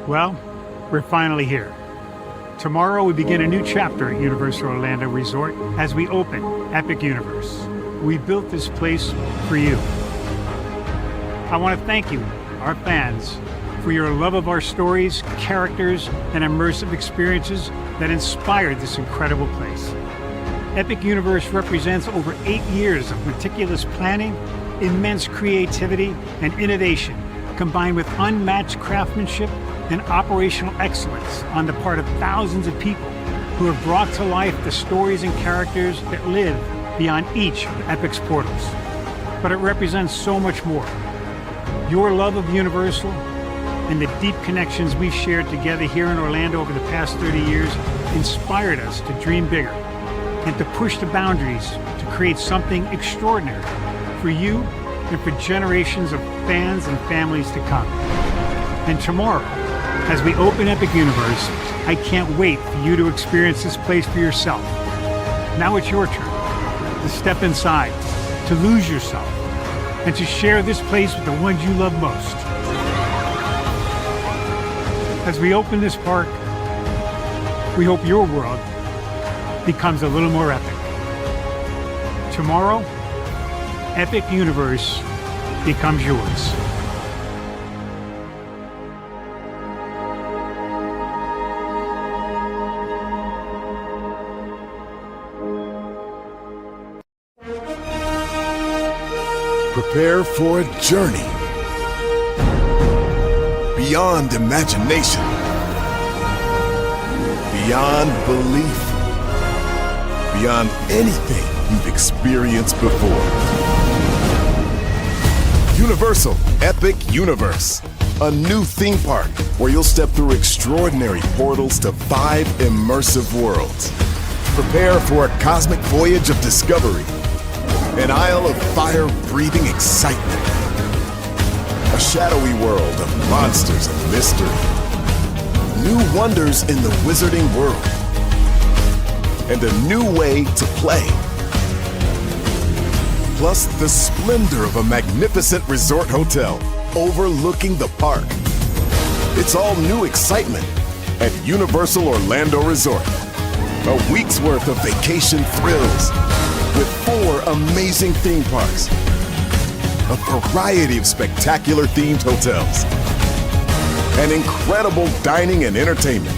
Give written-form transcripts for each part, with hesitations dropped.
Well, we're finally here. Tomorrow we begin a new chapter at Universal Orlando Resort as we open Epic Universe. We built this place for you. I want to thank you, our fans, for your love of our stories, characters, and immersive experiences that inspired this incredible place. Epic Universe represents over 8 years of meticulous planning, immense creativity, and innovation, combined with unmatched craftsmanship and operational excellence on the part of thousands of people who have brought to life the stories and characters that live beyond each of Epic's portals. But it represents so much more. Your love of Universal and the deep connections we've shared together here in Orlando over the past 30 years inspired us to dream bigger and to push the boundaries to create something extraordinary for you and for generations of fans and families to come. And tomorrow, as we open Epic Universe, I can't wait for you to experience this place for yourself. Now it's your turn to step inside, to lose yourself, and to share this place with the ones you love most. As we open this park, we hope your world becomes a little more epic. Tomorrow, Epic Universe becomes yours. Prepare for a journey beyond imagination, beyond belief, beyond anything you've experienced before. Universal Epic Universe, a new theme park where you'll step through extraordinary portals to 5 immersive worlds. Prepare for a cosmic voyage of discovery, an isle of fire-breathing excitement, a shadowy world of monsters and mystery, new wonders in the wizarding world, and a new way to play. Plus the splendor of a magnificent resort hotel overlooking the park. It's all new excitement at Universal Orlando Resort. A week's worth of vacation thrills with 4 amazing theme parks, a variety of spectacular themed hotels, and incredible dining and entertainment.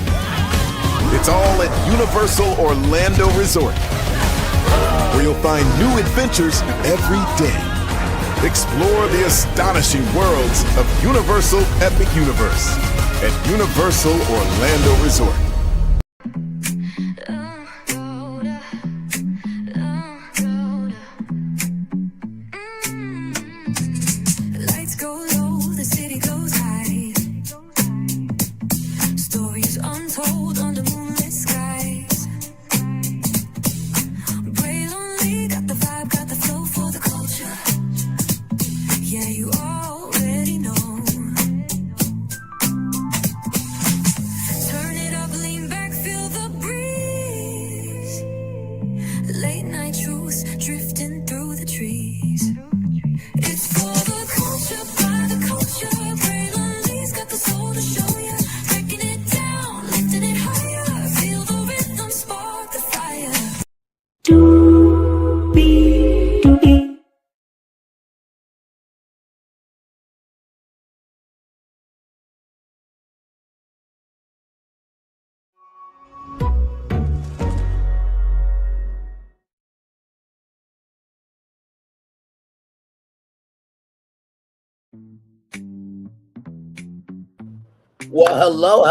It's all at Universal Orlando Resort, where you'll find new adventures every day. Explore the astonishing worlds of Universal Epic Universe at Universal Orlando Resort. Well, hello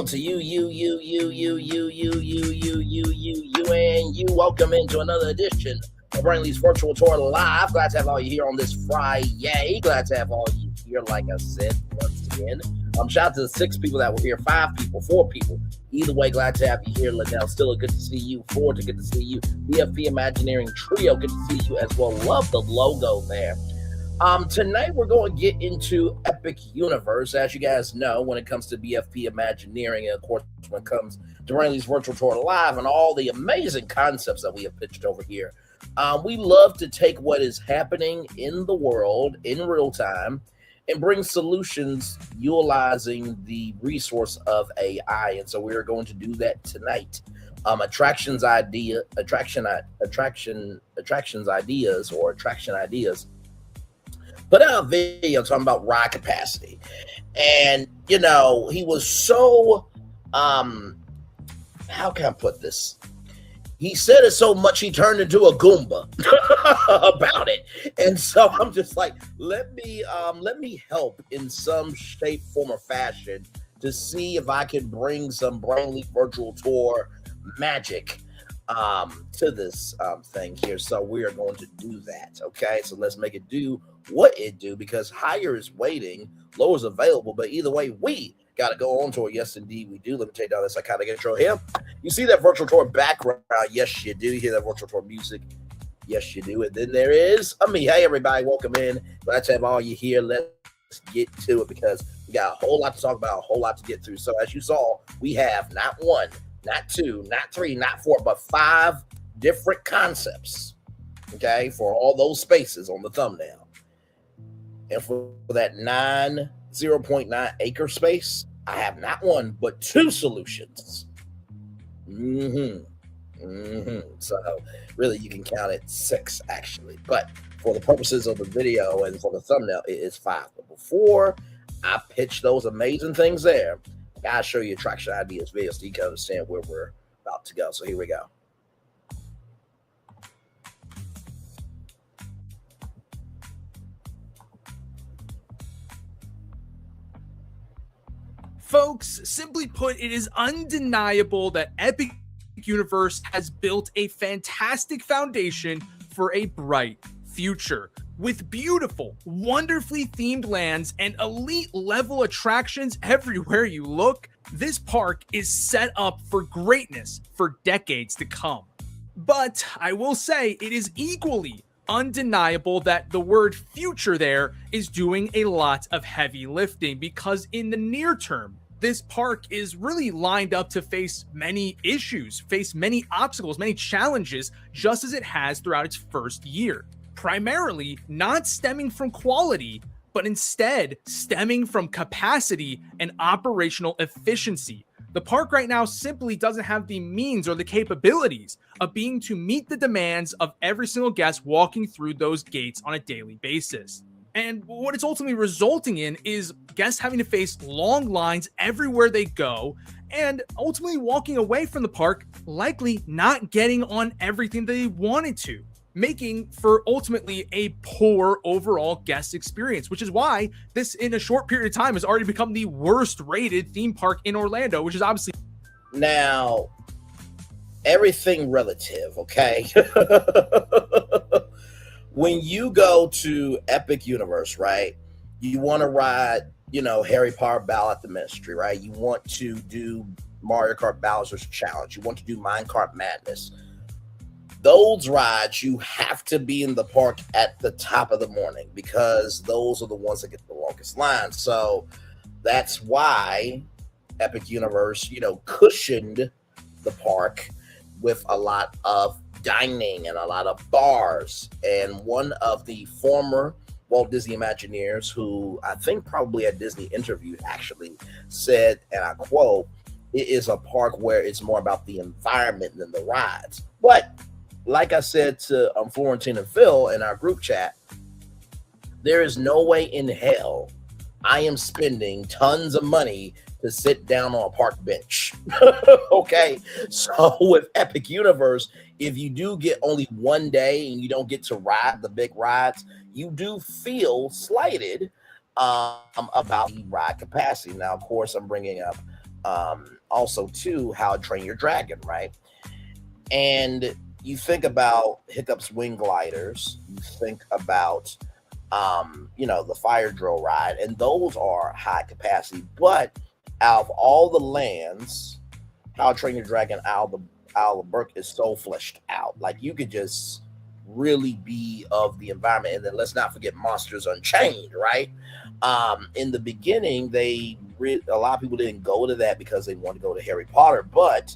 to you, and you. Welcome into another edition of Brainley's Virtual Tour Live. Glad to have all you here on this Friday. Glad to have all you here, like I said, once again. Shout out to the 6 people that were here, 5 people, 4 people. Either way, glad to have you here, Linnell. Still good to see you. Forward to good to see you. BFP Imagineering Trio, good to see you as well. Love the logo there. Tonight we're going to get into Epic Universe. As you guys know, when it comes to BFP Imagineering, and of course when it comes to Brainley's Virtual Tour Live and all the amazing concepts that we have pitched over here, we love to take what is happening in the world in real time and bring solutions utilizing the resource of AI. And so we're going to do that tonight. Attraction ideas put out a video talking about ride capacity. And, you know, he was so, how can I put this? He said it so much he turned into a Goomba about it. And so I'm just like, let me help in some shape, form, or fashion to see if I can bring some Brainly virtual tour magic to this thing here. So we are going to do that. Okay, so let's make it do what it do, because higher is waiting, lower is available. But either way, we got to go on tour. Yes, indeed, we do. Let me take down this iconic intro here. You see that virtual tour background? Yes, you do. You hear that virtual tour music? Yes, you do. And then there is me. Hey, everybody, welcome in. Glad to have all you here. Let's get to it, because we got a whole lot to talk about, a whole lot to get through. So as you saw, we have not one, not two, not three, not four, but 5 different concepts, okay, for all those spaces on the thumbnail. And for that 0.9 acre space, I have not one, but 2 solutions. So really, you can count it 6, actually. But for the purposes of the video and for the thumbnail, it is 5. But before I pitch those amazing things there, I gotta show you attraction ideas video so you can understand where we're about to go. So here we go. Folks, simply put, it is undeniable that Epic Universe has built a fantastic foundation for a bright future. With beautiful, wonderfully themed lands and elite level attractions everywhere you look, this park is set up for greatness for decades to come. But I will say it is equally undeniable that the word future there is doing a lot of heavy lifting, because in the near term, this park is really lined up to face many issues, face many obstacles, many challenges, just as it has throughout its first year. Primarily not stemming from quality, but instead stemming from capacity and operational efficiency. The park right now simply doesn't have the means or the capabilities of being to meet the demands of every single guest walking through those gates on a daily basis. And what it's ultimately resulting in is guests having to face long lines everywhere they go, and ultimately walking away from the park likely not getting on everything they wanted to, making for ultimately a poor overall guest experience, which is why this, in a short period of time, has already become the worst rated theme park in Orlando, which is obviously... Now, everything relative, okay? When you go to Epic Universe, right, you want to ride, you know, Harry Potter Battle at the Ministry, right? You want to do Mario Kart Bowser's Challenge. You want to do Minecart Madness. Those rides, you have to be in the park at the top of the morning, because those are the ones that get the longest line. So that's why Epic Universe, you know, cushioned the park with a lot of dining and a lot of bars. And one of the former Walt Disney Imagineers, who I think probably at Disney interviewed, actually said, and I quote, "It is a park where it's more about the environment than the rides." But like I said to Florentin and Phil in our group chat, there is no way in hell I am spending tons of money to sit down on a park bench. Okay, so with Epic Universe, if you do get only one day and you don't get to ride the big rides, you do feel slighted about the ride capacity. Now, of course, I'm bringing up also too How to Train Your Dragon, right? And you think about Hiccup's Wing Gliders, you think about you know, the Fire Drill ride, and those are high capacity. But out of all the lands, How to Train Your Dragon Isle of Berk is so fleshed out. Like, you could just really be of the environment. And then let's not forget Monsters Unchained, right? In the beginning, a lot of people didn't go to that because they wanted to go to Harry Potter, but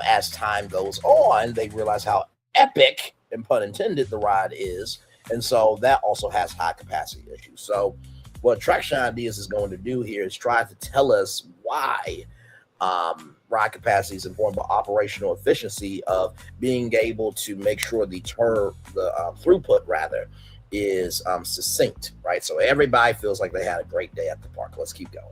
as time goes on, they realize how epic, and pun intended, the ride is. And so that also has high capacity issues. So What Attraction Ideas is going to do here is try to tell us why ride capacity is important, but operational efficiency of being able to make sure the throughput rather is succinct, right? So everybody feels like they had a great day at the park. Let's keep going.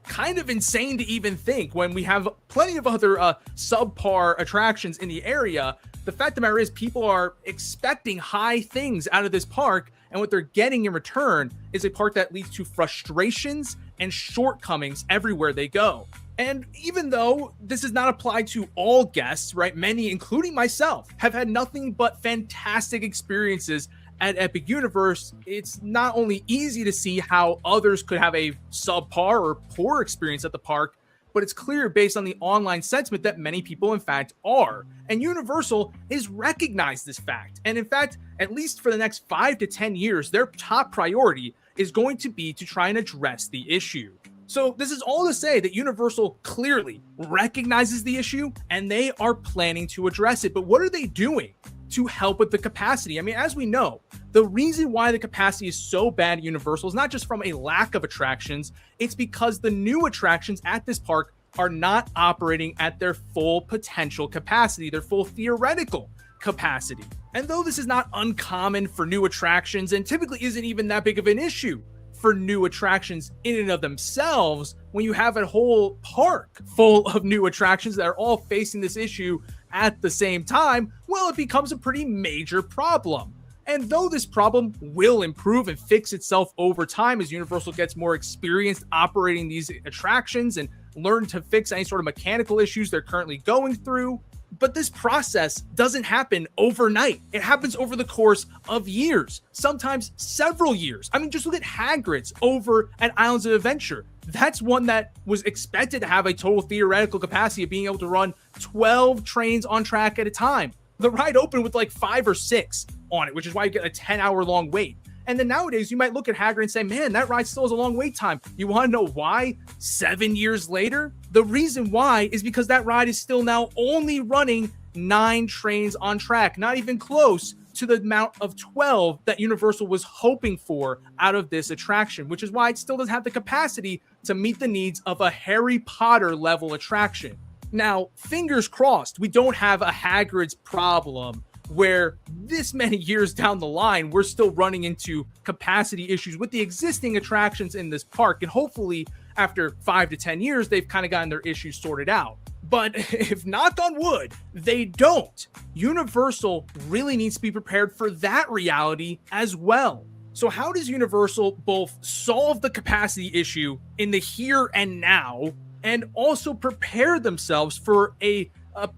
Kind of insane to even think when we have plenty of other subpar attractions in the area. The fact of the matter is people are expecting high things out of this park, and what they're getting in return is a park that leads to frustrations and shortcomings everywhere they go. And even though this is not applied to all guests, right, many, including myself, have had nothing but fantastic experiences at Epic Universe, it's not only easy to see how others could have a subpar or poor experience at the park, but it's clear based on the online sentiment that many people, in fact, are. And Universal is recognized this fact. And in fact, at least for the next 5 to 10 years, their top priority is going to be to try and address the issue. So this is all to say that Universal clearly recognizes the issue and they are planning to address it. But what are they doing to help with the capacity? I mean, as we know, the reason why the capacity is so bad at Universal is not just from a lack of attractions, it's because the new attractions at this park are not operating at their full potential capacity, their full theoretical capacity. And though this is not uncommon for new attractions and typically isn't even that big of an issue for new attractions in and of themselves, when you have a whole park full of new attractions that are all facing this issue at the same time, well, it becomes a pretty major problem. And though this problem will improve and fix itself over time as Universal gets more experienced operating these attractions and learn to fix any sort of mechanical issues they're currently going through, but this process doesn't happen overnight. It happens over the course of years, sometimes several years. I mean, just look at Hagrid's over at Islands of Adventure. That's one that was expected to have a total theoretical capacity of being able to run 12 trains on track at a time. The ride opened with like 5 or 6 on it, which is why you get a 10-hour-long wait. And then nowadays, you might look at Hagrid and say, man, that ride still has a long wait time. You want to know why? 7 years later? The reason why is because that ride is still now only running 9 trains on track, not even close to the amount of 12 that Universal was hoping for out of this attraction, which is why it still doesn't have the capacity to meet the needs of a Harry Potter level attraction. Now, fingers crossed, we don't have a Hagrid's problem where this many years down the line, we're still running into capacity issues with the existing attractions in this park. And hopefully after 5 to 10 years, they've kind of gotten their issues sorted out. But if knock on wood, they don't, Universal really needs to be prepared for that reality as well. So how does Universal both solve the capacity issue in the here and now and also prepare themselves for a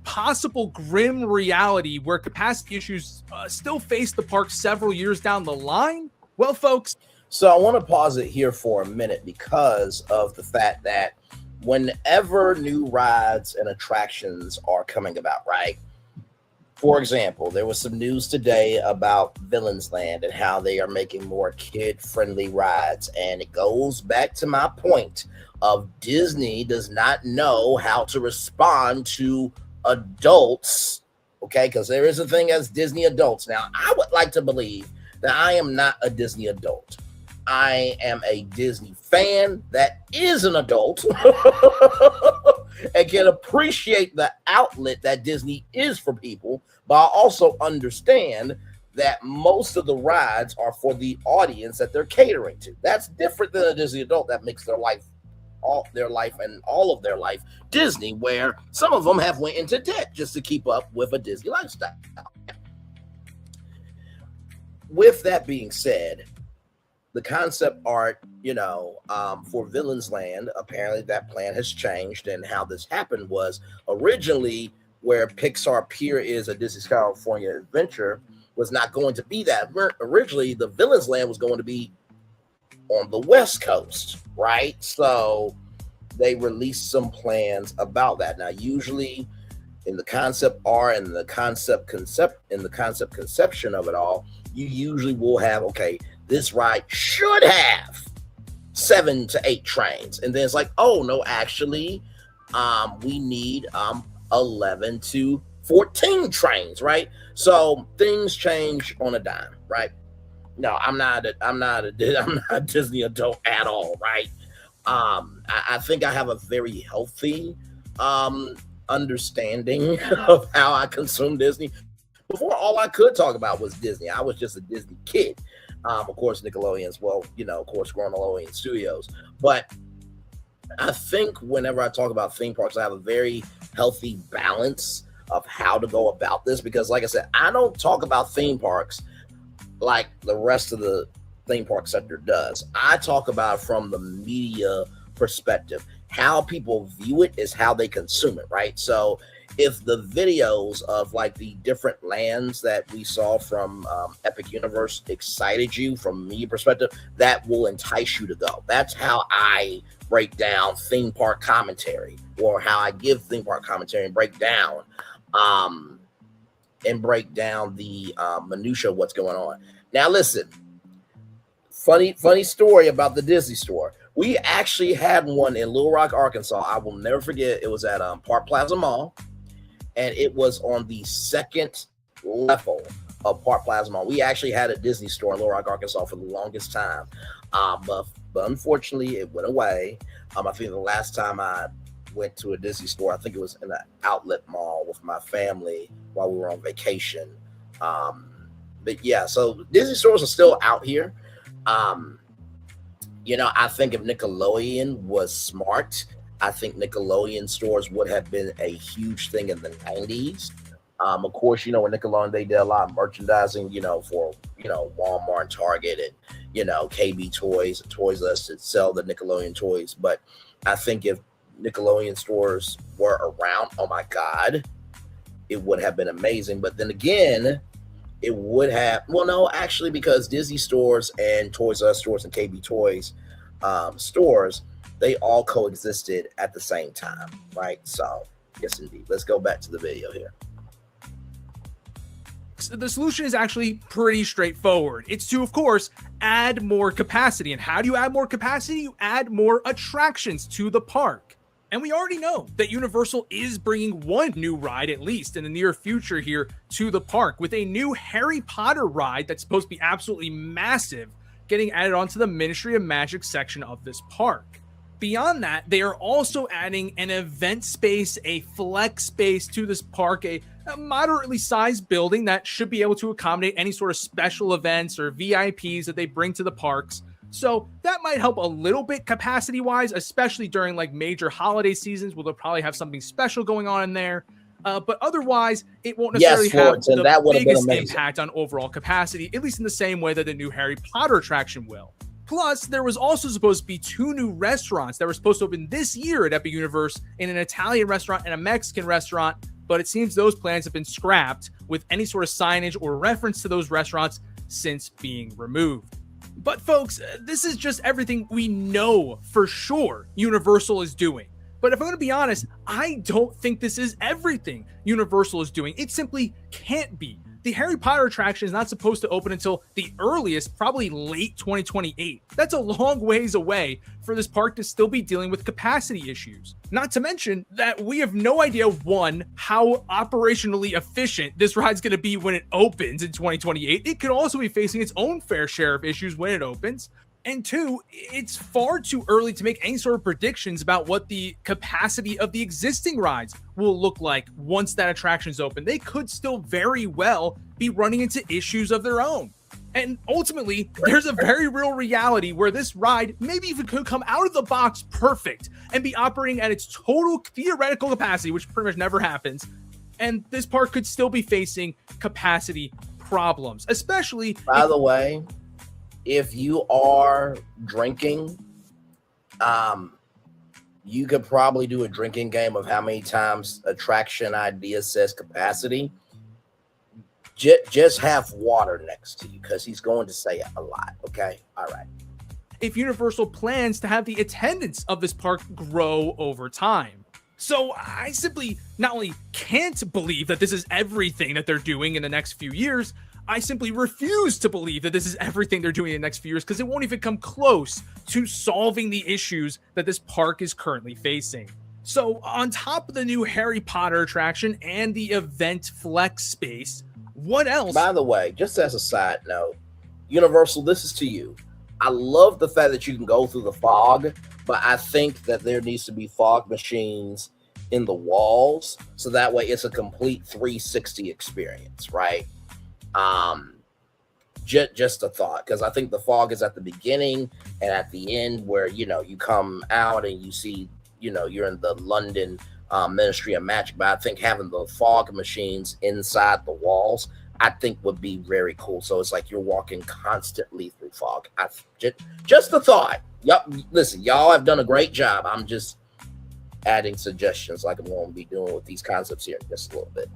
possible grim reality where capacity issues still face the park several years down the line? Well, folks. So I want to pause it here for a minute because of the fact that whenever new rides and attractions are coming about, right? For example, there was some news today about Villains Land and how they are making more kid-friendly rides. And it goes back to my point of Disney does not know how to respond to adults, okay? Because there is a thing as Disney adults. Now, I would like to believe that I am not a Disney adult. I am a Disney fan that is an adult and can appreciate the outlet that Disney is for people, but I also understand that most of the rides are for the audience that they're catering to. That's different than a Disney adult that makes their life all of their life Disney, where some of them have went into debt just to keep up with a Disney lifestyle. With that being said, the concept art, for Villains Land, apparently that plan has changed. And how this happened was originally where Pixar Pier is a Disney's California Adventure was not going to be that. Originally, the Villains Land was going to be on the West Coast, right? So they released some plans about that. Now, usually in the concept art and the concept conception of it all, you usually will have, okay, this ride should have 7 to 8 trains. And then it's like, oh, no, actually, we need 11 to 14 trains, right? So things change on a dime, right? No, I'm not a Disney adult at all, right? I think I have a very healthy understanding of how I consume Disney. Before, all I could talk about was Disney. I was just a Disney kid. Of course, Nickelodeon's, well, of course, Nickelodeon Studios. But I think whenever I talk about theme parks, I have a very healthy balance of how to go about this. Because, like I said, I don't talk about theme parks like the rest of the theme park sector does. I talk about it from the media perspective. How people view it is how they consume it, right? So if the videos of like the different lands that we saw from Epic Universe excited you from a media perspective, that will entice you to go. That's how I break down theme park commentary, or how I give theme park commentary and break down the minutia of what's going on. Now listen, funny story about the Disney store. We actually had one in Little Rock, Arkansas. I will never forget. It was at Park Plaza Mall, and it was on the second level of Park Plaza Mall. We actually had a Disney store in Little Rock, Arkansas for the longest time, but unfortunately it went away. I think the last time I went to a Disney store, I think it was in an outlet mall with my family while we were on vacation. But yeah, so Disney stores are still out here. I think if Nickelodeon was smart, I think Nickelodeon stores would have been a huge thing in the 90s. Of course, with Nickelodeon, they did a lot of merchandising, for, Walmart and Target and, KB Toys and Toys R Us to sell the Nickelodeon toys. But I think if Nickelodeon stores were around, oh my God, it would have been amazing. But then again, it would have, actually, because Disney stores and Toys R Us stores and KB Toys stores, they all coexisted at the same time, right? So, yes, indeed. Let's go back to the video here. The solution is actually pretty straightforward. It's to, of course, add more capacity. And how do you add more capacity? You add more attractions to the park. And we already know that Universal is bringing one new ride, at least in the near future here, to the park, with a new Harry Potter ride that's supposed to be absolutely massive, getting added onto the Ministry of Magic section of this park. Beyond that, they are also adding an event space, a flex space to this park, a moderately sized building that should be able to accommodate any sort of special events or VIPs that they bring to the parks. So that might help a little bit capacity wise, especially during like major holiday seasons where they'll probably have something special going on in there. But otherwise, it won't necessarily have the biggest impact on overall capacity, at least in the same way that the new Harry Potter attraction will. Plus, there was also supposed to be 2 new restaurants that were supposed to open this year at Epic Universe, in an Italian restaurant and a Mexican restaurant, but it seems those plans have been scrapped, with any sort of signage or reference to those restaurants since being removed. But folks, this is just everything we know for sure Universal is doing. But if I'm going to be honest, I don't think this is everything Universal is doing. It simply can't be. The Harry Potter attraction is not supposed to open until the earliest, probably late 2028. That's a long ways away for this park to still be dealing with capacity issues. Not to mention that we have no idea, one, how operationally efficient this ride's going to be when it opens in 2028. It could also be facing its own fair share of issues when it opens. And 2, it's far too early to make any sort of predictions about what the capacity of the existing rides will look like once that attraction's open. They could still very well be running into issues of their own. And ultimately, there's a very real reality where this ride maybe even could come out of the box perfect and be operating at its total theoretical capacity, which pretty much never happens. And this park could still be facing capacity problems, especially... By the way, if you are drinking, you could probably do a drinking game of how many times attraction idea says capacity. Just have water next to you, because he's going to say it a lot. Okay. All right. If Universal plans to have the attendance of this park grow over time. So I simply not only can't believe that this is everything that they're doing in the next few years, I simply refuse to believe that this is everything they're doing in the next few years, because it won't even come close to solving the issues that this park is currently facing. So on top of the new Harry Potter attraction and the event flex space, what else? By the way, just as a side note, Universal, this is to you. I love the fact that you can go through the fog, but I think that there needs to be fog machines in the walls, so that way it's a complete 360 experience, right? Just a thought, because I think the fog is at the beginning and at the end where, you know, you come out and you see, you know, you're in the London Ministry of Magic, but I think having the fog machines inside the walls, I think would be very cool. So it's like you're walking constantly through fog. Just a thought. Yep. Listen, y'all have done a great job. I'm just adding suggestions like I'm going to be doing with these concepts here in just a little bit.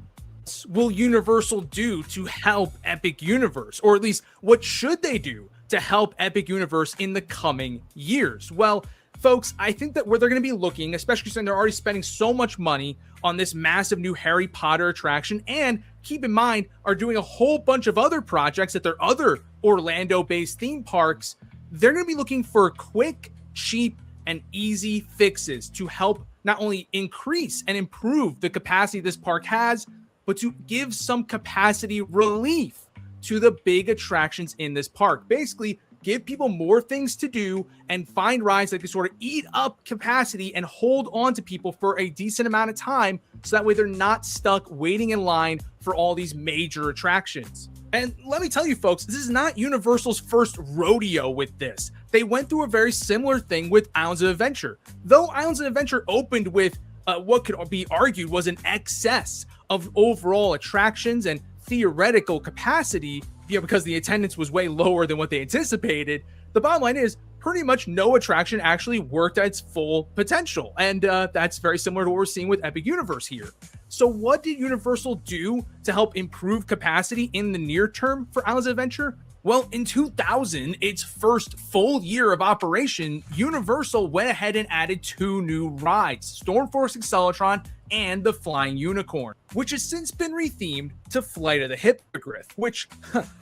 Will Universal do to help Epic Universe? Or at least what should they do to help Epic Universe in the coming years? Well, folks, I think that where they're going to be looking, especially since they're already spending so much money on this massive new Harry Potter attraction, and keep in mind, are doing a whole bunch of other projects at their other Orlando-based theme parks, they're going to be looking for quick, cheap, and easy fixes to help not only increase and improve the capacity this park has, but to give some capacity relief to the big attractions in this park. Basically, give people more things to do and find rides that can sort of eat up capacity and hold on to people for a decent amount of time, so that way they're not stuck waiting in line for all these major attractions. And let me tell you, folks, this is not Universal's first rodeo with this. They went through a very similar thing with Islands of Adventure. Though Islands of Adventure opened with what could be argued was an excess of overall attractions and theoretical capacity, because the attendance was way lower than what they anticipated, the bottom line is pretty much no attraction actually worked at its full potential. And that's very similar to what we're seeing with Epic Universe here. So what did Universal do to help improve capacity in the near term for Islands of Adventure? Well, in 2000, its first full year of operation, Universal went ahead and added 2 new rides, Stormforce Acceleratron and the Flying Unicorn, which has since been rethemed to Flight of the Hippogriff, which,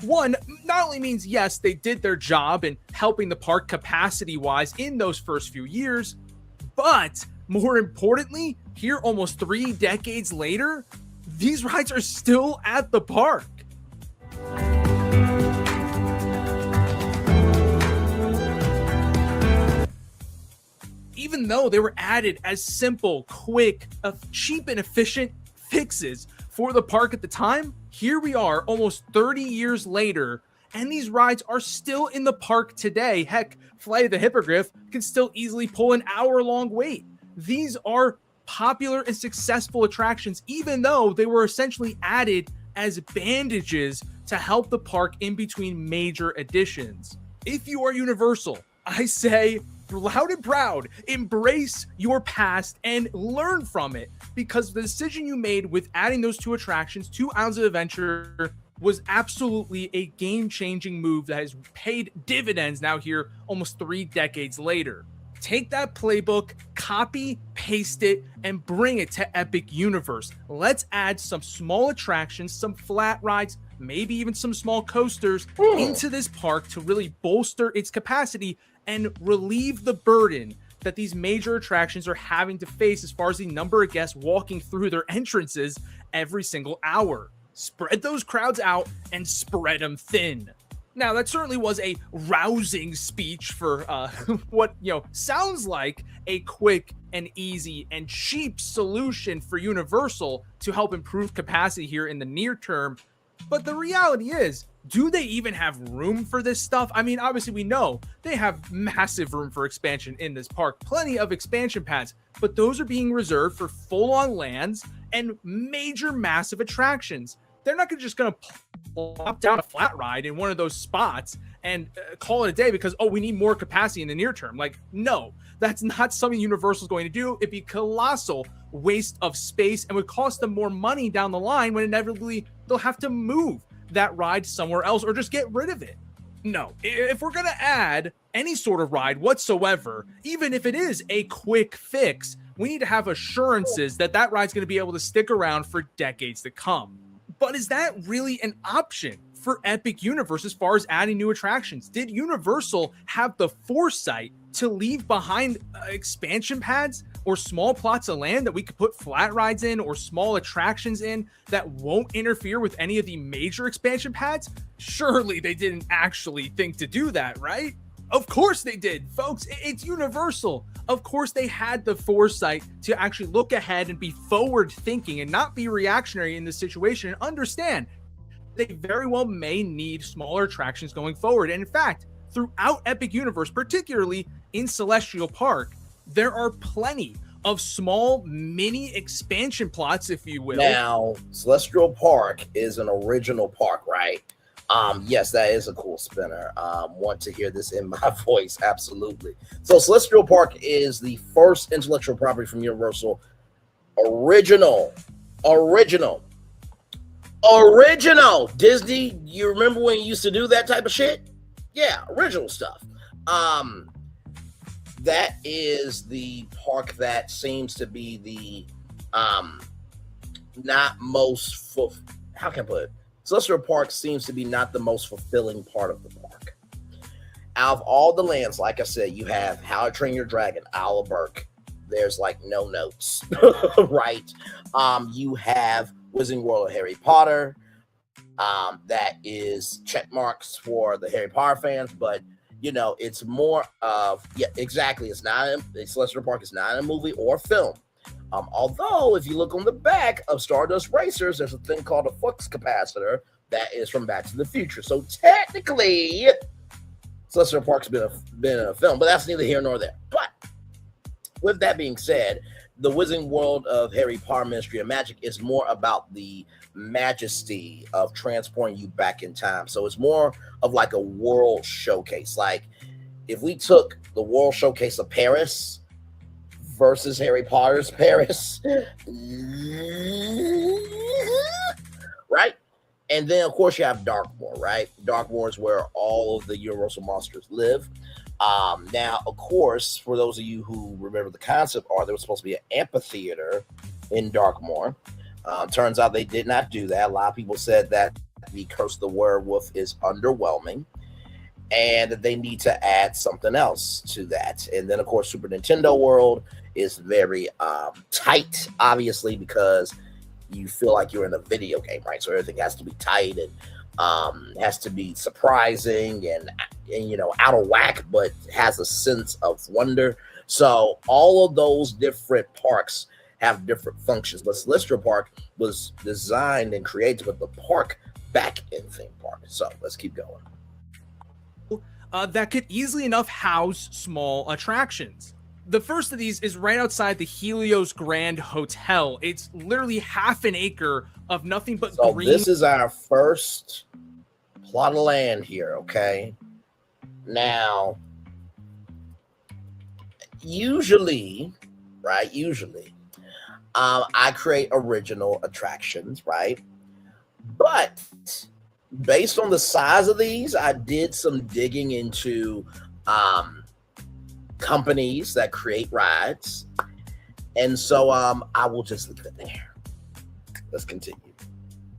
one, not only means, yes, they did their job in helping the park capacity-wise in those first few years, but more importantly, here almost 3 decades later, these rides are still at the park. Even though they were added as simple, quick, cheap, and efficient fixes for the park at the time, here we are almost 30 years later, and these rides are still in the park today. Heck, Flight of the Hippogriff can still easily pull an hour-long wait. These are popular and successful attractions, even though they were essentially added as bandages to help the park in between major additions. If you are Universal, I say, loud and proud, embrace your past and learn from it, because the decision you made with adding those 2 attractions to Islands of Adventure was absolutely a game-changing move that has paid dividends now here almost 3 decades later. Take that playbook, copy, paste it, and bring it to Epic Universe. Let's add some small attractions, some flat rides, maybe even some small coasters into this park to really bolster its capacity and relieve the burden that these major attractions are having to face as far as the number of guests walking through their entrances every single hour. Spread those crowds out and spread them thin. Now, that certainly was a rousing speech for what, sounds like a quick and easy and cheap solution for Universal to help improve capacity here in the near term. But the reality is, do they even have room for this stuff? I mean, obviously we know they have massive room for expansion in this park, plenty of expansion pads, but those are being reserved for full-on lands and major massive attractions. They're not just going to plop down a flat ride in one of those spots and call it a day because, we need more capacity in the near term. Like, no, that's not something Universal is going to do. It'd be colossal waste of space and would cost them more money down the line when inevitably they'll have to move that ride somewhere else or just get rid of it. No, if we're going to add any sort of ride whatsoever, even if it is a quick fix, we need to have assurances that that ride's going to be able to stick around for decades to come. But is that really an option for Epic Universe as far as adding new attractions? Did Universal have the foresight to leave behind expansion pads or small plots of land that we could put flat rides in or small attractions in that won't interfere with any of the major expansion pads? Surely they didn't actually think to do that, right? Of course they did, folks. It's Universal. Of course they had the foresight to actually look ahead and be forward thinking and not be reactionary in this situation and understand they very well may need smaller attractions going forward. And in fact, throughout Epic Universe, particularly in Celestial Park, there are plenty of small mini expansion plots, if you will. Now, Celestial Park is an original park, right? Yes, that is a cool spinner. Want to hear this in my voice? Absolutely. So Celestial Park is the first intellectual property from Universal. Original. Disney, you remember when you used to do that type of shit? Yeah, original stuff. That is the park that seems to be the not most how can I put it? Celestial Park seems to be not the most fulfilling part of the park. Out of all the lands, like I said, you have How to Train Your Dragon, Isle of Berk. There's like no notes, right? You have Wizarding World of Harry Potter. That is check marks for the Harry Potter fans, but you know, it's more of, yeah, exactly. It's not Celestial Park is not a movie or film. Although, if you look on the back of Stardust Racers, there's a thing called a flux capacitor that is from Back to the Future. So technically, Celestial Park's been a film, but that's neither here nor there. But with that being said, the Wizarding World of Harry Potter Ministry of Magic is more about the majesty of transporting you back in time. So it's more of like a world showcase. Like if we took the world showcase of Paris versus Harry Potter's Paris, right? And then of course you have Darkmoor, right? Darkmoor is where all of the Universal monsters live. Now, of course, for those of you who remember the concept art, there was supposed to be an amphitheater in Darkmoor. Turns out they did not do that. A lot of people said that the Curse of the Werewolf is underwhelming and that they need to add something else to that. And then, of course, Super Nintendo World is very tight, obviously, because you feel like you're in a video game, right? So everything has to be tight and has to be surprising and you know, out of whack, but has a sense of wonder. So all of those different parks have different functions, but Celestial Park was designed and created with the park back in theme park. So let's keep going. That could easily enough house small attractions. The first of these is right outside the Helios Grand Hotel. It's literally half an acre of nothing but green. This is our first plot of land here, okay? Now, usually, I create original attractions, right? But based on the size of these, I did some digging into companies that create rides. And so I will just leave it there. Let's continue.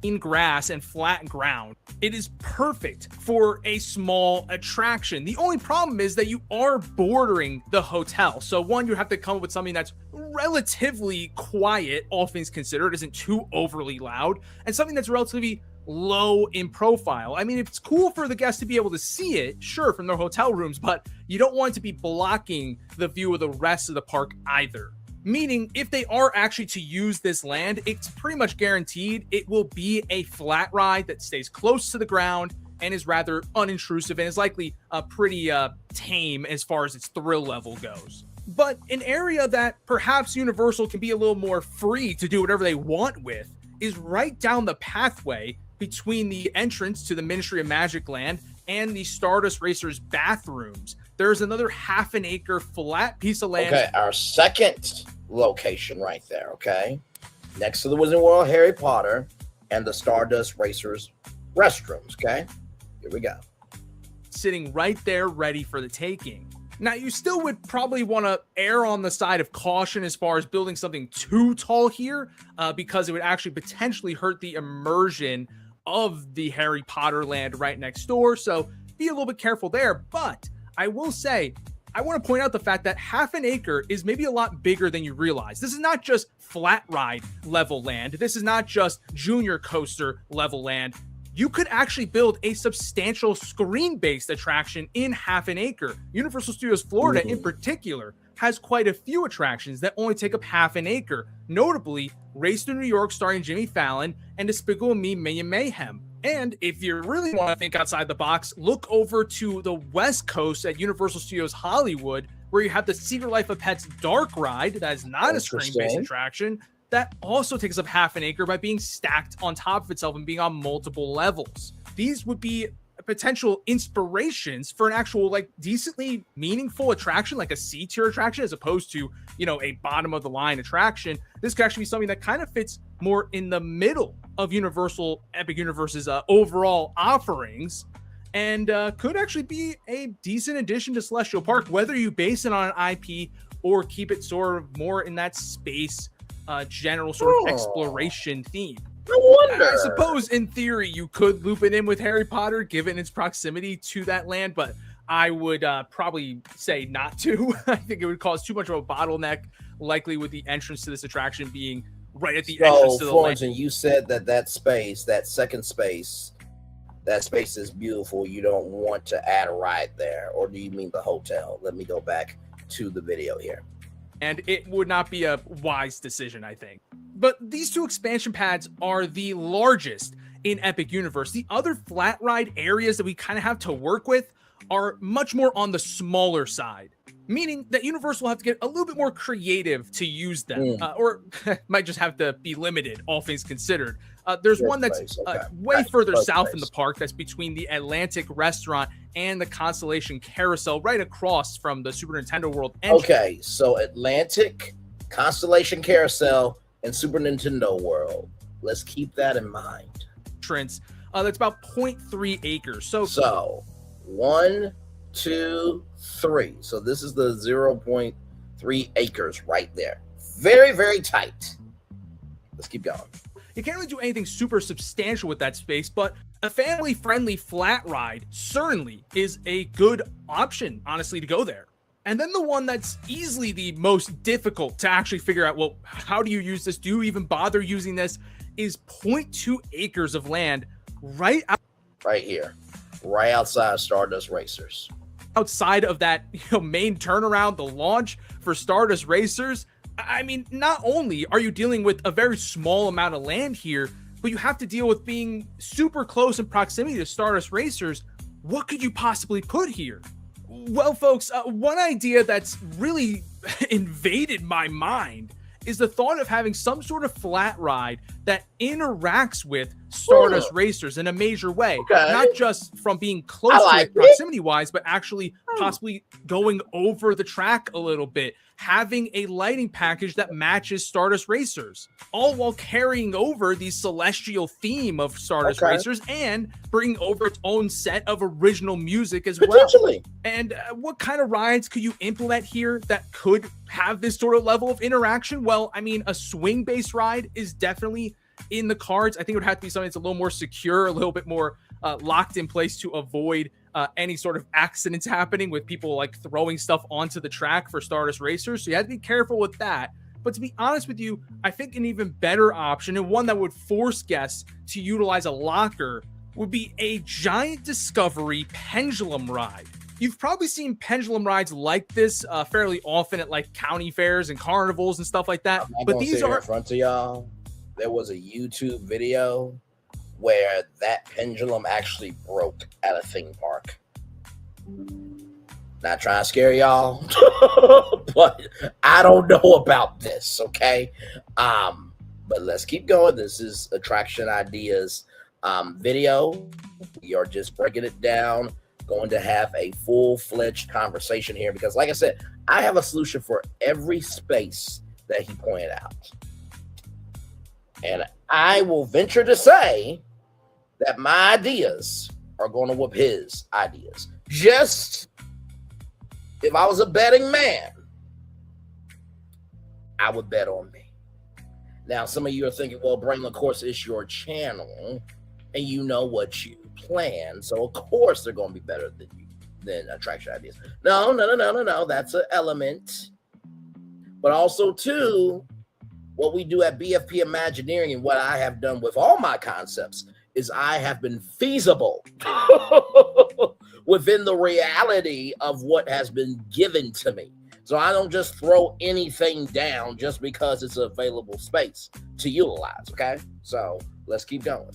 In grass and flat ground. It is perfect for a small attraction. The only problem is that you are bordering the hotel. So one, you have to come up with something that's relatively quiet, all things considered, isn't too overly loud, and something that's relatively low in profile. I mean, it's cool for the guests to be able to see it, sure, from their hotel rooms, but you don't want it to be blocking the view of the rest of the park either. Meaning, if they are actually to use this land, it's pretty much guaranteed it will be a flat ride that stays close to the ground and is rather unintrusive and is likely pretty tame as far as its thrill level goes. But an area that perhaps Universal can be a little more free to do whatever they want with is right down the pathway between the entrance to the Ministry of Magic land and the Stardust Racers bathrooms. There's another half an acre flat piece of land. Okay, our second location right there, okay? Next to the Wizarding World of Harry Potter and the Stardust Racers restrooms, okay? Here we go. Sitting right there ready for the taking. Now, you still would probably want to err on the side of caution as far as building something too tall here because it would actually potentially hurt the immersion of the Harry Potter land right next door. So be a little bit careful there. But I will say, I want to point out the fact that half an acre is maybe a lot bigger than you realize. This is not just flat ride level land. This is not just junior coaster level land. You could actually build a substantial screen-based attraction in half an acre. Universal Studios Florida, in particular, has quite a few attractions that only take up half an acre. Notably, Race to New York starring Jimmy Fallon and Despicable Me Minion Mayhem. And if you really want to think outside the box, look over to the West Coast at Universal Studios Hollywood, where you have the Secret Life of Pets Dark Ride. That is not a screen-based attraction. That also takes up half an acre by being stacked on top of itself and being on multiple levels. These would be potential inspirations for an actual, like, decently meaningful attraction, like a C-tier attraction, as opposed to, you know, a bottom-of-the-line attraction. This could actually be something that kind of fits more in the middle of Universal Epic Universe's overall offerings, and could actually be a decent addition to Celestial Park, whether you base it on an IP or keep it sort of more in that space general sort of exploration theme. I suppose in theory you could loop it in with Harry Potter given its proximity to that land, but I would probably say not to. I think it would cause too much of a bottleneck, likely with the entrance to this attraction being right at the entrance to the Florentin, land. you said that space, that second space, that space is beautiful. You don't want to add a ride there, or do you mean the hotel? Let me go back to the video here. And it would not be a wise decision, I think. But these two expansion pads are the largest in Epic Universe. The other flat ride areas that we kind of have to work with are much more on the smaller side, meaning that Universal will have to get a little bit more creative to use them, or might just have to be limited, all things considered. There's one that's way further south in the park that's between the Atlantic Restaurant and the Constellation Carousel, right across from the Super Nintendo World entrance. Okay, so Atlantic, Constellation Carousel, and Super Nintendo World. Let's keep that in mind. That's about 0.3 acres. So 1, 2, 3. So this is the 0.3 acres right there. Very, very tight. Let's keep going. You can't really do anything super substantial with that space, but a family-friendly flat ride certainly is a good option, honestly, to go there. And then the one that's easily the most difficult to actually figure out, well, how do you use this? Do you even bother using this? Is 0.2 acres of land right here, right outside Stardust Racers. Outside of that, main turnaround, the launch for Stardust Racers. I mean, not only are you dealing with a very small amount of land here, but you have to deal with being super close in proximity to Stardust Racers. What could you possibly put here? Well, folks, one idea that's really invaded my mind is the thought of having some sort of flat ride that interacts with Stardust Racers in a major way. Not just from being close to it proximity-wise, but actually possibly going over the track a little bit, having a lighting package that matches Stardust Racers, all while carrying over the celestial theme of Stardust Racers and bringing over its own set of original music as well. And what kind of rides could you implement here that could have this sort of level of interaction? Well, I mean, a swing-based ride is definitely in the cards. I think it would have to be something that's a little more secure, a little bit more locked in place to avoid any sort of accidents happening with people like throwing stuff onto the track for Stardust Racers. So you have to be careful with that. But to be honest with you, I think an even better option, and one that would force guests to utilize a locker, would be a giant Discovery pendulum ride. You've probably seen pendulum rides like this fairly often at like county fairs and carnivals and stuff like that. But these are in front of y'all. There was a YouTube video where that pendulum actually broke at a theme park. Not trying to scare y'all, but I don't know about this, okay? But let's keep going. This is Attraction Ideas video. We are just breaking it down, going to have a full-fledged conversation here because, like I said, I have a solution for every space that he pointed out. And I will venture to say that my ideas are going to whoop his ideas. Just if I was a betting man, I would bet on me. Now, some of you are thinking, well, Brain, of course, it's your channel, and you know what you plan, so of course they're going to be better than you. than attraction ideas. No. That's an element. But also, too, what we do at BFP Imagineering and what I have done with all my concepts is I have been feasible within the reality of what has been given to me. So I don't just throw anything down just because it's an available space to utilize, okay? So let's keep going.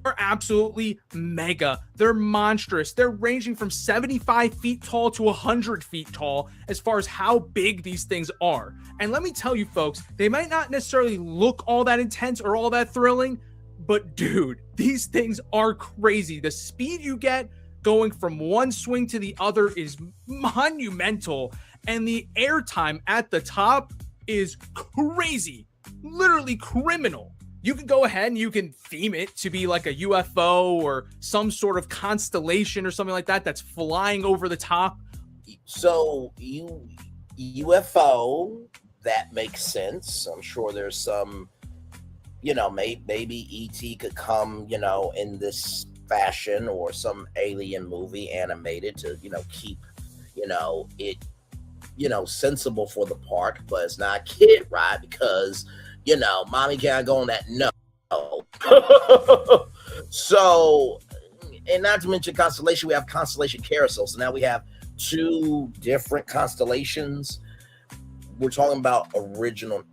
Are absolutely mega. They're monstrous. They're ranging from 75 feet tall to 100 feet tall as far as how big these things are. And let me tell you folks, they might not necessarily look all that intense or all that thrilling, but dude, these things are crazy. The speed you get going from one swing to the other is monumental, and the airtime at the top is crazy, literally criminal. You can go ahead and you can theme it to be like a UFO or some sort of constellation or something like that that's flying over the top. So UFO, that makes sense. I'm sure there's some, maybe ET could come, in this fashion, or some alien movie animated to, keep, it, sensible for the park, but it's not a kid ride because mommy can't go on that. No. So, and not to mention constellation, we have constellation carousel. So now we have two different constellations. We're talking about original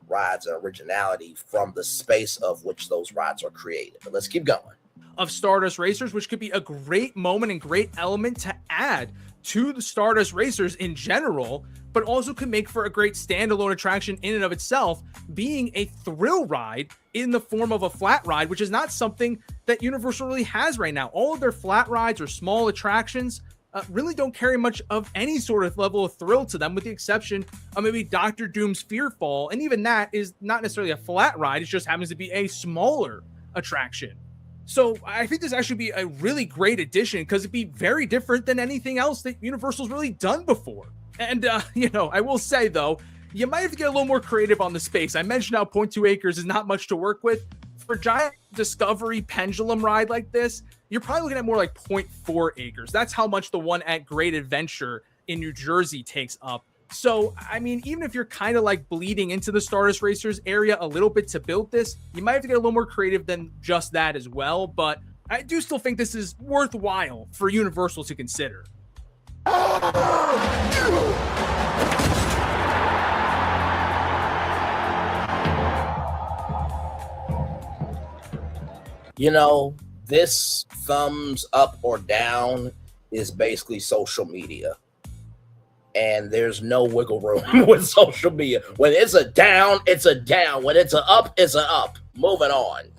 rides and originality from the space of which those rides are created. But let's keep going. Of Stardust Racers, which could be a great moment and great element to add to the Stardust Racers in general, but also could make for a great standalone attraction in and of itself, being a thrill ride in the form of a flat ride, which is not something that Universal really has right now. All of their flat rides or small attractions really don't carry much of any sort of level of thrill to them, with the exception of maybe Dr. Doom's Fearfall, and even that is not necessarily a flat ride, it just happens to be a smaller attraction. So I think this actually be a really great addition, because it'd be very different than anything else that Universal's really done before. And, I will say, though, you might have to get a little more creative on the space. I mentioned how 0.2 acres is not much to work with. For a giant Discovery pendulum ride like this, you're probably looking at more like 0.4 acres. That's how much the one at Great Adventure in New Jersey takes up. So, I mean, even if you're kind of like bleeding into the Stardust Racers area a little bit to build this, you might have to get a little more creative than just that as well. But I do still think this is worthwhile for Universal to consider. This thumbs up or down is basically social media. And there's no wiggle room with social media. When it's a down, it's a down. When it's a up, it's a up. Moving on.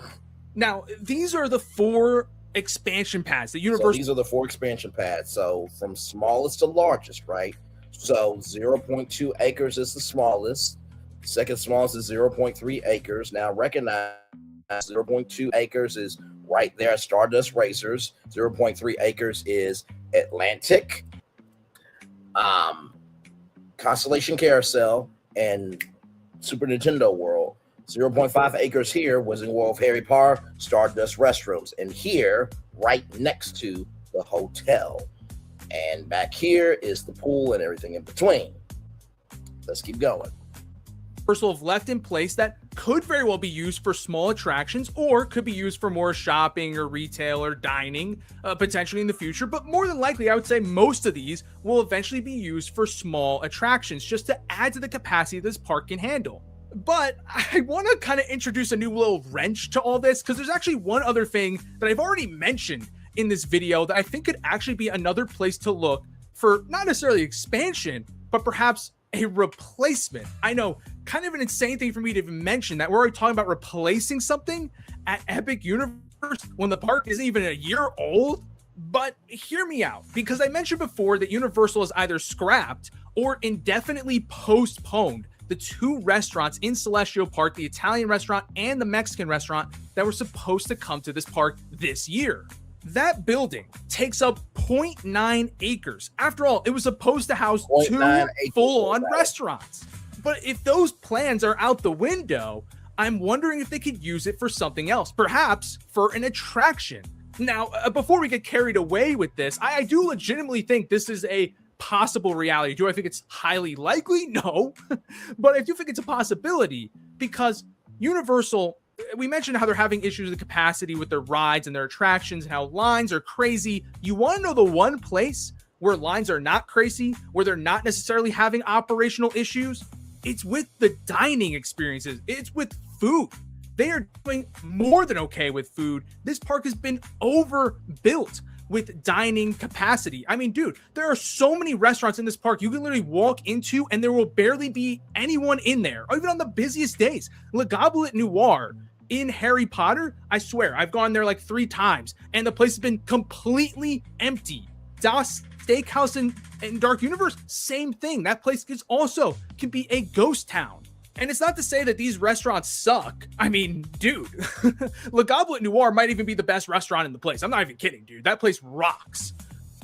Now, these are the 4 expansion pads. These are the 4 expansion pads. So from smallest to largest, right? So 0.2 acres is the smallest. Second smallest is 0.3 acres. Now recognize 0.2 acres is right there at Stardust Racers. 0.3 acres is Atlantic, Constellation Carousel, and Super Nintendo World. 0.5 acres here was in World of Harry Potter, Stardust Restrooms, and here, right next to the hotel. And back here is the pool and everything in between. Let's keep going. Universal have left in place that could very well be used for small attractions, or could be used for more shopping or retail or dining, potentially in the future. But more than likely, I would say most of these will eventually be used for small attractions, just to add to the capacity this park can handle. But I want to kind of introduce a new little wrench to all this, because there's actually one other thing that I've already mentioned in this video that I think could actually be another place to look for not necessarily expansion, but perhaps a replacement. I know, kind of an insane thing for me to even mention that we're already talking about replacing something at Epic Universe when the park isn't even a year old. But hear me out, because I mentioned before that Universal has either scrapped or indefinitely postponed the 2 restaurants in Celestial Park, the Italian restaurant and the Mexican restaurant, that were supposed to come to this park this year. That building takes up 0.9 acres. After all, it was supposed to house 2 full-on restaurants. But if those plans are out the window, I'm wondering if they could use it for something else, perhaps for an attraction. Now, before we get carried away with this, I do legitimately think this is a possible reality. Do I think it's highly likely? No, but I do think it's a possibility because Universal, we mentioned how they're having issues with capacity with their rides and their attractions and how lines are crazy. You want to know the one place where lines are not crazy, where they're not necessarily having operational issues? It's with the dining experiences. It's with food. They are doing more than okay with food. This park has been overbuilt with dining capacity. I mean, dude, there are so many restaurants in this park you can literally walk into and there will barely be anyone in there, or even on the busiest days. Le Goblet Noir in Harry Potter, I swear, I've gone there like 3 times and the place has been completely empty. Das Steakhouse in Dark Universe, same thing. That place can be a ghost town. And it's not to say that these restaurants suck. I mean, dude, Le Goblet Noir might even be the best restaurant in the place. I'm not even kidding, dude. That place rocks.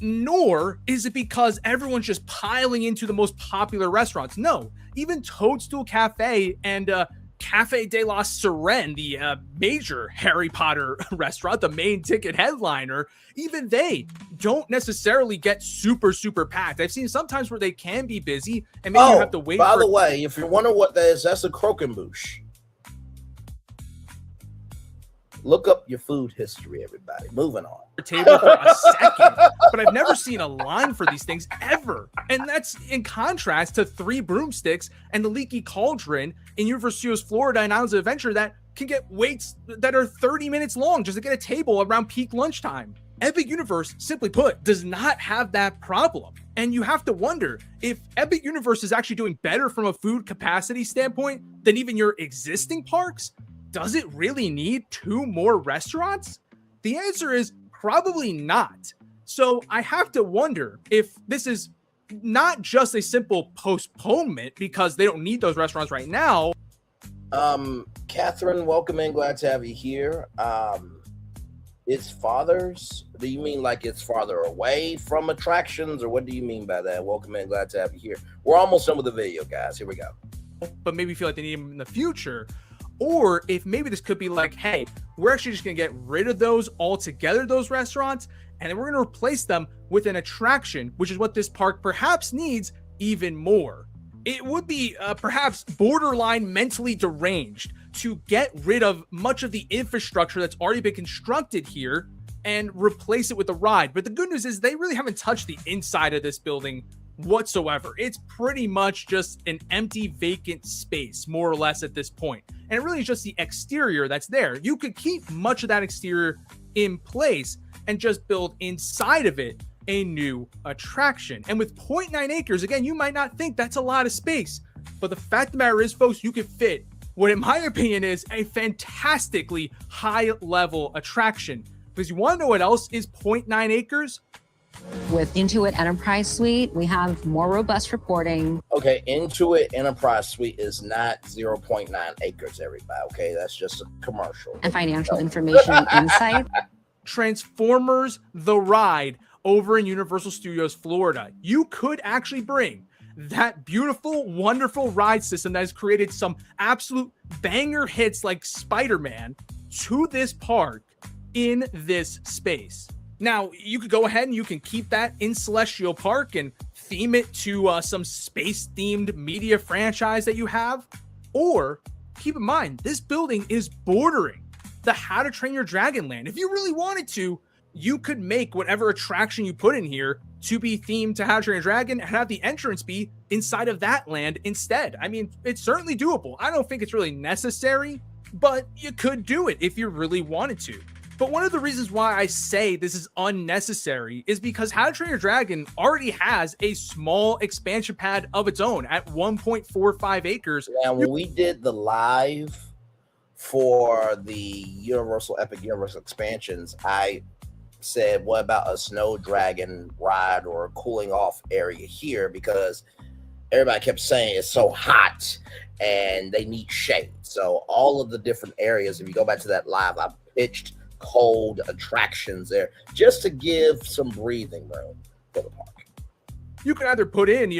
Nor is it because everyone's just piling into the most popular restaurants. No, even Toadstool Cafe and Cafe de la Sirene, the major Harry Potter restaurant, the main ticket headliner, even they don't necessarily get super, super packed. I've seen sometimes where they can be busy and maybe you have to wait. By the way, if you're wondering what that is, that's a croquembouche. Look up your food history, everybody. Moving on. Table for a second, but I've never seen a line for these things ever. And that's in contrast to 3 broomsticks and the Leaky Cauldron in Universal Studios Florida and Islands of Adventure that can get waits that are 30 minutes long just to get a table around peak lunchtime. Epic Universe, simply put, does not have that problem. And you have to wonder if Epic Universe is actually doing better from a food capacity standpoint than even your existing parks. Does it really need 2 more restaurants? The answer is probably not. So I have to wonder if this is not just a simple postponement because they don't need those restaurants right now. Catherine, welcome in. Glad to have you here. It's farthers? Do you mean like it's farther away from attractions, or what do you mean by that? Welcome in. Glad to have you here. We're almost done with the video, guys. Here we go. But maybe feel like they need them in the future. Or if maybe this could be like, hey, we're actually just going to get rid of those altogether, those restaurants, and then we're going to replace them with an attraction, which is what this park perhaps needs even more. It would be perhaps borderline mentally deranged to get rid of much of the infrastructure that's already been constructed here and replace it with a ride. But the good news is they really haven't touched the inside of this building whatsoever. It's pretty much just an empty, vacant space, more or less at this point. And it really is just the exterior that's there. You could keep much of that exterior in place and just build inside of it a new attraction. And with 0.9 acres, again, you might not think that's a lot of space, but the fact of the matter is, folks, you could fit what in my opinion is a fantastically high level attraction. Because you want to know what else is 0.9 acres? With Intuit Enterprise Suite, we have more robust reporting. Okay, Intuit Enterprise Suite is not 0.9 acres, everybody. Okay, that's just a commercial. And financial information and insight. Transformers the Ride over in Universal Studios Florida. You could actually bring that beautiful, wonderful ride system that has created some absolute banger hits like Spider-Man to this park in this space. Now, you could go ahead and you can keep that in Celestial Park and theme it to some space-themed media franchise that you have. Or, keep in mind, this building is bordering the How to Train Your Dragon land. If you really wanted to, you could make whatever attraction you put in here to be themed to How to Train Your Dragon and have the entrance be inside of that land instead. I mean, it's certainly doable. I don't think it's really necessary, but you could do it if you really wanted to. But one of the reasons why I say this is unnecessary is because How to Train Your Dragon already has a small expansion pad of its own at 1.45 acres. Now, when we did the live for the Universal Epic Universe expansions, I said, what about a snow dragon ride or a cooling off area here? Because everybody kept saying it's so hot and they need shade. So all of the different areas, if you go back to that live, I pitched cold attractions there just to give some breathing room for the park. You can either put in,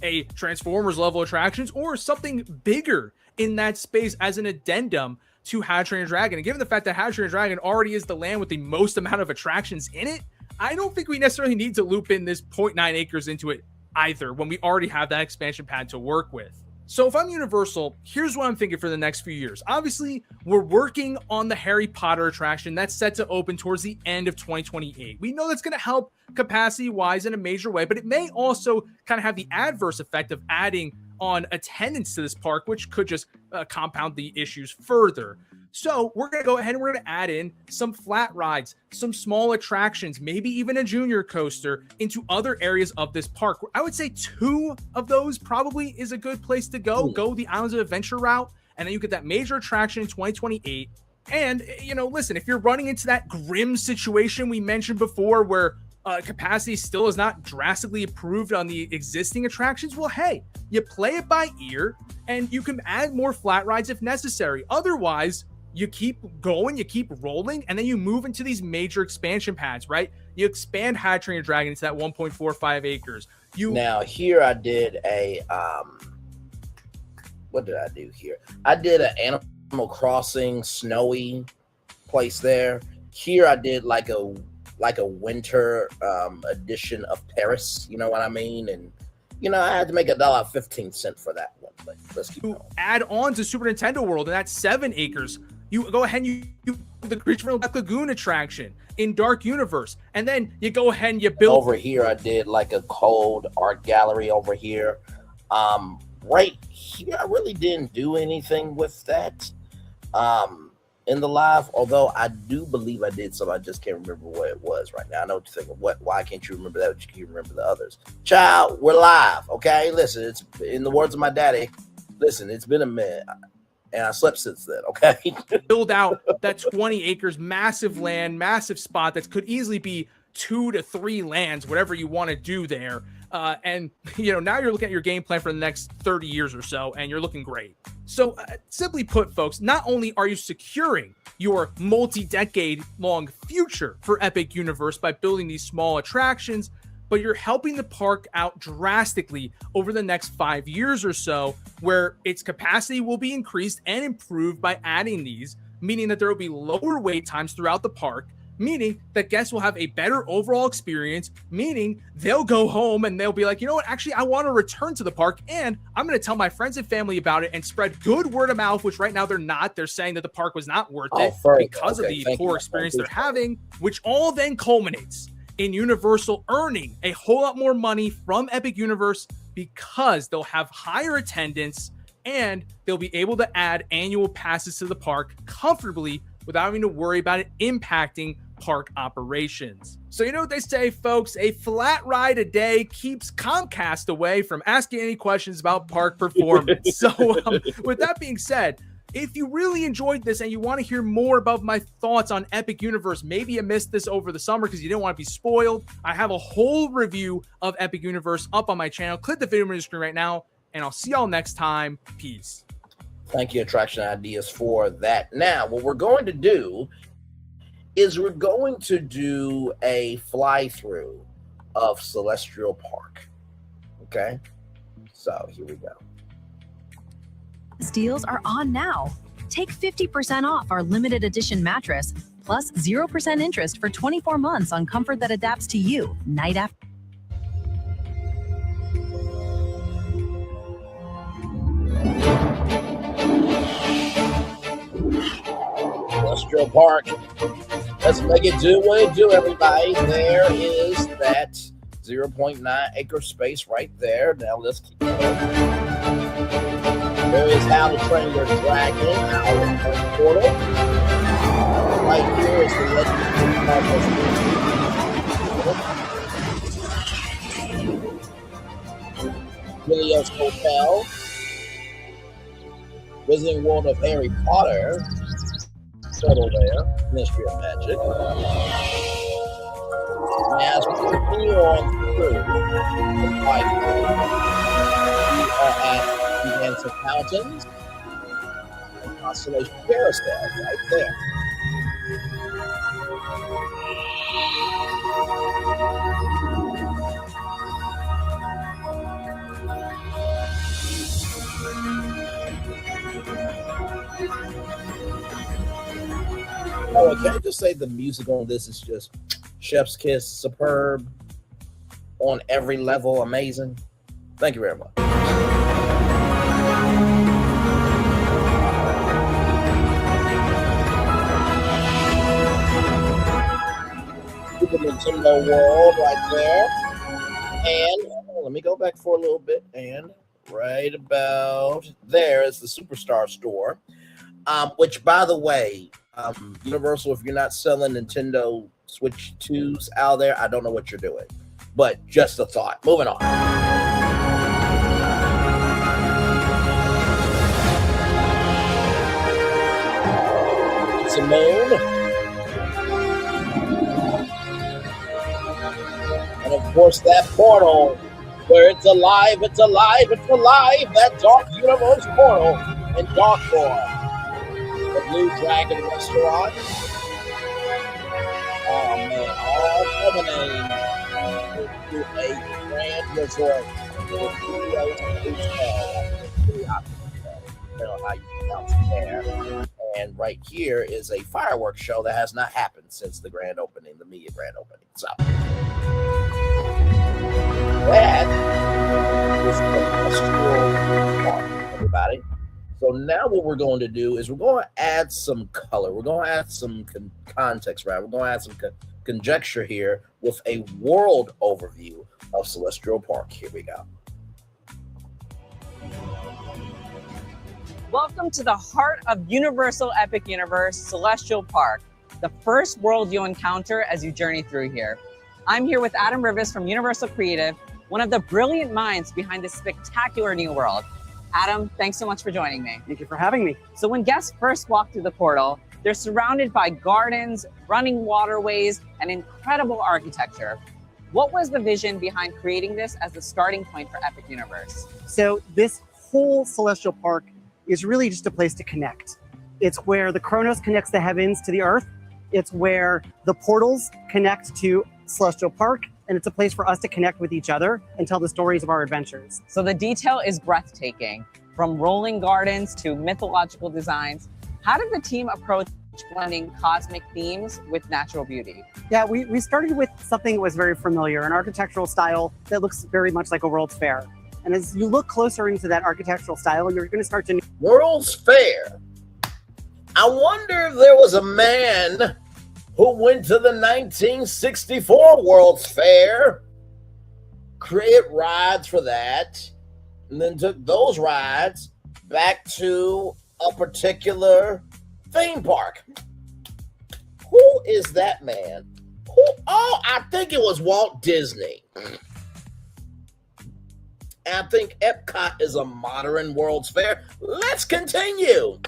a Transformers level attractions or something bigger in that space as an addendum to How to Train Your Dragon. And given the fact that How to Train Your Dragon already is the land with the most amount of attractions in it, I don't think we necessarily need to loop in this 0.9 acres into it either when we already have that expansion pad to work with. So if I'm Universal, here's what I'm thinking for the next few years. Obviously, we're working on the Harry Potter attraction that's set to open towards the end of 2028. We know that's going to help capacity-wise in a major way, but it may also kind of have the adverse effect of adding on attendance to this park, which could just compound the issues further. So we're going to go ahead and we're going to add in some flat rides, some small attractions, maybe even a junior coaster into other areas of this park. I would say 2 of those probably is a good place to go. Go the Islands of Adventure route, and then you get that major attraction in 2028. And, listen, if you're running into that grim situation we mentioned before where capacity still is not drastically improved on the existing attractions, well, hey, you play it by ear and you can add more flat rides if necessary. Otherwise, you keep going, you keep rolling, and then you move into these major expansion pads, right? You expand How to Train Your Dragon into that 1.45 acres. Now, here I did a, what did I do here? I did an Animal Crossing snowy place there. Here I did like a winter edition of Paris, you know what I mean? And, I had to make $1.15 for that one, but let's keep going. Add on to Super Nintendo World, and that's 7 acres. You go ahead and you the Creature from the Black Lagoon attraction in Dark Universe, and then you go ahead and you build. Over here, I did like a cold art gallery over here. Right here, I really didn't do anything with that in the live, although I do believe I did some. I just can't remember what it was right now. I know what you're thinking. Why can't you remember that, but you can remember the others? Child, we're live, okay? Listen, it's in the words of my daddy. Listen, it's been a minute. And I slept since then, okay? Build out that 20 acres, massive land, massive spot that could easily be 2 to 3 lands, whatever you want to do there. And, now you're looking at your game plan for the next 30 years or so, and you're looking great. So simply put, folks, not only are you securing your multi-decade long future for Epic Universe by building these small attractions, but you're helping the park out drastically over the next 5 years or so, where its capacity will be increased and improved by adding these, meaning that there will be lower wait times throughout the park, meaning that guests will have a better overall experience, meaning they'll go home and they'll be like, you know what, actually, I want to return to the park, and I'm going to tell my friends and family about it and spread good word of mouth, which right now they're not. They're saying that the park was not worth it because of the poor experience they're having, which all then culminates in Universal earning a whole lot more money from Epic Universe because they'll have higher attendance and they'll be able to add annual passes to the park comfortably without having to worry about it impacting park operations. So you know what they say, folks, a flat ride a day keeps Comcast away from asking any questions about park performance. So with that being said, if you really enjoyed this and you want to hear more about my thoughts on Epic Universe, maybe you missed this over the summer because you didn't want to be spoiled, I have a whole review of Epic Universe up on my channel. Click the video on the screen right now, and I'll see y'all next time. Peace. Thank you, Attraction Ideas, for that. Now, what we're going to do is we're going to do a fly-through of Celestial Park. Okay? So, here we go. Deals are on now. Take 50% off our limited edition mattress, plus 0% interest for 24 months on comfort that adapts to you, night after. Celestial Park. Let's make it do what it do, everybody. There is that 0.9 acre space right there. Now let's keep going. There is How to Train Your Dragon, our portal. Right here is the Legend Helios Hotel. Wizarding World of Harry Potter. Total there. Mystery of Magic. And as we continue on through the we are at Enchanted Mountains and Constellation Carousel right there. Oh, can I just say the music on this is just chef's kiss, superb, on every level, amazing. Thank you very much. Super Nintendo World right there. And let me go back for a little bit. And right about there is the Superstar store. Which, by the way, Universal, if you're not selling Nintendo Switch 2s out there, I don't know what you're doing. But just a thought. Moving on. It's a moon. And of course, that portal where it's alive, it's alive, it's alive. That Dark Universe portal in Darkboard. The Blue Dragon Restaurant. Oh man, all culminating into a grand resort with studios and hotel. I don't know how you pronounce it there. And right here is a fireworks show that has not happened since the grand opening, the media grand opening. So that is the Industrial Park, everybody. So now what we're going to do is we're going to add some color. We're going to add some context, right? We're going to add some conjecture here with a world overview of Celestial Park. Here we go. Welcome to the heart of Universal Epic Universe, Celestial Park, the first world you'll encounter as you journey through here. I'm here with Adam Rivas from Universal Creative, one of the brilliant minds behind this spectacular new world. Adam, thanks so much for joining me. Thank you for having me. So when guests first walk through the portal, they're surrounded by gardens, running waterways, and incredible architecture. What was the vision behind creating this as the starting point for Epic Universe? So this whole Celestial Park is really just a place to connect. It's where the Chronos connects the heavens to the earth. It's where the portals connect to Celestial Park. And it's a place for us to connect with each other and tell the stories of our adventures. So the detail is breathtaking, from rolling gardens to mythological designs. How did the team approach blending cosmic themes with natural beauty? Yeah, we started with something that was very familiar, an architectural style that looks very much like a World's Fair. And as you look closer into that architectural style, you're going to start to... World's Fair. I wonder if there was a man who went to the 1964 World's Fair, created rides for that, and then took those rides back to a particular theme park. Who is that man? Oh, I think it was Walt Disney. And I think Epcot is a modern World's Fair. Let's continue.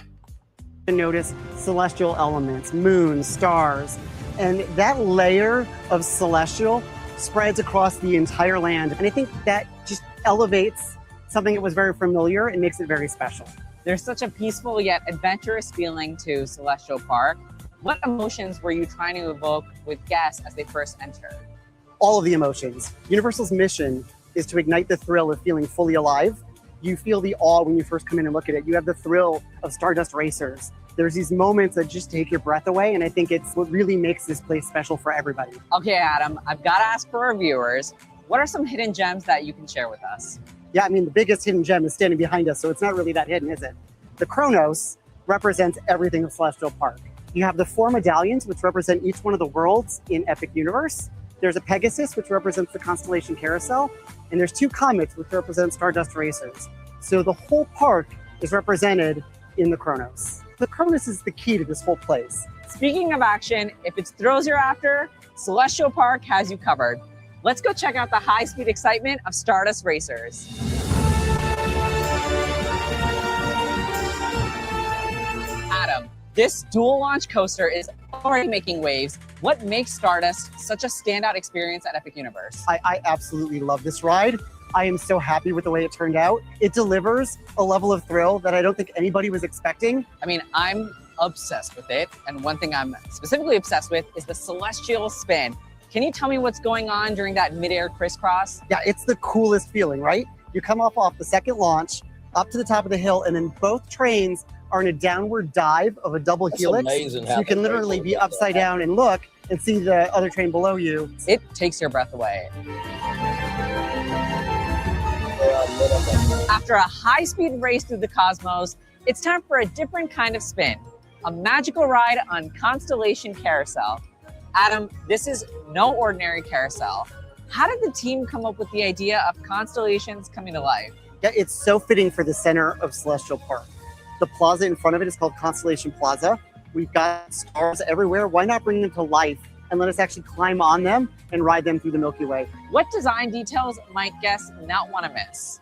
To notice celestial elements, moons, stars, and that layer of celestial spreads across the entire land. And I think that just elevates something that was very familiar and makes it very special. There's such a peaceful yet adventurous feeling to Celestial Park. What emotions were you trying to evoke with guests as they first enter? All of the emotions. Universal's mission is to ignite the thrill of feeling fully alive. You feel the awe when you first come in and look at it. You have the thrill of Stardust Racers. There's these moments that just take your breath away, and I think it's what really makes this place special for everybody. Okay, Adam, I've got to ask for our viewers, what are some hidden gems that you can share with us? Yeah, I mean, the biggest hidden gem is standing behind us, so it's not really that hidden, is it? The Chronos represents everything of Celestial Park. You have the 4 medallions, which represent each one of the worlds in Epic Universe. There's a Pegasus, which represents the constellation Carousel, and there's 2 comets, which represent Stardust Racers. So the whole park is represented in the Chronos. The Chronos is the key to this whole place. Speaking of action, if it's thrills you're after, Celestial Park has you covered. Let's go check out the high-speed excitement of Stardust Racers. Adam, this dual launch coaster is already making waves. What makes Stardust such a standout experience at Epic Universe? I absolutely love this ride. I am so happy with the way it turned out. It delivers a level of thrill that I don't think anybody was expecting. I mean, I'm obsessed with it. And one thing I'm specifically obsessed with is the celestial spin. Can you tell me what's going on during that midair crisscross? Yeah, it's the coolest feeling, right? You come off the second launch, up to the top of the hill, and then both trains are in a downward dive of a double helix. Amazing So how you can they literally be visualize upside that. down and look and see the other train below you. It takes your breath away. After a high-speed race through the cosmos, it's time for a different kind of spin, a magical ride on Constellation Carousel. Adam, this is no ordinary carousel. How did the team come up with the idea of constellations coming to life? Yeah, it's so fitting for the center of Celestial Park. The plaza in front of it is called Constellation Plaza. We've got stars everywhere. Why not bring them to life and let us actually climb on them and ride them through the Milky Way? What design details might guests not want to miss?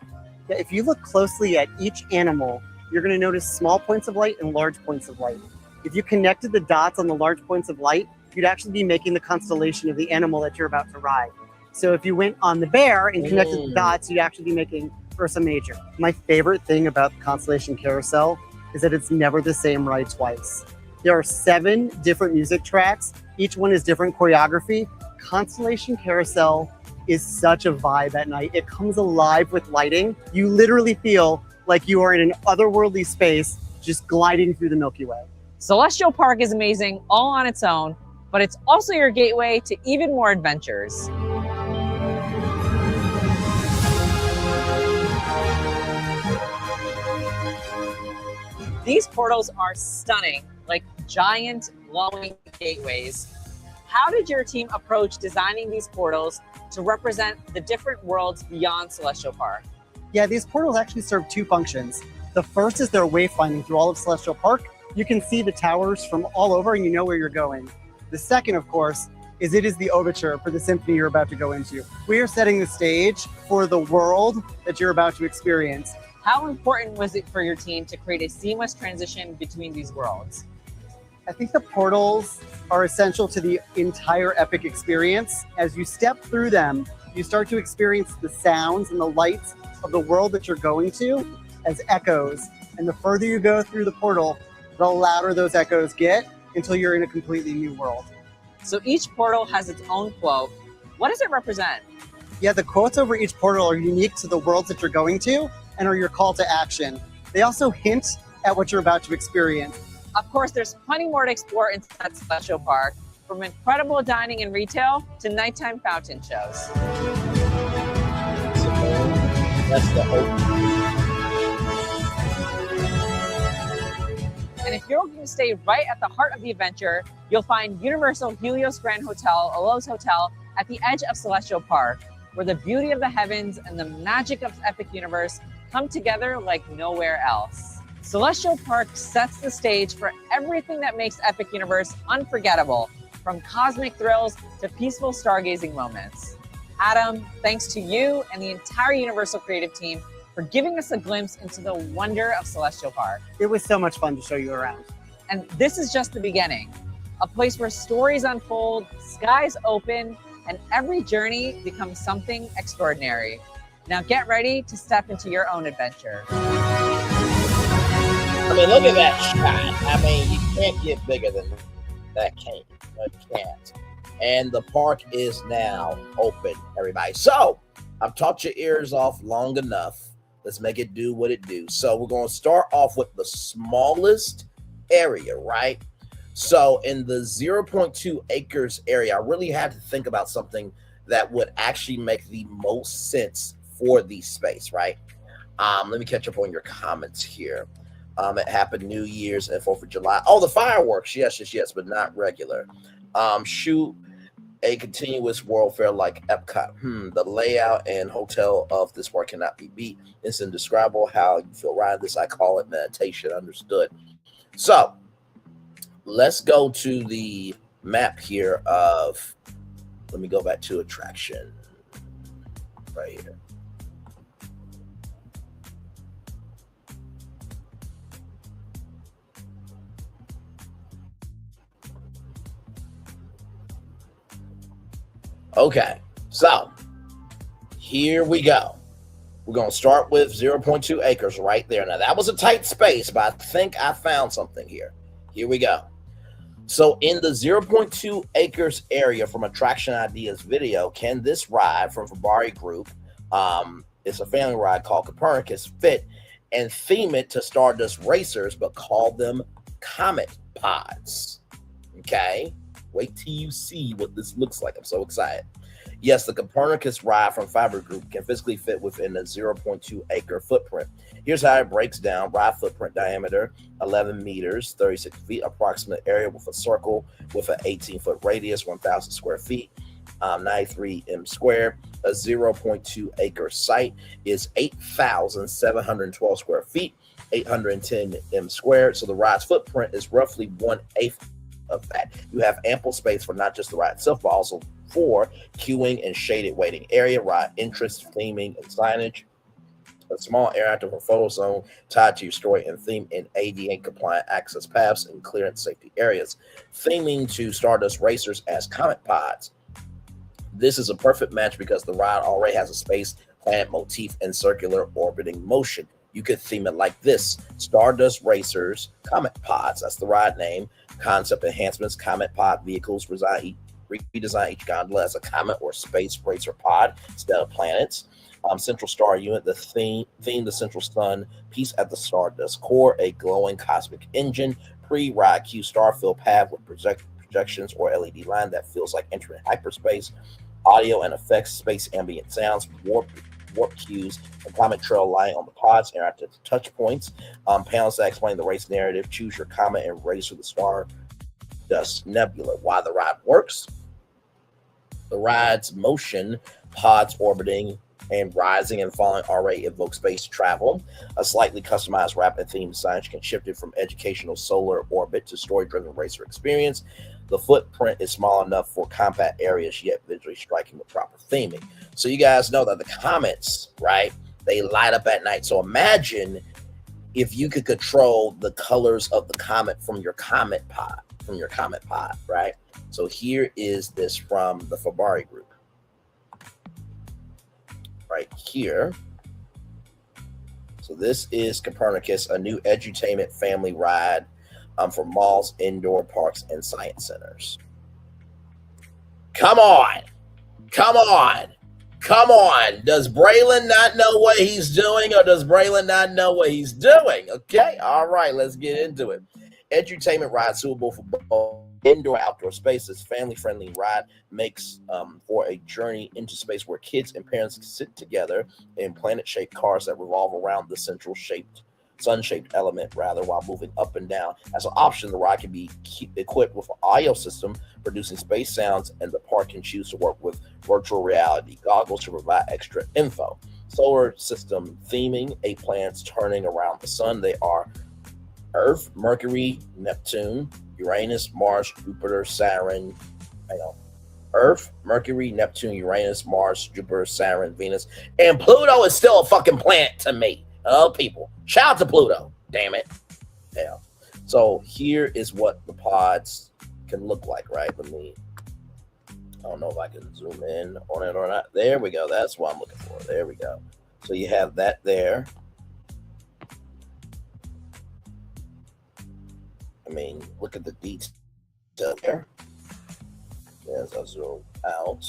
Yeah, if you look closely at each animal, you're going to notice small points of light and large points of light. If you connected the dots on the large points of light, you'd actually be making the constellation of the animal that you're about to ride. So if you went on the bear and connected the dots, you'd actually be making Ursa Major. My favorite thing about the Constellation Carousel is that it's never the same ride twice. There are 7 different music tracks. Each one is different choreography. Constellation Carousel is such a vibe at night. It comes alive with lighting. You literally feel like you are in an otherworldly space just gliding through the Milky Way. Celestial Park is amazing all on its own, but it's also your gateway to even more adventures. These portals are stunning, like giant glowing gateways. How did your team approach designing these portals to represent the different worlds beyond Celestial Park? Yeah, these portals actually serve 2 functions. The first is their wayfinding through all of Celestial Park. You can see the towers from all over and you know where you're going. The second, of course, is it is the overture for the symphony you're about to go into. We are setting the stage for the world that you're about to experience. How important was it for your team to create a seamless transition between these worlds? I think the portals are essential to the entire epic experience. As you step through them, you start to experience the sounds and the lights of the world that you're going to as echoes. And the further you go through the portal, the louder those echoes get until you're in a completely new world. So each portal has its own quote. What does it represent? Yeah, the quotes over each portal are unique to the worlds that you're going to and are your call to action. They also hint at what you're about to experience. Of course, there's plenty more to explore inside Celestial Park, from incredible dining and retail to nighttime fountain shows. That's the hope. And if you're looking to stay right at the heart of the adventure, you'll find Universal Helios Grand Hotel, a Lowe's hotel, at the edge of Celestial Park, where the beauty of the heavens and the magic of the epic universe come together like nowhere else. Celestial Park sets the stage for everything that makes Epic Universe unforgettable, from cosmic thrills to peaceful stargazing moments. Adam, thanks to you and the entire Universal creative team for giving us a glimpse into the wonder of Celestial Park. It was so much fun to show you around. And this is just the beginning, a place where stories unfold, skies open, and every journey becomes something extraordinary. Now get ready to step into your own adventure. I mean, look at that shot. I mean, you can't get bigger than that. You can't. And the park is now open, everybody. So I've taught your ears off long enough. Let's make it do what it do. So we're going to start off with the smallest area, right? So in the 0.2 acres area, I really had to think about something that would actually make the most sense for the space, right? Let me catch up on your comments here. It happened New Year's and 4th of July. Oh, the fireworks. Yes, but not regular. Shoot a continuous world fair like Epcot. The layout and hotel of this park cannot be beat. It's indescribable how you feel riding this. I call it meditation. Understood. So let's go to the map here of, let me go back to attraction right here. Okay, so here we go. We're going to start with 0.2 acres right there. Now, that was a tight space, but I think I found something here. Here we go. So in the 0.2 acres area from Attraction Ideas video, can this ride from Fabari Group, it's a family ride called Copernicus, fit and theme it to Stardust Racers, but call them Comet Pods. Okay, wait till you see what this looks like. I'm so excited. Yes, the Copernicus ride from Fabric Group can physically fit within a 0.2 acre footprint. Here's how it breaks down. Ride footprint diameter, 11 meters, 36 feet. Approximate area with a circle with an 18-foot radius, 1,000 square feet, 93 m squared. A 0.2 acre site is 8,712 square feet, 810 m squared. So the ride's footprint is roughly 1/8 of that. You have ample space for not just the ride itself, but also for queuing and shaded waiting area, ride interest, theming, and signage. A small interactive or photo zone tied to your story and theme in ADA compliant access paths and clearance safety areas. Theming to Stardust Racers as Comet Pods. This is a perfect match because the ride already has a space, planet motif, and circular orbiting motion. You could theme it like this: Stardust Racers Comet Pods. That's the ride name. Concept enhancements: Comet Pod vehicles redesign each gondola as a comet or space racer pod instead of planets. Central star unit, the theme the central sun piece at the Stardust core, a glowing cosmic engine, pre-ride queue starfield path with projections or LED line that feels like entering hyperspace, audio and effects, space ambient sounds, warp cues, and comet trail light on the pods, interactive touch points, panels that explain the race narrative, choose your comet and race with the Stardust Nebula. Why the ride works: the ride's motion, pods orbiting and rising and falling already evoke space travel. A slightly customized rapid theme signage can shift it from educational solar orbit to story-driven racer experience. The footprint is small enough for compact areas, yet visually striking with proper theming. So you guys know that the comets, right, they light up at night. So imagine if you could control the colors of the comet from your comet pod, right? So here is this from the Fabari Group. Right here. So this is Copernicus, a new edutainment family ride for malls, indoor parks, and science centers. Come on. Does Braylon not know what he's doing, or does Braylon not know what he's doing? Okay, all right, let's get into it. Edutainment ride suitable for both indoor outdoor spaces. Family-friendly ride makes for a journey into space where kids and parents can sit together in planet-shaped cars that revolve around the central sun-shaped element while moving up and down. As an option, the ride can be equipped with an audio system producing space sounds, and the park can choose to work with virtual reality goggles to provide extra info. Solar system theming: 8 planets turning around the sun. They are Earth, Mercury, Neptune, Uranus, Mars, Jupiter, Saturn. Earth, Mercury, Neptune, Uranus, Mars, Jupiter, Saturn, Venus, and Pluto is still a fucking planet to me. Oh, people, shout out to Pluto. Damn it. Yeah. So here is what the pods can look like, right? I don't know if I can zoom in on it or not. There we go. That's what I'm looking for. There we go. So you have that there. Look at the detail there. As I zoom out.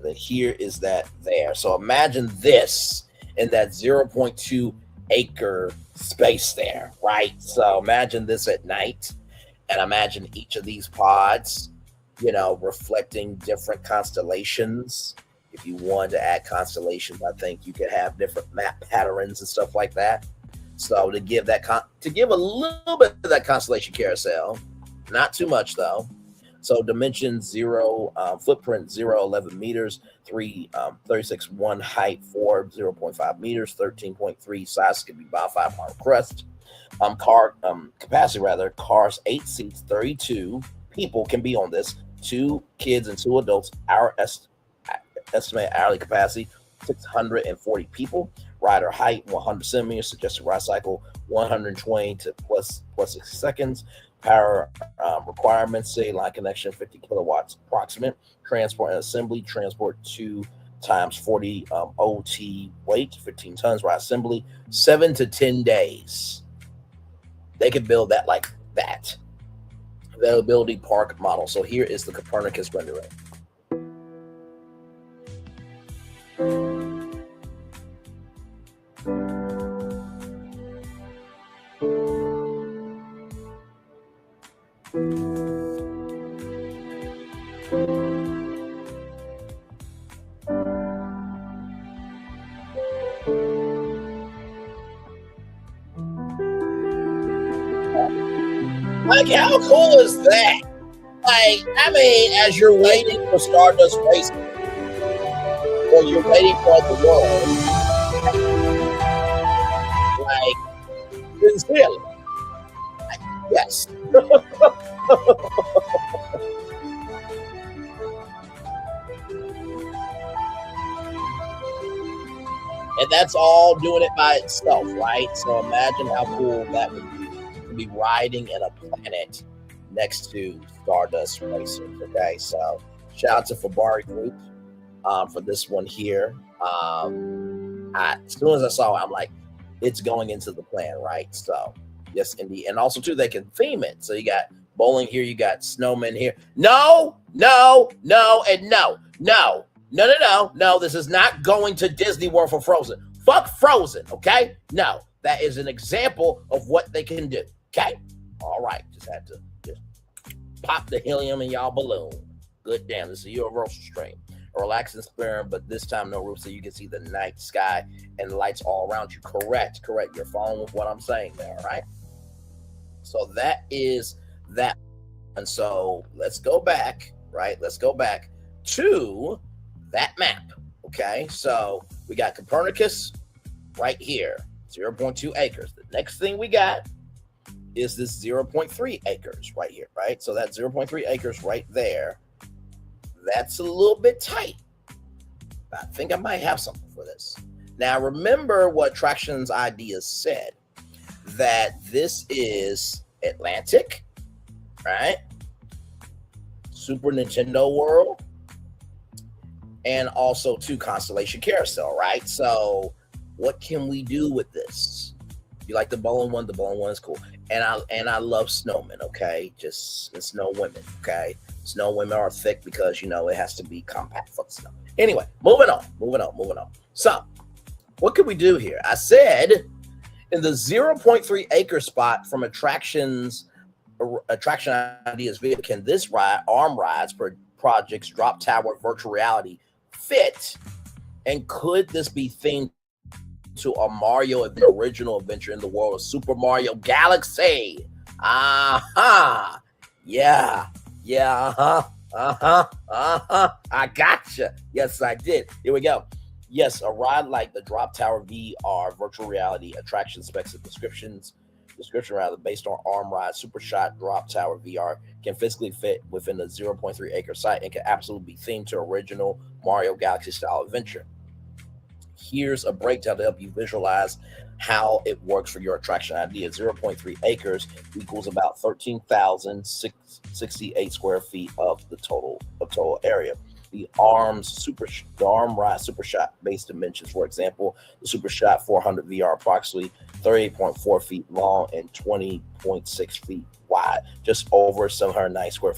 Then here is that there. So imagine this in that 0.2 acre space there, right? So imagine this at night, and imagine each of these pods, reflecting different constellations. If you wanted to add constellations, I think you could have different map patterns and stuff like that. So to give a little bit of that constellation carousel, not too much though. So dimension 0, footprint 0, 11 meters, 36 1 height, 4, 0.5 meters, 13.3 size could be about 5 crust. Capacity rather, cars 8 seats, 32 people can be on this, 2 kids and 2 adults. Our estimated hourly capacity 640 people. Rider height 100 centimeters. Suggested ride cycle 120 to plus 60 seconds. Power requirements: say line connection 50 kilowatts approximate. Transport and assembly: transport 2 times 40 OT weight, 15 tons. Ride assembly 7 to 10 days. They could build that like that. Availability park model. So here is the Copernicus rendering. Like, how cool is that? Like, I mean, as you're waiting for Stardust Racing, or you're waiting for the world, like, sincerely, like, yes. And that's all doing it by itself, right? So imagine how cool that would be to be riding in a planet next to Stardust Racing. Okay, so shout out to Fabari Group for this one here. As soon as I saw it, I'm like, it's going into the plan, right? So yes, indeed. And also too, they can theme it. So you got bowling here, you got snowmen here. No, and no. This is not going to Disney World for Frozen. Fuck Frozen, okay? No, that is an example of what they can do. Okay, all right. Just had to pop the helium in y'all balloon. Good damn, this is a universal stream. A relaxing experience, but this time no roof, so you can see the night sky and the lights all around you. Correct. You're following with what I'm saying there, all right? So that is that. And so let's go back, right? Let's go back to that map, okay? So we got Copernicus right here, 0.2 acres. The next thing we got is this 0.3 acres right here, right? So that 0.3 acres right there, that's a little bit tight. I think I might have something for this. Now, remember what Traction's ideas said, that this is Atlantic, right? Super Nintendo World, and also to Constellation Carousel, right? So what can we do with this? You like the bowling one? The bowling one is cool. And I love snowmen, okay? Just the snow women, okay? Snow women are thick because, you know, it has to be compact for the snow. Anyway, moving on. So what can we do here? I said in the 0.3 acre spot from Attraction Ideas video, can this ride, arm rides for projects, drop tower, virtual reality fit? And could this be themed to a Mario original adventure in the world of Super Mario Galaxy? Yeah. I gotcha. Yes, I did. Here we go. Yes, a ride like the Drop Tower VR virtual reality attraction specs and description based on arm ride super shot drop tower VR can physically fit within the 0.3 acre site and can absolutely be themed to original Mario Galaxy style adventure. Here's a breakdown to help you visualize how it works for your attraction idea. 0.3 acres equals about 13,068 square feet of the total area. The arm ride super shot base dimensions, for example, the super shot 400 VR approximately 38.4 feet long and 20.6 feet wide, just over 790 square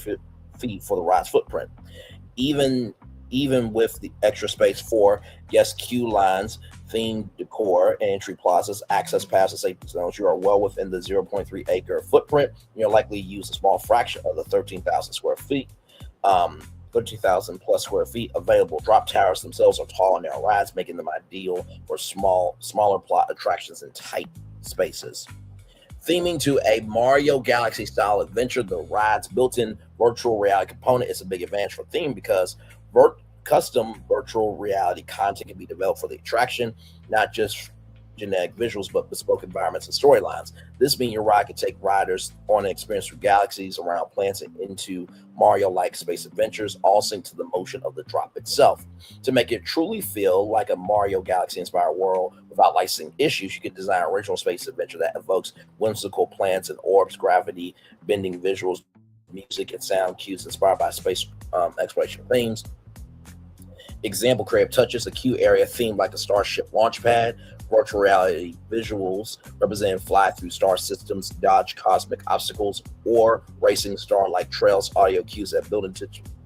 feet for the ride's footprint. Even with the extra space for, yes, queue lines, themed decor, and entry plazas, access passes, safety zones, you are well within the 0.3 acre footprint. You'll likely use a small fraction of the 13,000 square feet, 13,000 plus square feet available. Drop towers themselves are tall and narrow rides, making them ideal for smaller plot attractions in tight spaces. Theming to a Mario Galaxy style adventure, the ride's built-in virtual reality component is a big advantage for theme because custom virtual reality content can be developed for the attraction, not just genetic visuals, but bespoke environments and storylines. This means your ride can take riders on an experience through galaxies, around planets, and into Mario-like space adventures, all synced to the motion of the drop itself. To make it truly feel like a Mario Galaxy-inspired world without licensing issues, you can design an original space adventure that evokes whimsical planets and orbs, gravity-bending visuals, music and sound cues inspired by space exploration themes. Example, creative touches, a queue area themed like a starship launch pad, virtual reality visuals representing fly through star systems, dodge cosmic obstacles, or racing star-like trails, audio cues that build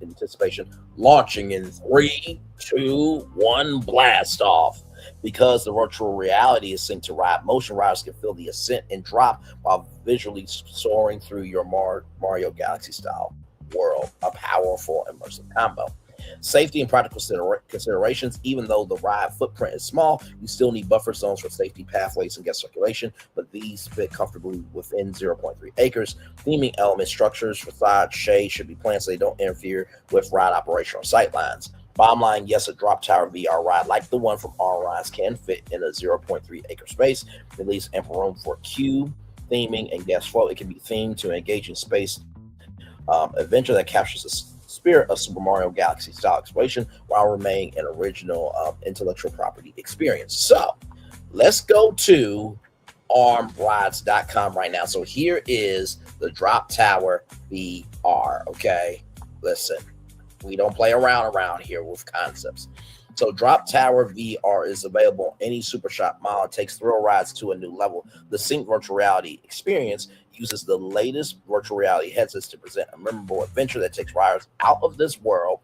anticipation, launching in 3, 2, 1, blast off. Because the virtual reality is synced to ride, motion riders can feel the ascent and drop while visually soaring through your Mario Galaxy style world. A powerful immersive combo. Safety and practical considerations. Even though the ride footprint is small, you still need buffer zones for safety, pathways, and guest circulation, but these fit comfortably within 0.3 acres. Theming element structures, facade, shade should be planned so they don't interfere with ride operation or sightlines. Bottom line, yes, a drop tower VR ride like the one from R-Rides can fit in a 0.3 acre space. It leaves ample room for queue, theming, and guest flow. It can be themed to an engaging space adventure that captures the spirit of Super Mario Galaxy style exploration while remaining an original intellectual property experience. So let's go to armrides.com right now. So here is the Drop Tower VR. Okay, listen, we don't play around here with concepts. So Drop Tower VR is available on any Super Shop mall. It takes thrill rides to a new level. The Sync virtual reality experience uses the latest virtual reality headsets to present a memorable adventure that takes riders out of this world.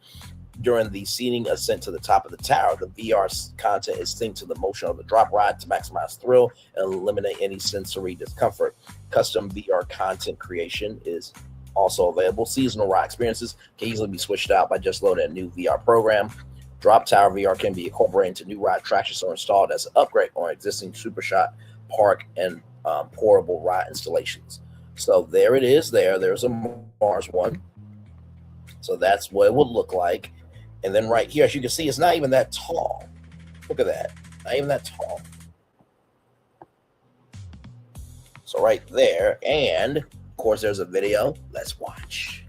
During the seating ascent to the top of the tower, the VR content is synced to the motion of the drop ride to maximize thrill and eliminate any sensory discomfort. Custom VR content creation is also available. Seasonal ride experiences can easily be switched out by just loading a new VR program. Drop Tower VR can be incorporated into new ride attractions or installed as an upgrade on existing Super Shot park and portable ride installations. So there it is. There's a Mars one. So that's what it would look like. And then right here, as you can see, it's not even that tall. Look at that. Not even that tall. So right there. And of course, there's a video. Let's watch.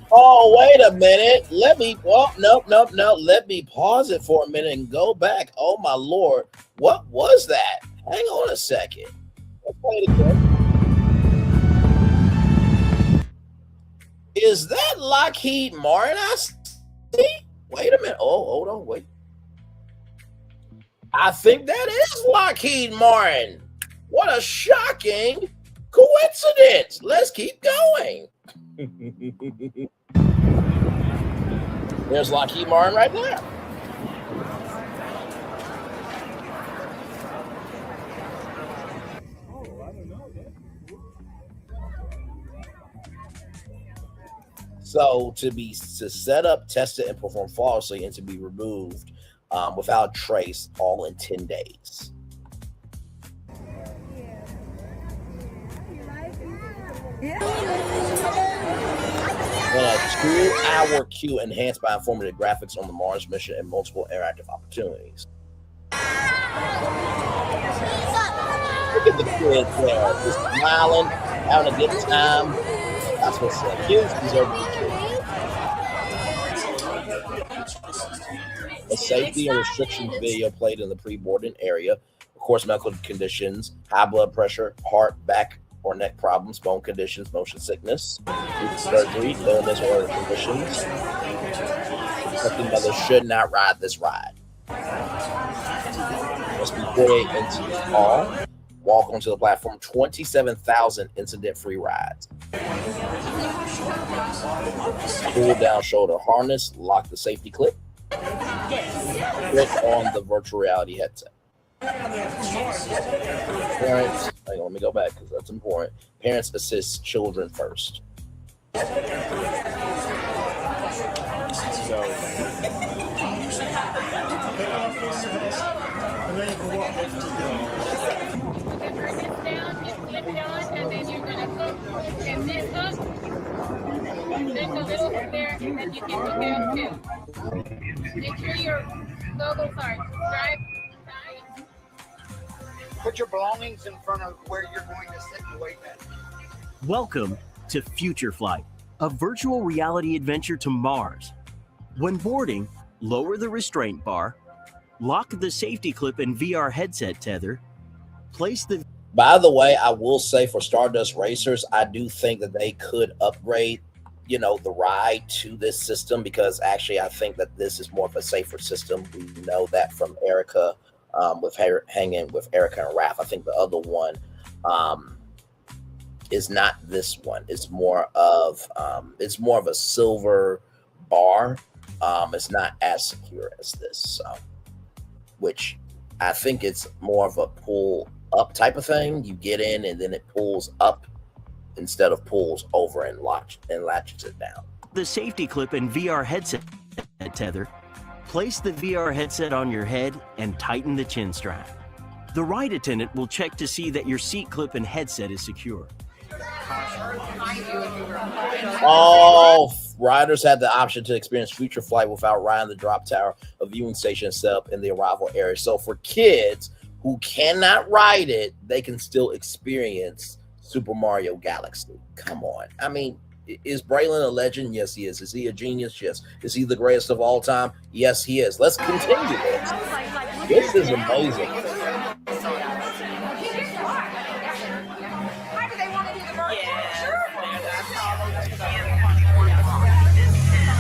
Oh, wait a minute. Let me Let me pause it for a minute and go back. Oh my Lord. What was that? Hang on a second. Let's play it again. Is that Lockheed Martin I see? Wait a minute. Oh, hold on, wait. I think that is Lockheed Martin. What a shocking coincidence. Let's keep going. There's Lockheed Martin right there. So to set up, test it, and perform flawlessly, and to be removed without trace, all in 10 days. And a 2-hour queue enhanced by informative graphics on the Mars mission and multiple interactive opportunities. Look at the kids there, just smiling, having a good time. That's what's up. Kids deserve to be kids. A safety and restrictions video played in the pre-boarding area. Of course, medical conditions, high blood pressure, heart, back, or neck problems, bone conditions, motion sickness, surgery, illness, or other conditions. Expecting mothers should not ride this ride. Must be 48 inches tall. Walk onto the platform. 27,000 incident-free rides. Pull down shoulder harness. Lock the safety clip. Click on the virtual reality headset. Parents, hang on, let me go back because that's important. Parents assist children first. There's a little there that you can look at too. Make sure your logos are striped. Put your belongings in front of where you're going to sit and wait at. Welcome to Future Flight, a virtual reality adventure to Mars. When boarding, lower the restraint bar, lock the safety clip and VR headset tether, place the... By the way, I will say for Stardust Racers, I do think that they could upgrade the ride to this system, because actually I think that this is more of a safer system. We know that from Erica, with her hanging with Erica and Raph. I think the other one is not this one. It's more of a silver bar. It's not as secure as this, which I think it's more of a pull up type of thing. You get in and then it pulls up instead of pulls over and latches it down. The safety clip and VR headset tether. Place the VR headset on your head and tighten the chin strap. The ride attendant will check to see that your seat clip and headset is secure. All riders have the option to experience future flight without riding the drop tower, a viewing station set up in the arrival area. So for kids who cannot ride it, they can still experience Super Mario Galaxy. Come on. I mean, is Braylon a legend? Yes, he is. Is he a genius? Yes. Is he the greatest of all time? Yes, he is. Let's continue this. This is amazing.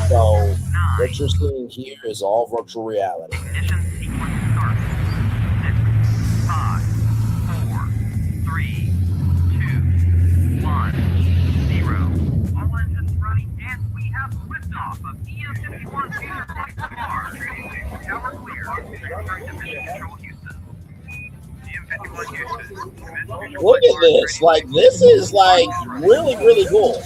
So what you're seeing here is all virtual reality. Look at this. Like, this is like really, really cool.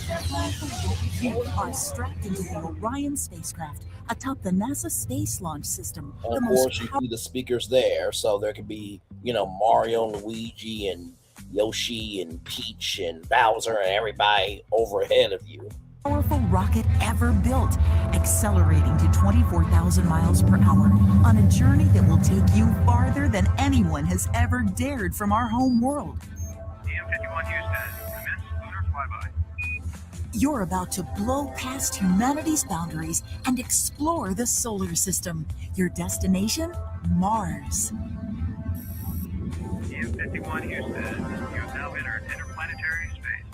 You are strapped into the Orion spacecraft atop the NASA Space Launch System. And of course, you see the speakers there, so there could be, Mario, Luigi, and Yoshi, and Peach, and Bowser, and everybody overhead of you. Powerful rocket ever built, accelerating to 24,000 miles per hour on a journey that will take you farther than anyone has ever dared from our home world. DM-51 Houston, commence lunar flyby. You're about to blow past humanity's boundaries and explore the solar system. Your destination? Mars. DM-51 Houston, you have now entered interplanetary space.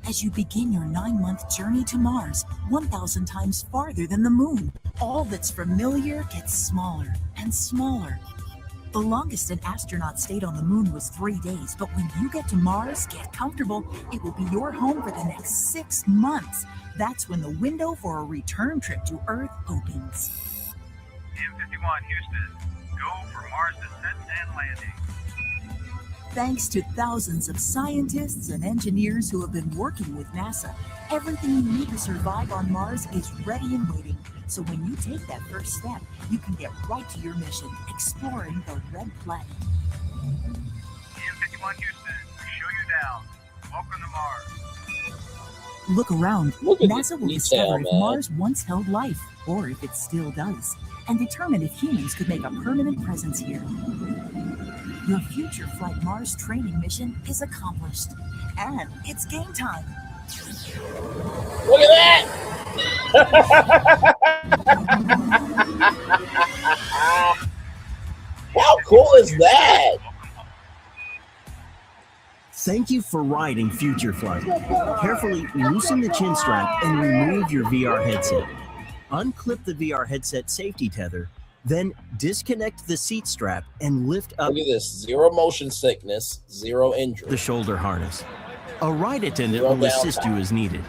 As you begin your 9-month journey to Mars, 1,000 times farther than the moon, all that's familiar gets smaller and smaller. The longest an astronaut stayed on the moon was 3 days, but when you get to Mars, get comfortable. It will be your home for the next 6 months. That's when the window for a return trip to Earth opens. DM-51 Houston, go for Mars descent and landing. Thanks to thousands of scientists and engineers who have been working with NASA, everything you need to survive on Mars is ready and waiting. So when you take that first step, you can get right to your mission, exploring the Red Planet. DM-51 Houston, we show you down. Welcome to Mars. Look around. Look at NASA will the discover detail, if man. Mars once held life, or if it still does, and determine if humans could make a permanent presence here. Your future Flight Mars training mission is accomplished, and it's game time. Look at that! How cool is that? Thank you for riding Future Flight. Carefully loosen the chin strap and remove your VR headset. Unclip the VR headset safety tether, then disconnect the seat strap and lift up. Look at this. 0 motion sickness, 0 injury. The shoulder harness. A ride attendant Zero will assist you downtime. as needed.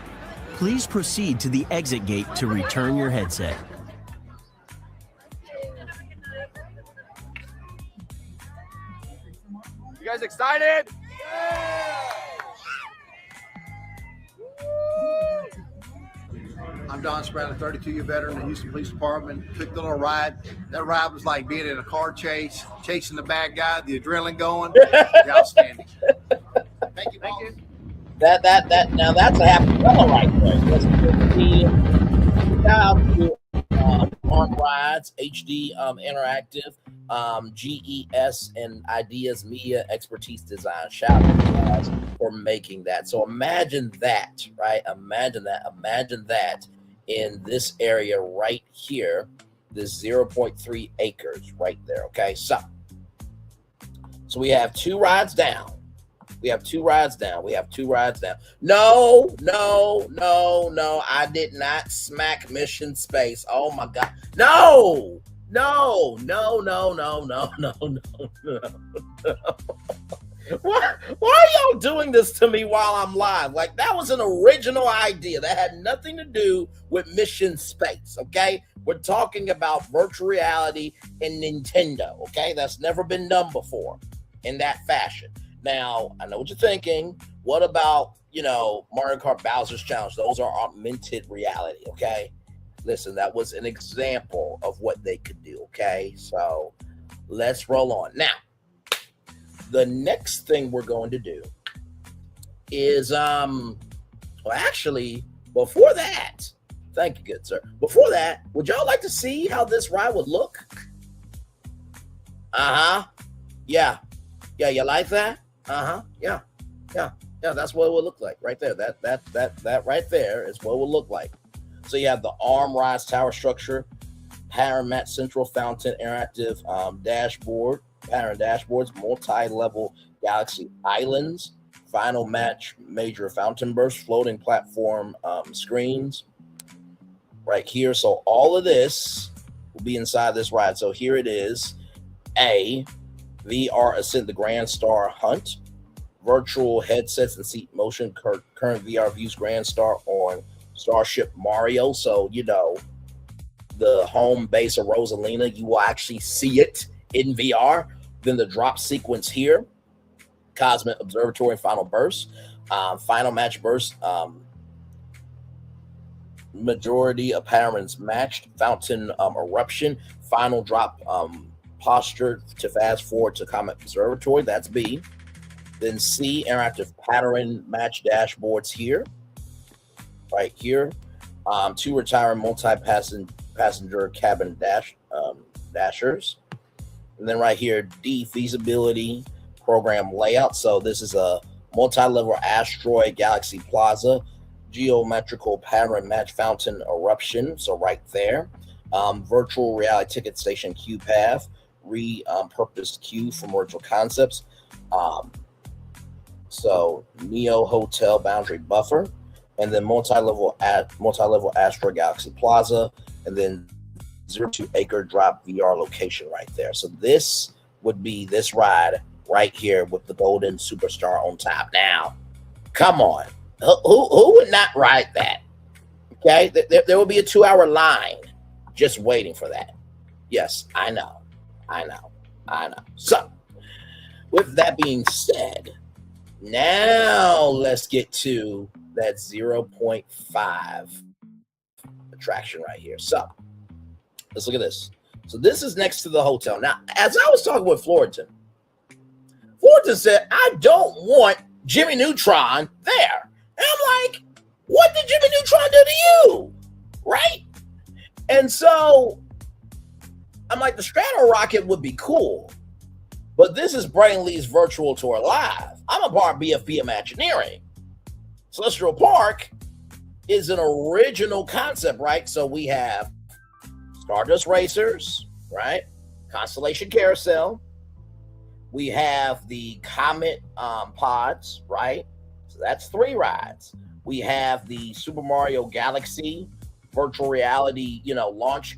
Please proceed to the exit gate to return your headset. You guys excited? I'm Don Spratt, a 32-year veteran of the Houston Police Department. Took the little ride. That ride was like being in a car chase, chasing the bad guy, the adrenaline going. Outstanding. Thank you, boss. That now that's a happy fellow right there. That's Park Rides, HD Interactive, GES, and Ideas Media Expertise Design. Shout out to you guys for making that. So imagine that, right? Imagine that in this area right here, this 0.3 acres right there. Okay, so we have 2 rides down. We have 2 rides down. No. I did not smack Mission Space. Oh my God. No. Why are y'all doing this to me while I'm live? Like, that was an original idea that had nothing to do with Mission Space, okay? We're talking about virtual reality in Nintendo, okay? That's never been done before in that fashion. Now, I know what you're thinking. What about, Mario Kart Bowser's Challenge? Those are augmented reality, okay? Listen, that was an example of what they could do, okay? So let's roll on. Now, the next thing we're going to do is, actually, before that, thank you, good sir. Before that, would y'all like to see how this ride would look? Yeah, you like that? Yeah, that's what it would look like right there. That right there is what it would look like. So you have the arm rise tower structure, pattern match central fountain, interactive dashboard, pattern dashboards, multi-level galaxy islands, final match major fountain burst, floating platform screens right here. So all of this will be inside this ride. So here it is. A VR Ascent the Grand Star Hunt, virtual headsets and seat motion, current VR views Grand Star on Starship Mario. So, the home base of Rosalina, you will actually see it in VR. Then the drop sequence here, Cosmic Observatory Final Burst, Final Match Burst, majority of patterns matched, Fountain Eruption, Final Drop posture to fast forward to Comet Observatory. That's B. Then C, interactive pattern match dashboards here, right here. 2 retiring multi-passenger cabin dashers. And then right here, D, feasibility program layout. So this is a multi-level asteroid galaxy plaza, geometrical pattern match fountain eruption. So right there, virtual reality ticket station queue path, repurposed queue from virtual concepts. So Neo Hotel boundary buffer, and then multi-level asteroid galaxy plaza, and then 0 acre drop VR location right there. So this would be this ride right here with the golden superstar on top. Now, come on, who would not ride that? Okay, there will be a 2-hour line just waiting for that. Yes, I know. So, with that being said, now let's get to that 0.5 attraction right here. So, let's look at this. So this is next to the hotel. Now, as I was talking with Florentin said, I don't want Jimmy Neutron there. And I'm like, what did Jimmy Neutron do to you? Right? And so I'm like, the Strato Rocket would be cool, but this is Brain Lee's virtual tour live. I'm a part of BFP Imagineering. Celestial Park is an original concept, right? So we have Stardust Racers, right? Constellation Carousel. We have the Comet pods, right? So that's 3 rides. We have the Super Mario Galaxy virtual reality, launch,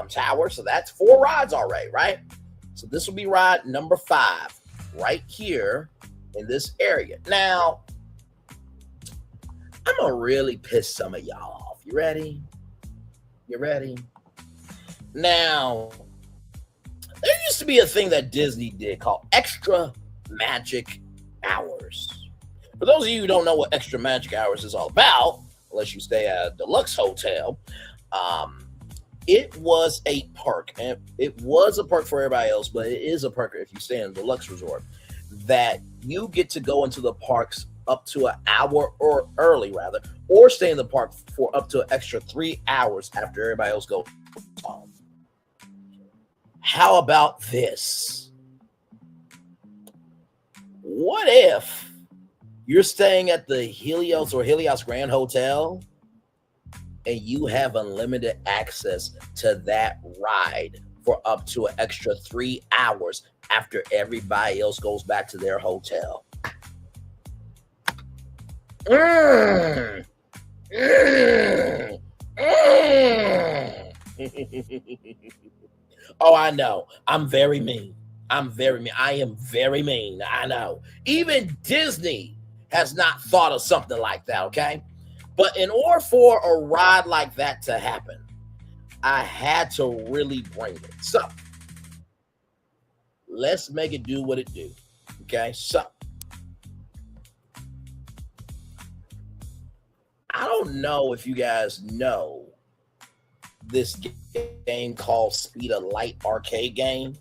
tower. So that's 4 rides already, right? So this will be ride number 5 right here in this area. Now, I'm gonna really piss some of y'all off. You ready? Now, there used to be a thing that Disney did called Extra Magic Hours. For those of you who don't know what Extra Magic Hours is all about, unless you stay at a deluxe hotel, it was a park, and it was a park for everybody else, but it is a park if you stay in a deluxe resort, that you get to go into the parks up to an hour or early, rather, or stay in the park for up to an extra 3 hours after everybody else goes home. How about this? What if you're staying at the Helios or Helios Grand Hotel and you have unlimited access to that ride for up to an extra 3 hours after everybody else goes back to their hotel? Mm. Mm. Mm. Oh, I know. I'm very mean. I'm very mean. I am very mean. I know. Even Disney has not thought of something like that, okay? But in order for a ride like that to happen, I had to really bring it. So let's make it do what it do. Okay, so I don't know if you guys know this game called Speed of Light arcade game.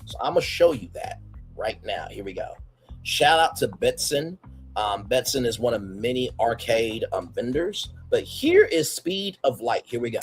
So I'm gonna show you that right now. Here we go. Shout out to Betson. Betson is one of many arcade vendors, but here is Speed of Light. Here we go.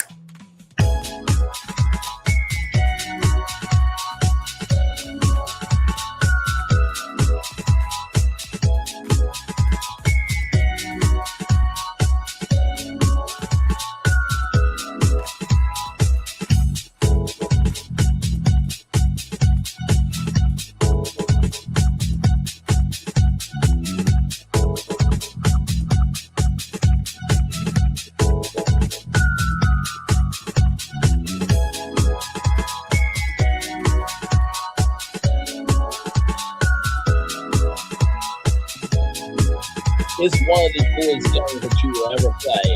It's one of the coolest games that you will ever play.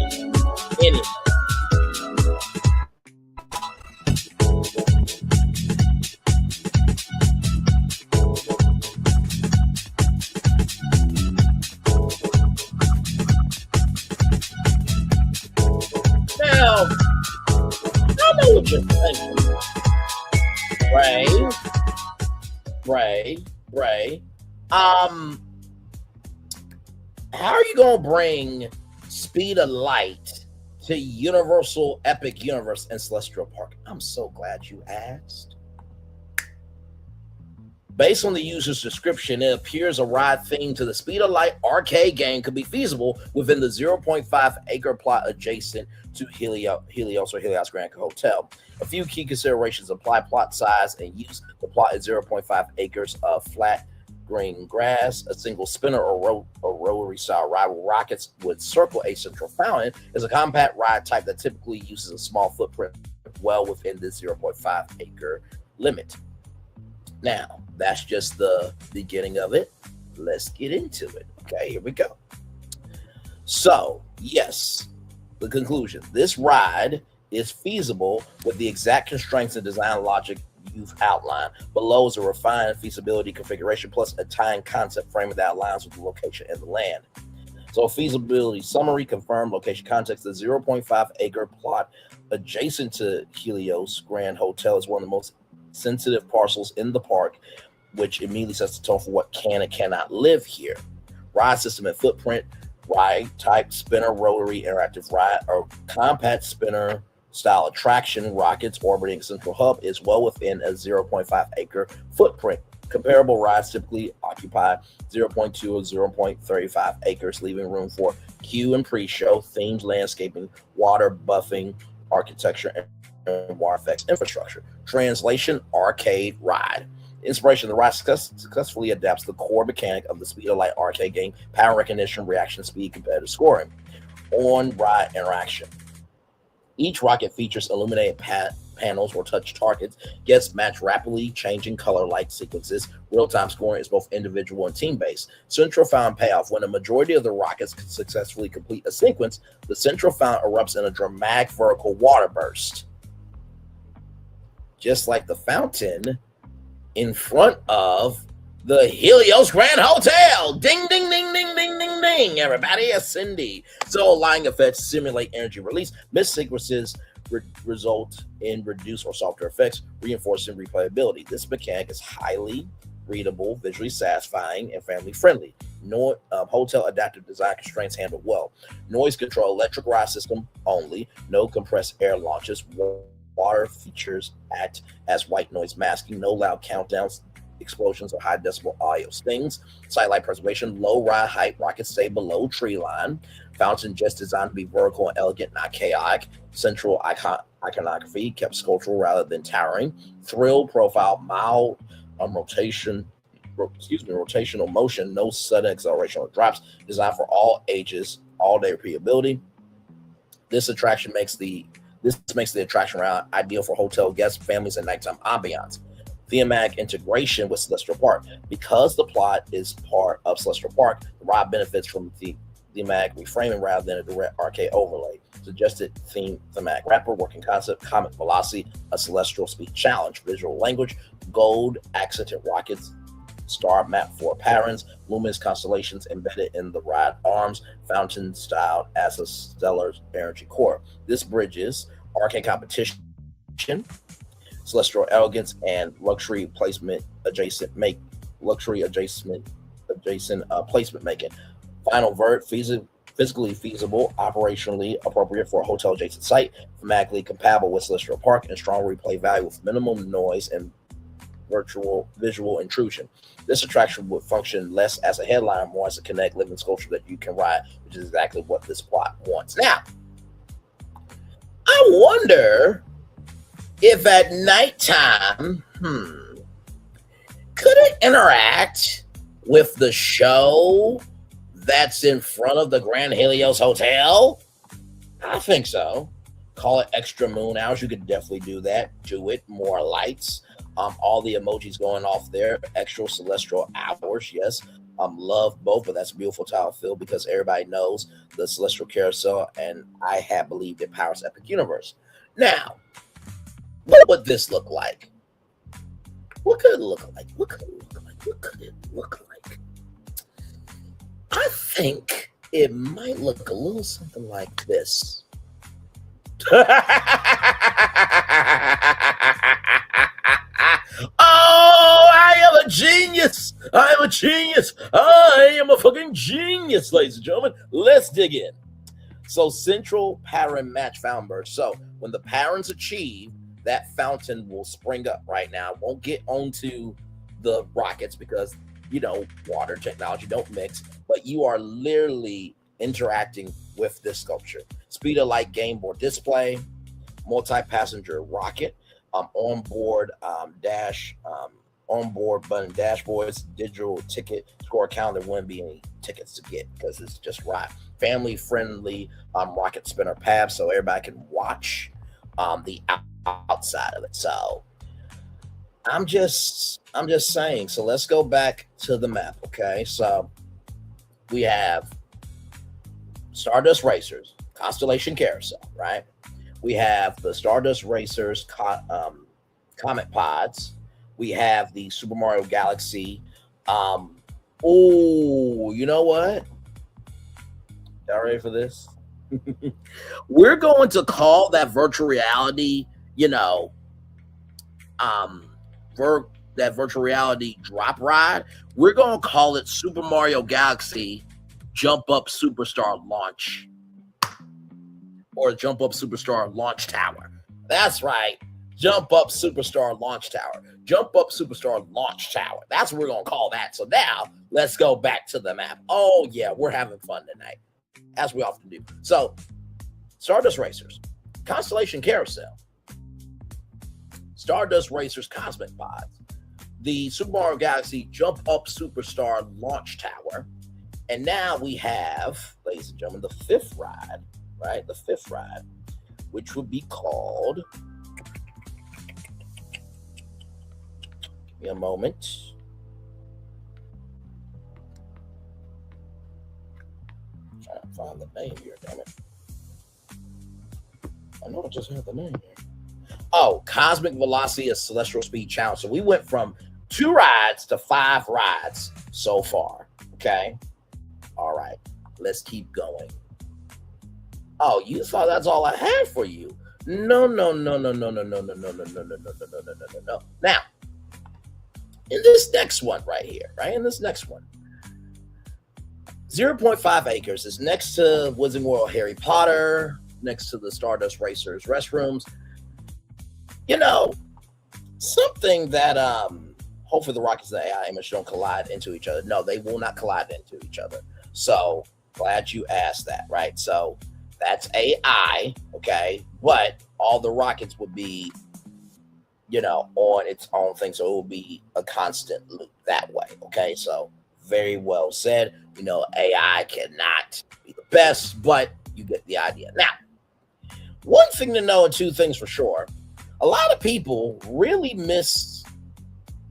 Anyway. Now, I know what you're thinking. Ray. How are you gonna bring Speed of Light to Universal Epic Universe and Celestial Park? I'm so glad you asked. Based on the user's description, it appears a ride themed to the Speed of Light arcade game could be feasible within the 0.5 acre plot adjacent to Helios Grand Hotel. A few key considerations apply: plot size and use. The plot is 0.5 acres of flat green grass. A single spinner or rotary style ride with rockets would circle a central fountain is a compact ride type that typically uses a small footprint well within the 0.5 acre limit. Now, that's just the beginning of it. Let's get into it. Okay, here we go. So, yes, the conclusion. This ride is feasible with the exact constraints and design logic you've outlined. Below is a refined feasibility configuration plus a tying concept framing that aligns with the location and the land. So feasibility summary, confirmed location context. The 0.5 acre plot adjacent to Helios Grand Hotel is one of the most sensitive parcels in the park, which immediately sets the tone for what can and cannot live here. Ride system and footprint, ride type, spinner, rotary, interactive ride, or compact spinner style attraction, rockets orbiting central hub is well within a 0.5 acre footprint. Comparable rides typically occupy 0.2 or 0.35 acres, leaving room for queue and pre-show, themed landscaping, water buffing, architecture, and water effects infrastructure. Translation: arcade ride. Inspiration: the ride successfully adapts the core mechanic of the Speed of Light arcade game: pattern recognition, reaction speed, competitive scoring. On-ride interaction. Each rocket features illuminated panels or touch targets. Guests match rapidly changing color light sequences. Real-time scoring is both individual and team-based. Central fountain payoff. When a majority of the rockets successfully complete a sequence, the central fountain erupts in a dramatic vertical water burst. Just like the fountain in front of the Helios Grand Hotel. Ding, ding, ding, ding, ding, ding, ding. Everybody, it's Cindy. So lighting effects simulate energy release. Missed sequences result in reduced or softer effects, reinforcing replayability. This mechanic is highly readable, visually satisfying, and family friendly. Hotel adaptive design constraints handled well. Noise control, electric ride system only. No compressed air launches. Water features act as white noise masking. No loud countdowns, explosions, or high decibel audio stings. Sidelight preservation, low ride height, rockets stay below tree line. Fountain just designed to be vertical and elegant, not chaotic. Central iconography kept sculptural rather than towering. Thrill profile, mild rotation, rotational motion, no sudden acceleration or drops, designed for all ages, all-day repeatability. This makes the attraction route ideal for hotel guests, families, and nighttime ambiance. Thematic integration with Celestial Park. Because the plot is part of Celestial Park, the ride benefits from the thematic reframing rather than a direct arcade overlay. Suggested thematic wrapper, working concept, comic velocity, a celestial speed challenge, visual language, gold accented rockets, star map for patterns, luminous constellations embedded in the ride arms, fountain styled as a stellar energy core. This bridges arcade competition, celestial elegance, and luxury placement adjacent placement making. Final vert, physically feasible, operationally appropriate for a hotel adjacent site, thematically compatible with Celestial Park, and strong replay value with minimum noise and visual intrusion. This attraction would function less as a headline, more as a connect living sculpture that you can ride, which is exactly what this plot wants. Now, I wonder if at nighttime, could it interact with the show that's in front of the Grand Helios Hotel? I think so. Call it extra moon hours. You could definitely do that. Do it. More lights. All the emojis going off there. Extra celestial hours. Yes. Love both, but that's a beautiful tile fill because everybody knows the celestial carousel, and I have believed it powers Epic Universe. Now, what would this look like? What could it look like? What could it look like? What could it look like? I think it might look a little something like this. Oh, I am a genius. I am a genius. I am a fucking genius, ladies and gentlemen. Let's dig in. So, central pattern match fountain burst. So, when the patterns achieve, that fountain will spring up right now. It won't get onto the rockets because, you know, water technology don't mix, but you are literally interacting with this sculpture. Speed of light game board display, multi-passenger rocket, onboard button dashboards, digital ticket score count. There wouldn't be any tickets to get because it's just right. Family friendly rocket spinner path, so everybody can watch the outside of it. So I'm just saying. So let's go back to the map. Okay, so we have Stardust Racers, Constellation Carousel, right? We have the Stardust Racers Comet Pods. We have the Super Mario Galaxy. Oh, you know what? Y'all ready for this? We're going to call that virtual reality, that virtual reality drop ride. We're going to call it Super Mario Galaxy Jump Up Superstar Launch, or Jump Up Superstar Launch Tower. That's right. Jump Up Superstar Launch Tower. Jump Up Superstar Launch Tower. That's what we're going to call that. So now let's go back to the map. Oh, yeah, we're having fun tonight, as we often do. So, Stardust Racers, Constellation Carousel, Stardust Racers Cosmic Pods, the Super Mario Galaxy Jump Up Superstar Launch Tower, and now we have, ladies and gentlemen, the fifth ride, right? The fifth ride, which would be called, give me a moment. Trying to find the name here, damn it. I know I just had the name here. Oh, Cosmic Velocity of Celestial Speed Challenge. So we went from 2 rides to 5 rides so far. Okay. All right. Let's keep going. Oh, you thought that's all I had for you. No. Now, in this next one right here, right? In this next one, 0.5 acres is next to Wizarding World Harry Potter, next to the Stardust Racers restrooms. Something that hopefully the rockets and the AI image don't collide into each other. No, they will not collide into each other. So glad you asked that, right? So that's AI, okay? But all the rockets would be on its own thing. So it will be a constant loop that way. Okay, so very well said. AI cannot be the best, but you get the idea. Now, one thing to know and two things for sure. A lot of people really miss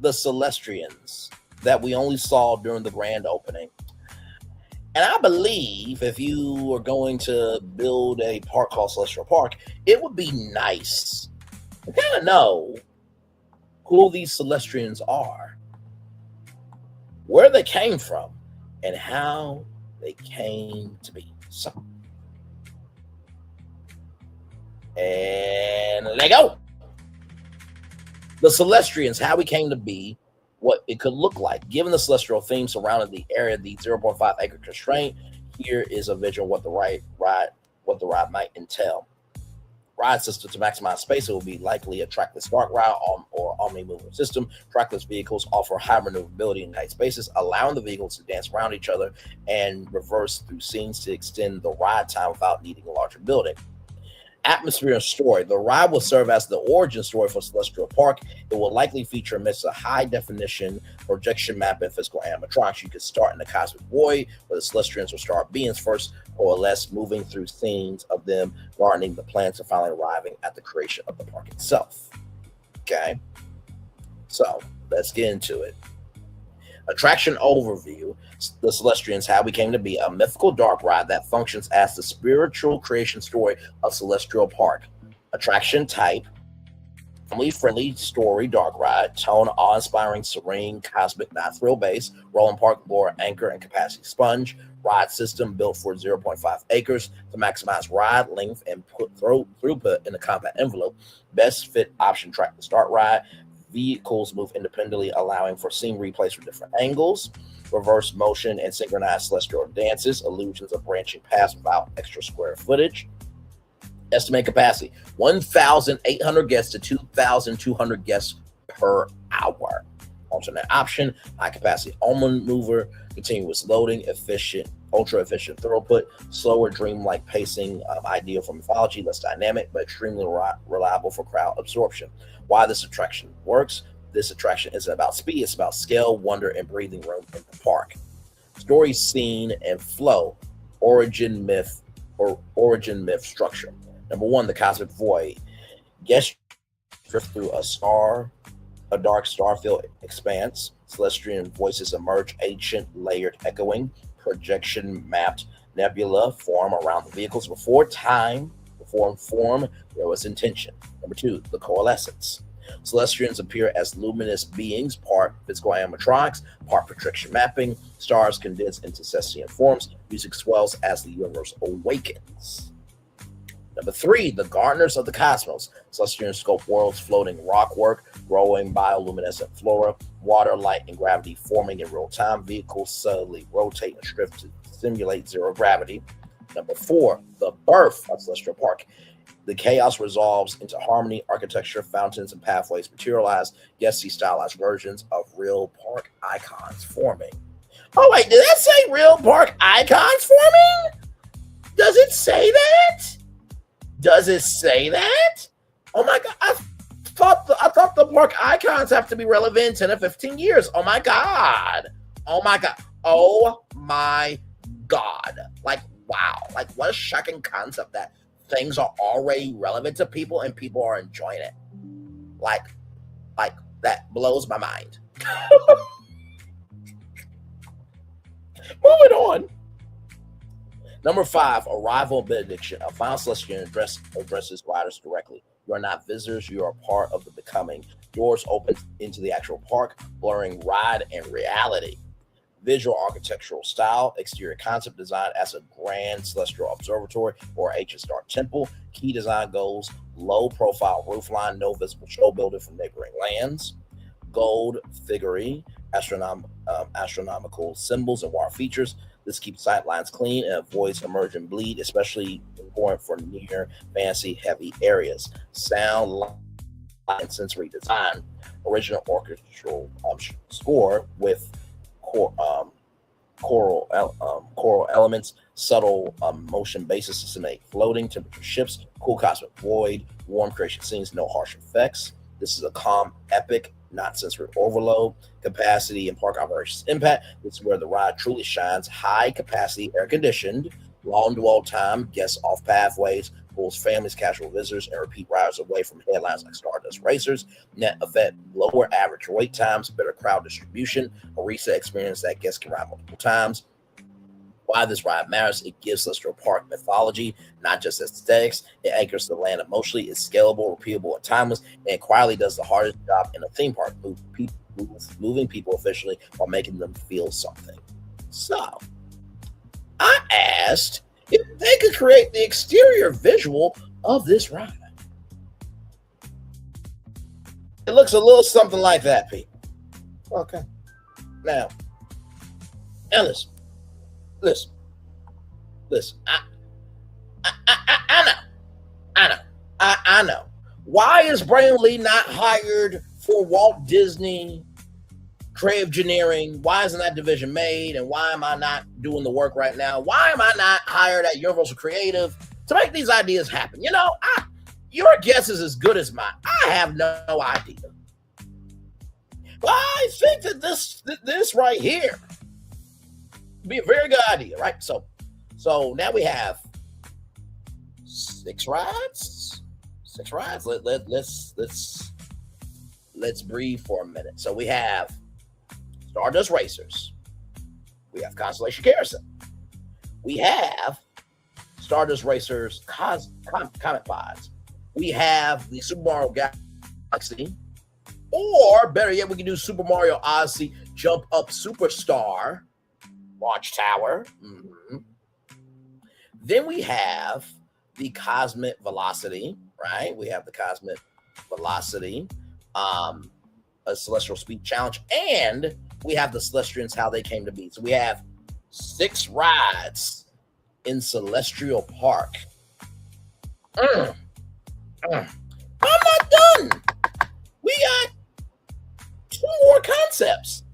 the Celestrians that we only saw during the grand opening. And I believe if you are going to build a park called Celestial Park, it would be nice to kind of know who these Celestrians are, where they came from, and how they came to be. So, and let go. The Celestrians, how we came to be, what it could look like. Given the celestial theme surrounding the area, the 0.5 acre constraint, here is a visual what the ride might entail. Ride system to maximize space, it will be likely a trackless dark ride or omni-moving system. Trackless vehicles offer high maneuverability in tight spaces, allowing the vehicles to dance around each other and reverse through scenes to extend the ride time without needing a larger building. Atmosphere and story. The ride will serve as the origin story for Celestial Park. It will likely feature a mix of high-definition projection map and physical animatronics. You could start in the cosmic void, where the Celestians will start beings first, or less, moving through scenes of them gardening the plants and finally arriving at the creation of the park itself. Okay, so let's get into it. Attraction overview. The Celestrians, how we came to be, a mythical dark ride that functions as the spiritual creation story of Celestial Park. Attraction type, family-friendly story dark ride. Tone, awe-inspiring, serene, cosmic, not thrill-based. Rolling park, lore, anchor, and capacity sponge. Ride system built for 0.5 acres to maximize ride length and put throughput in a compact envelope. Best fit option track to start ride. Vehicles move independently, allowing for scene replays from different angles. Reverse motion and synchronized celestial dances, illusions of branching paths without extra square footage. Estimated capacity, 1,800 guests to 2,200 guests per hour. Alternate option, high capacity almond mover, continuous loading, ultra efficient throughput, slower dreamlike pacing, ideal for mythology, less dynamic, but extremely reliable for crowd absorption. Why this attraction works. This attraction isn't about speed, it's about scale, wonder, and breathing room in the park. Story, scene, and flow. Origin myth structure. Number one, the cosmic void. Guests drift through a dark star-filled expanse. Celestian voices emerge, ancient, layered, echoing. Projection mapped nebula form around the vehicles. Before form, there was intention. Number two, the coalescence. Celestians appear as luminous beings, part physical animatronics, part projection mapping. Stars condense into celestial forms. Music swells as the universe awakens. Number three, the gardeners of the cosmos. Celestian scope worlds, floating rockwork, growing bioluminescent flora, water, light, and gravity forming in real time. Vehicles subtly rotate and drift to simulate zero gravity. Number four, the birth of Celestial Park. The chaos resolves into harmony, architecture, fountains, and pathways materialize. Guests see stylized versions of real park icons forming. Oh, wait, did that say real park icons forming? Does it say that? Does it say that? Oh my God, I thought the park icons have to be relevant in 10 or 15 years. Oh my God. Oh my God. Oh my God. Like, wow. Like, what a shocking concept that things are already relevant to people and people are enjoying it. Like that blows my mind. Moving on. Number five, arrival benediction. A final celestial addresses riders directly. You are not visitors, you are part of the becoming. Doors open into the actual park, blurring ride and reality. Visual architectural style, exterior concept design as a grand celestial observatory or ancient star temple. Key design goals, low profile roofline, no visible show building from neighboring lands. Gold figurine, astronomical symbols and wire features. This keeps sight lines clean and avoids emergent bleed, especially important for near fancy heavy areas. Sound, light, and sensory design. Original orchestral score with choral elements, subtle motion basis to simulate floating temperature shifts, cool cosmic void, warm creation scenes, no harsh effects. This is a calm, epic, not sensory overload. Capacity and park operations impact. This is where the ride truly shines. High capacity, air conditioned, long dwell time, guests off pathways, pulls families, casual visitors, and repeat riders away from headlines like Stardust Racers. Net effect, lower average wait times, better crowd distribution, a reset experience that guests can ride multiple times. Why this ride matters: it gives Celestial Park mythology, not just aesthetics. It anchors the land emotionally. It's scalable, repeatable, and timeless, and it quietly does the hardest job in a theme park, moving people efficiently while making them feel something. So, I asked if they could create the exterior visual of this ride. It looks a little something like that, people. Okay. Now, listen. I know. Why is Brandon Lee not hired for Walt Disney Creative Engineering? Why isn't that division made? And why am I not doing the work right now? Why am I not hired at Universal Creative to make these ideas happen? You know, your guess is as good as mine. I have no idea. But I think that this right here be a very good idea, right? So now we have 6 rides. Let's breathe for a minute. So we have Stardust Racers. We have Constellation Carousel. We have Stardust Racers Comet Pods. We have the Super Mario Galaxy. Or better yet, we can do Super Mario Odyssey Jump Up Superstar Launch Tower. Mm-hmm. Then we have the Cosmic Velocity, right? We have the Cosmic Velocity, a Celestial Speed Challenge, and we have the Celestians, how they came to be. So we have 6 rides in Celestial Park. I'm not done. We got 2 more concepts.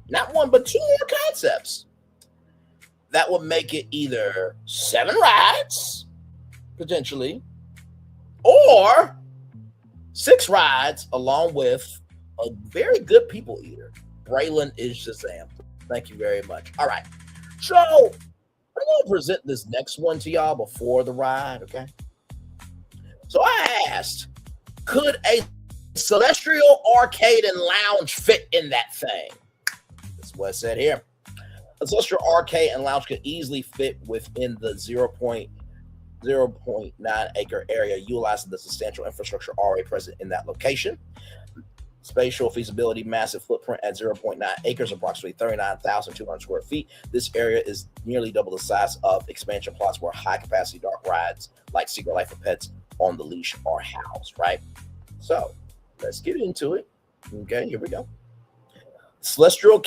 Not 1, but 2 more concepts. That would make it either 7 rides, potentially, or 6 rides, along with a very good people eater. Braylon is Shazam. Thank you very much. All right. So I'm going to present this next one to y'all before the ride, okay? So I asked, could a Celestial Arcade and Lounge fit in that thing? That's what it said here. A Celestial Arcade and Lounge could easily fit within the 0.9 acre area, utilizing the substantial infrastructure already present in that location. Spatial feasibility, massive footprint at 0.9 acres, approximately 39,200 square feet. This area is nearly double the size of expansion plots where high-capacity dark rides like Secret Life of Pets on the Leash are housed, right? So let's get into it. Okay, here we go. Celestial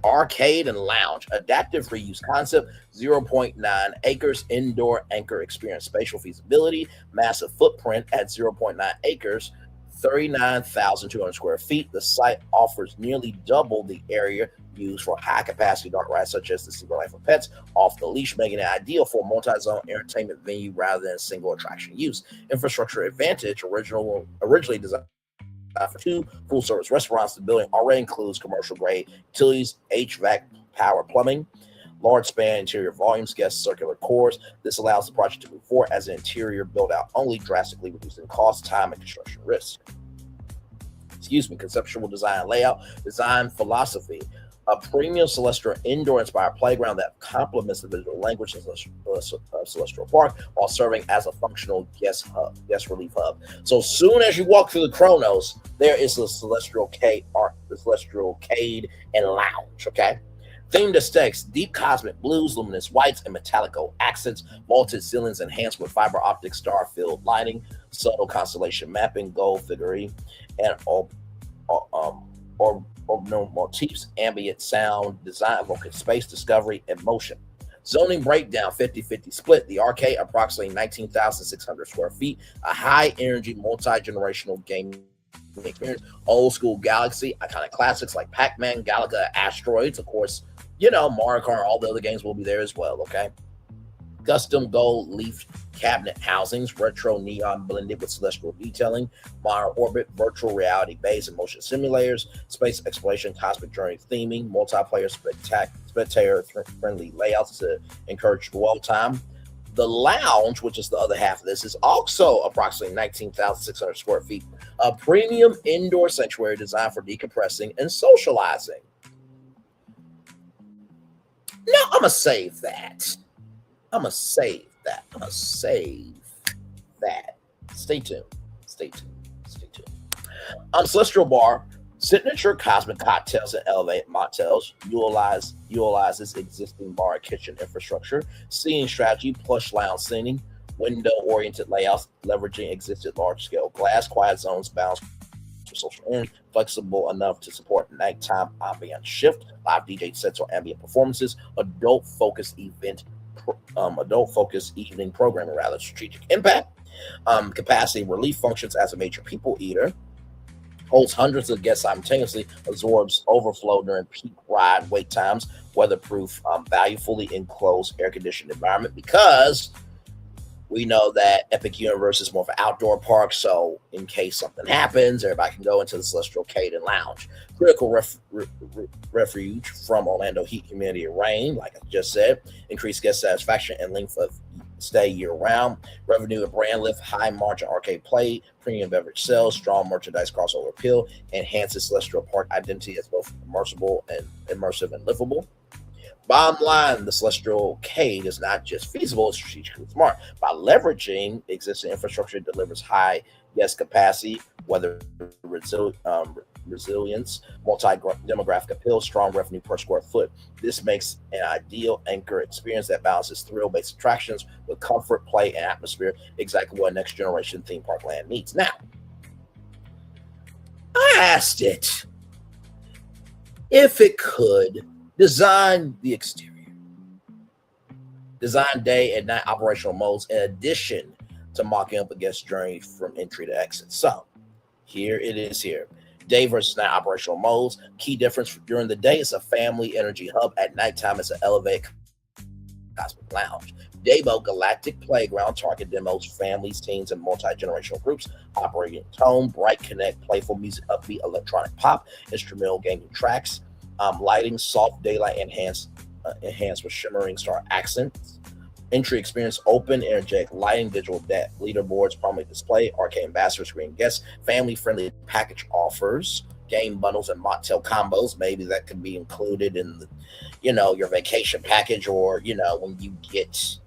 Arcade and Lounge, adaptive reuse concept, 0.9 acres, indoor anchor experience, spatial feasibility, massive footprint at 0.9 acres, 39,200 square feet. The site offers nearly double the area used for high-capacity dark rides such as the Secret Life of Pets off the Leash, making it ideal for a multi-zone entertainment venue rather than single attraction use. Infrastructure advantage, originally designed for 2 full-service restaurants. The building already includes commercial-grade utilities, HVAC, power, plumbing, large span interior volumes, guest circular cores. This allows the project to move forward as an interior build-out only, drastically reducing cost, time, and construction risk. Conceptual design layout, design philosophy. A premium Celestial indoor-inspired playground that complements the visual language of Celestial Park while serving as a functional guest relief hub. So soon as you walk through the Chronos, there is the Celestial Arcade and Lounge, okay? Themed aesthetics, deep cosmic blues, luminous whites, and metallico accents, vaulted ceilings enhanced with fiber optic star-filled lighting, subtle constellation mapping, gold figurine, and orbital motifs, ambient sound, design evoking space, discovery, and motion. Zoning breakdown, 50-50 split. The arcade, approximately 19,600 square feet. A high-energy, multi-generational gaming experience. Old school Galaxy, iconic classics like Pac-Man, Galaga, Asteroids. Of course, you know, Mario Kart, all the other games will be there as well, okay? Custom gold leaf cabinet housings, retro neon blended with celestial detailing, modern orbit, virtual reality bays and motion simulators, space exploration, cosmic journey theming, multiplayer spectator-friendly layouts to encourage dwell time. The lounge, which is the other half of this, is also approximately 19,600 square feet, a premium indoor sanctuary designed for decompressing and socializing. Now, I'm going to save that. Stay tuned. Celestial Bar, signature cosmic cocktails and elevated mocktails, utilizes existing bar and kitchen infrastructure, seating strategy, plush lounge seating, window-oriented layouts, leveraging existing large-scale glass, quiet zones, balanced for social end, flexible enough to support nighttime ambient shift, live DJ sets or ambient performances, adult-focused evening programming, rather strategic impact, capacity relief functions as a major people eater, holds hundreds of guests simultaneously, absorbs overflow during peak ride wait times, weatherproof, value, fully enclosed air-conditioned environment, because we know that Epic Universe is more of an outdoor park, so in case something happens, everybody can go into the Celestial Cade and Lounge. Critical refuge from Orlando heat, humidity, and rain, like I just said. Increased guest satisfaction and length of stay year-round. Revenue and brand lift, high-margin arcade play, premium beverage sales, strong merchandise crossover appeal, enhances Celestial Park identity as both immersive and livable. Bottom line, the Celestial Cade is not just feasible, it's strategically smart. By leveraging existing infrastructure, it delivers high guest capacity, weather resilience, multi-demographic appeal, strong revenue per square foot. This makes an ideal anchor experience that balances thrill-based attractions with comfort, play, and atmosphere, exactly what next generation theme park land needs. Now, I asked it if it could design the exterior, design day and night operational modes, in addition to mocking up a guest journey from entry to exit. So here it is here. Day versus night operational modes. Key difference: during the day, it's a family energy hub. At nighttime, it's an elevated cosmic lounge. Day mode, galactic playground, target demos, families, teens, and multi-generational groups. Operating tone, bright, connect, playful music, upbeat, electronic pop, instrumental gaming tracks. Lighting, soft daylight, enhanced with shimmering star accents. Entry experience, open, energetic lighting, digital leaderboards, prominently display, arcade ambassador screen guests, family-friendly package offers, game bundles and mocktail combos. Maybe that could be included in the, your vacation package, or when you get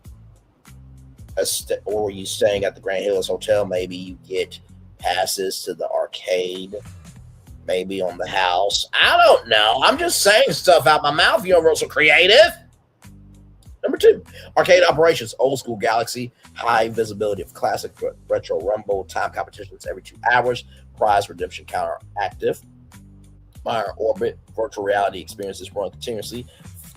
or you staying at the Grand Hills Hotel, maybe you get passes to the arcade. Maybe on the house. I don't know. I'm just saying stuff out my mouth, Universal Creative. Number 2, arcade operations, old school Galaxy, high visibility of classic retro rumble, time competitions every 2 hours, prize redemption counter active, minor orbit, virtual reality experiences run continuously,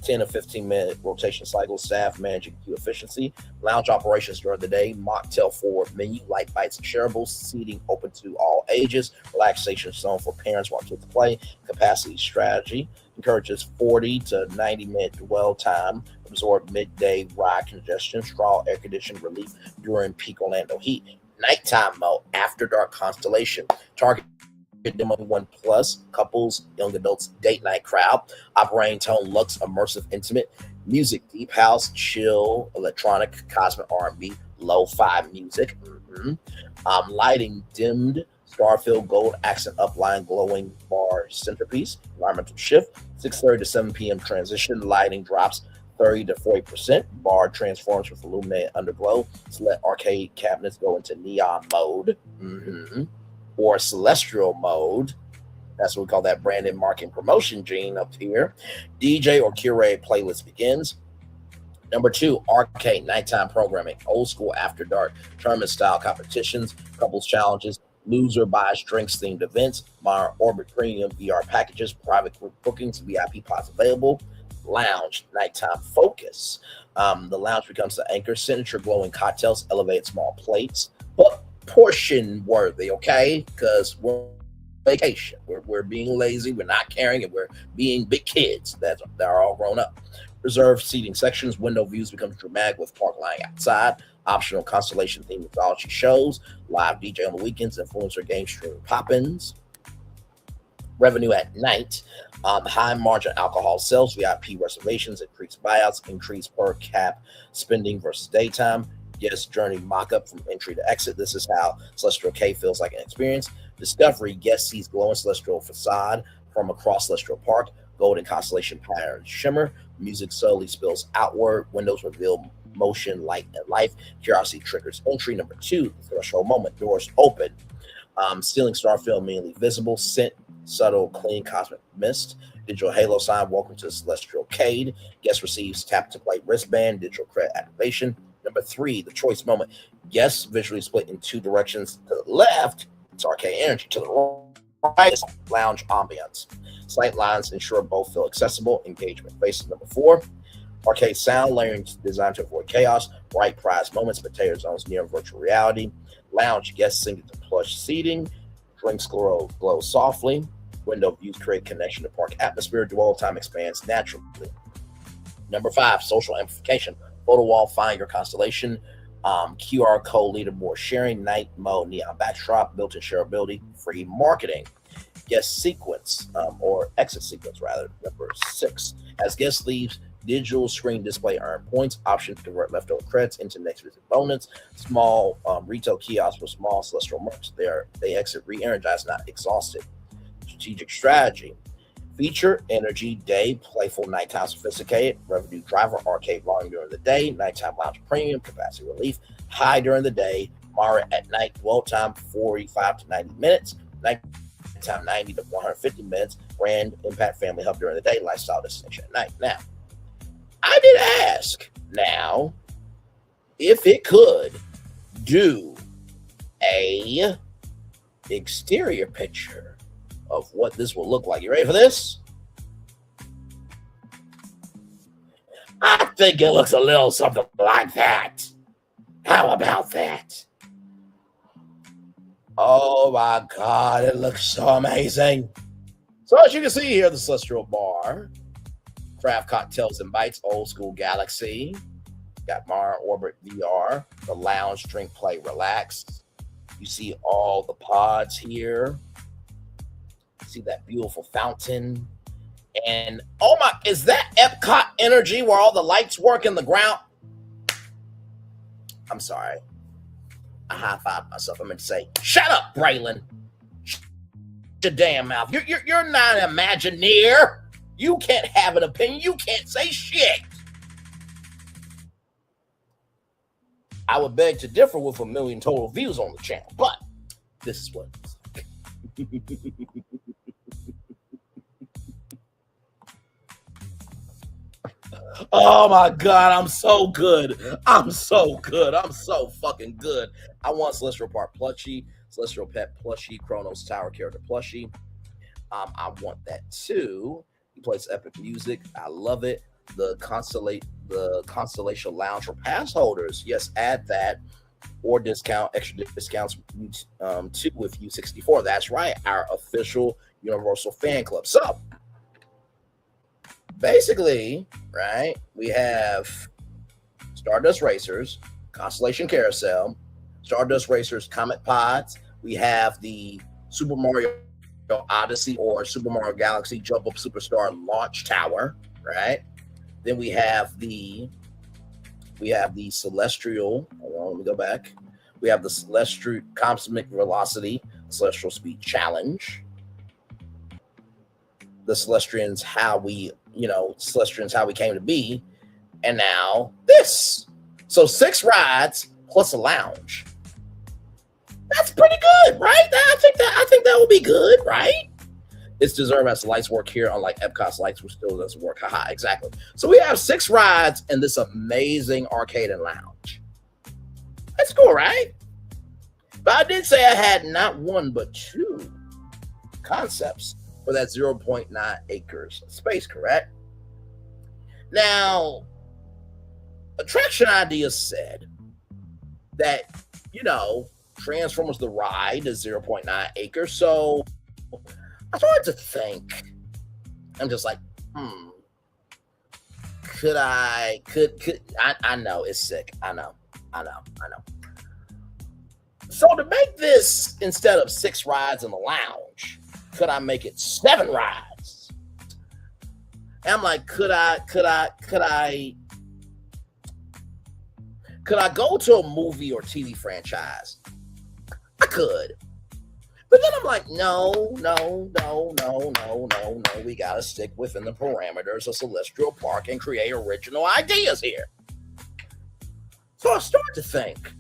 10 to 15-minute rotation cycles, staff managing queue efficiency, lounge operations during the day, mocktail forward menu, light bites and shareables, seating open to all ages, relaxation zone for parents while kids play, capacity strategy, encourages 40 to 90-minute dwell time, absorb midday ride congestion, strong air conditioning relief during peak Orlando heat, nighttime mode, after dark constellation, target demo 1+, couples, young adults, date night crowd, operating tone, luxe, immersive, intimate, music, deep house, chill, electronic, cosmic R&B, lo-fi music, lighting, dimmed, star-filled gold accent upline, glowing bar centerpiece, environmental shift, 6:30 to 7 p.m. transition, lighting drops 30 to 40%, bar transforms with illuminated underglow, select arcade cabinets go into neon mode, or celestial mode. That's what we call that branded marketing promotion gene up here. DJ or curated playlist begins. Number 2, arcade nighttime programming, old school after dark, tournament style competitions, couples challenges, loser buys drinks themed events, modern orbit premium VR packages, private group bookings, VIP pods available. Lounge, nighttime focus. The lounge becomes the anchor, signature glowing cocktails, elevated small plates, but portion worthy, okay? Because we're on vacation. We're being lazy. We're not caring, and we're being big kids that are all grown up. Reserved seating sections, window views become dramatic with park lying outside, optional constellation themed mythology shows, live DJ on the weekends, influencer game streaming pop-ins. Revenue at night, high margin alcohol sales, VIP reservations, increased buyouts, increased per cap spending versus daytime. Yes, journey mock-up from entry to exit. This is how Celestial Cay feels like an experience. Discovery, guest sees glowing celestial facade from across Celestial Park, golden constellation pattern shimmer. Music slowly spills outward. Windows reveal motion, light, and life. Curiosity triggers entry. Number 2, threshold moment. Doors open. Stealing star film immediately visible. Scent, subtle, clean cosmic mist. Digital halo sign. Welcome to Celestial Cade. Guest receives tap to play wristband. Digital credit activation. Number 3, the choice moment. Guests visually split in 2 directions. To the left, it's arcade energy. To the right, it's lounge ambience. Slight lines ensure both feel accessible. Engagement faces. Number 4, arcade sound layering designed to avoid chaos. Bright prize moments, potato zones near virtual reality. Lounge guests sink into plush seating. Drinks glow softly. Window views create connection to park atmosphere. Dwell time expands naturally. Number 5, social amplification. Photo wall, find your constellation. QR code leaderboard sharing. Night mode, neon backdrop. Built-in shareability. Free marketing. Guest sequence, or exit sequence rather. Number 6, as guest leaves, digital screen display earn points. Option to convert leftover credits into next visit bonus. Small retail kiosks for small celestial merch. They exit re-energized, not exhausted. Strategic strategy. Feature, energy, day, playful, nighttime, sophisticated. Revenue driver, arcade volume during the day. Nighttime lounge premium, capacity relief. High during the day. Moderate at night. Dwell time 45 to 90 minutes. Nighttime 90 to 150 minutes. Brand impact family hub during the day. Lifestyle destination at night. Now, I did ask now if it could do a exterior picture of what this will look like. You ready for this? I think it looks a little something like that. How about that? Oh my God, it looks so amazing. So as you can see here, the Celestial Bar, craft cocktails and bites, old school Galaxy. Got Mara Orbit VR, the lounge, drink, play, relax. You see all the pods here. See that beautiful fountain. And oh my, is that Epcot energy where all the lights work in the ground? I'm sorry. I high-fived myself. I meant to say, shut up, Braylon. Shut your damn mouth. You're not an Imagineer. You can't have an opinion. You can't say shit. I would beg to differ with 1 million total views on the channel, but this is what it's like. Oh my God, I'm so good. I'm so good. I'm so fucking good. I want Celestial Park plushie, Celestial Pet plushie, Chronos Tower character plushie. I want that too. He plays epic music. I love it. The Constellation Lounge for pass holders. Yes, add that or extra discounts too with U64. That's right, our official Universal fan club. So basically, right, we have Stardust Racers, Constellation Carousel, Stardust Racers Comet Pods. We have the Super Mario Odyssey or Super Mario Galaxy Jump Up Superstar Launch Tower, right? Then we have the Celestial. Hold on, let me go back. We have the Celestial Cosmic Velocity Celestial Speed Challenge. The Celestians, how we came to be, and now this. So 6 rides plus a lounge. That's pretty good, right? I think that will be good, right? It's deserved as the lights work here, unlike Epcot's lights, which still doesn't work. Haha, exactly. So we have 6 rides in this amazing arcade and lounge. That's cool, right? But I did say I had not 1 but 2 concepts for that 0.9 acres space, correct? Now, Attraction Ideas said that, Transformers the ride is 0.9 acres. So I started to think, I'm just like, I know it's sick. I know. So to make this, instead of 6 rides in the lounge, could I make it 7 rides? And I'm like, could I go to a movie or TV franchise? I could. But then I'm like, no. We got to stick within the parameters of Celestial Park and create original ideas here. So I start to think.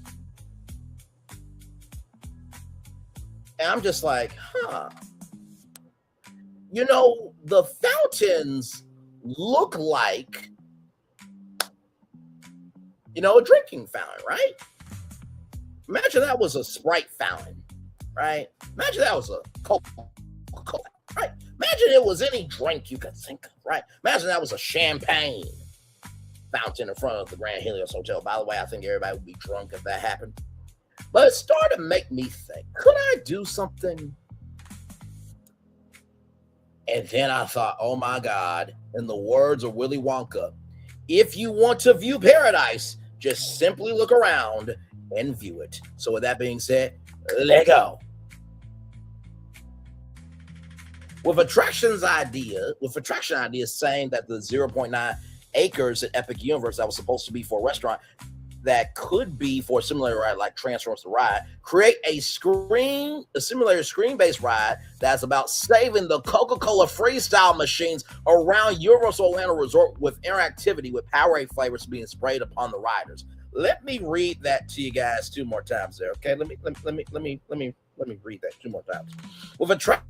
And I'm just like, you know, the fountains look like, you know, a drinking fountain, right? Imagine that was a Sprite fountain, right? Imagine that was a Coca-Cola, right? Imagine it was any drink you could think of, right? Imagine that was a champagne fountain in front of the Grand Helios Hotel. By the way, I think everybody would be drunk if that happened. But it started to make me think, could I do something? And then I thought, oh my God, in the words of Willy Wonka, if you want to view paradise, just simply look around and view it. So with that being said, let go. With attraction ideas saying that the 0.9 acres at Epic Universe that was supposed to be for a restaurant that could be for a simulator ride like Transformers the Ride, create a simulator screen-based ride that's about saving the Coca-Cola freestyle machines around Universal Orlando Resort with interactivity with Powerade flavors being sprayed upon the riders. Let me read that to you guys 2 more times there, okay? Let me read that 2 more times. With attraction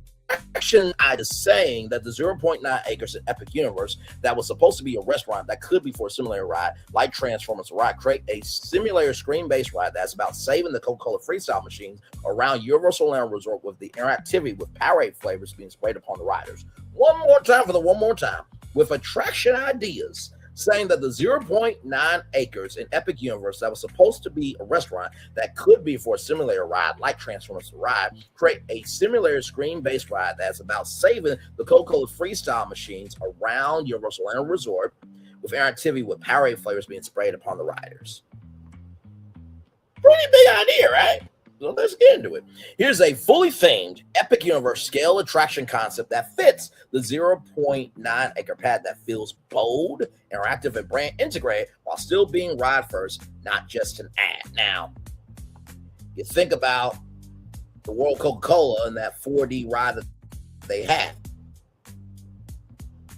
ideas saying that the 0.9 acres at Epic Universe that was supposed to be a restaurant that could be for a simulator ride like Transformers Ride, create a simulator screen-based ride that's about saving the Coca-Cola freestyle machines around Universal Orlando Resort with the interactivity with Powerade flavors being sprayed upon the riders. One more time. With attraction ideas saying that the 0.9 acres in Epic Universe that was supposed to be a restaurant that could be for a simulator ride like Transformers Ride, create a simulator screen-based ride that's about saving the Coca-Cola freestyle machines around Universal Orlando Resort with interactivity with Powerade flavors being sprayed upon the riders. Pretty big idea, right? So let's get into it. Here's a fully themed Epic Universe scale attraction concept that fits the 0.9 acre pad that feels bold, interactive, and brand integrated while still being ride first, not just an ad. Now, you think about the World Coca-Cola and that 4D ride that they had.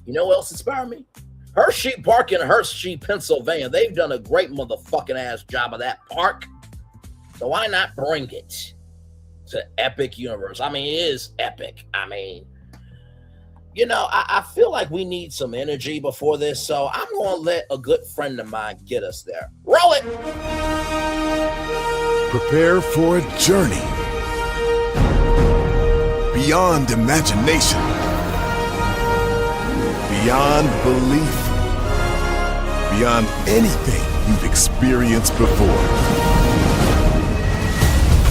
You know what else inspired me? Hershey Park in Hershey, Pennsylvania. They've done a great motherfucking ass job of that park. So why not bring it to Epic Universe? I mean, it is epic. I mean, you know, I feel like we need some energy before this, so I'm going to let a good friend of mine get us there. Roll it! Prepare for a journey beyond imagination, beyond belief, beyond anything you've experienced before.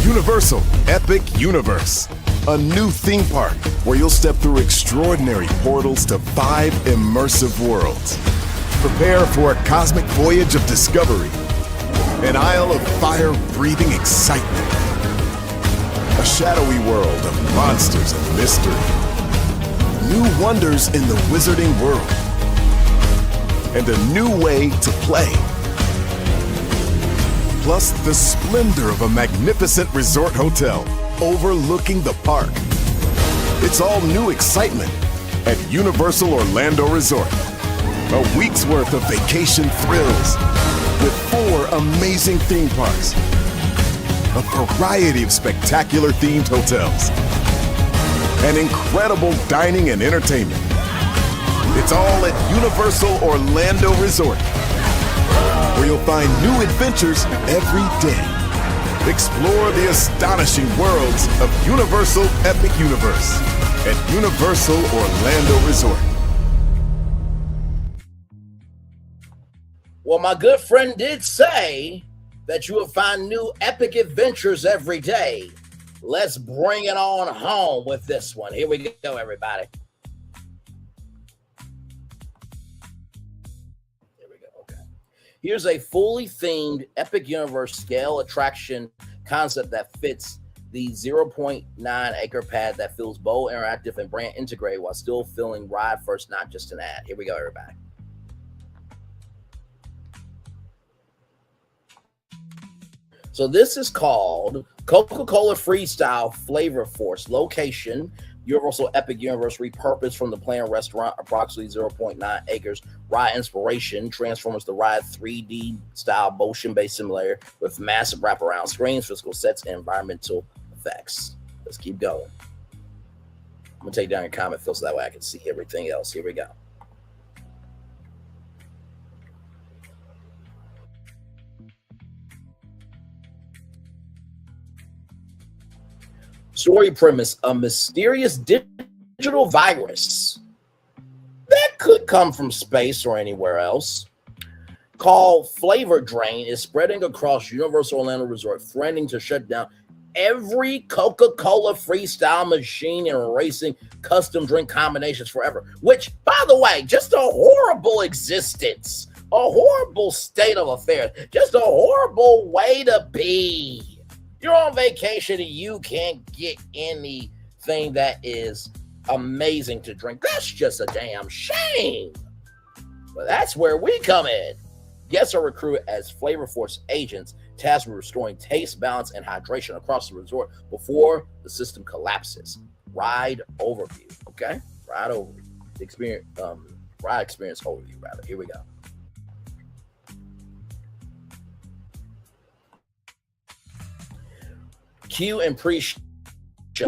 Universal Epic Universe, a new theme park where you'll step through extraordinary portals to 5 immersive worlds. Prepare for a cosmic voyage of discovery, an isle of fire-breathing excitement, a shadowy world of monsters and mystery, new wonders in the wizarding world, and a new way to play. Plus the splendor of a magnificent resort hotel overlooking the park. It's all new excitement at Universal Orlando Resort. A week's worth of vacation thrills with 4 amazing theme parks, a variety of spectacular themed hotels, and incredible dining and entertainment. It's all at Universal Orlando Resort, where you'll find new adventures every day. Explore the astonishing worlds of Universal Epic Universe at Universal Orlando Resort. Well, my good friend did say that you will find new epic adventures every day. Let's bring it on home with this one. Here we go, everybody. Here's a fully themed Epic Universe scale attraction concept that fits the 0.9 acre pad that feels bold, interactive, and brand integrated while still feeling ride first, not just an ad. Here we go, everybody. So this is called Coca-Cola Freestyle Flavor Force. Location, Universal Epic Universe, repurposed from the planned restaurant, approximately 0.9 acres. Ride inspiration, Transformers the Ride 3D style motion-based simulator with massive wraparound screens, physical sets, and environmental effects. Let's keep going. I'm going to take down your comment, Phil, so that way I can see everything else. Here we go. Story premise: a mysterious digital virus that could come from space or anywhere else, called Flavor Drain, is spreading across Universal Orlando Resort, threatening to shut down every Coca-Cola freestyle machine and erasing custom drink combinations forever. Which, by the way, just a horrible existence, a horrible state of affairs, just a horrible way to be. You're on vacation and you can't get anything that is amazing to drink. That's just a damn shame. But that's where we come in. Guests are recruited as Flavor Force agents tasked with restoring taste, balance, and hydration across the resort before the system collapses. Ride overview, okay? Ride overview. Ride experience overview, rather. Here we go. Queue and pre-show.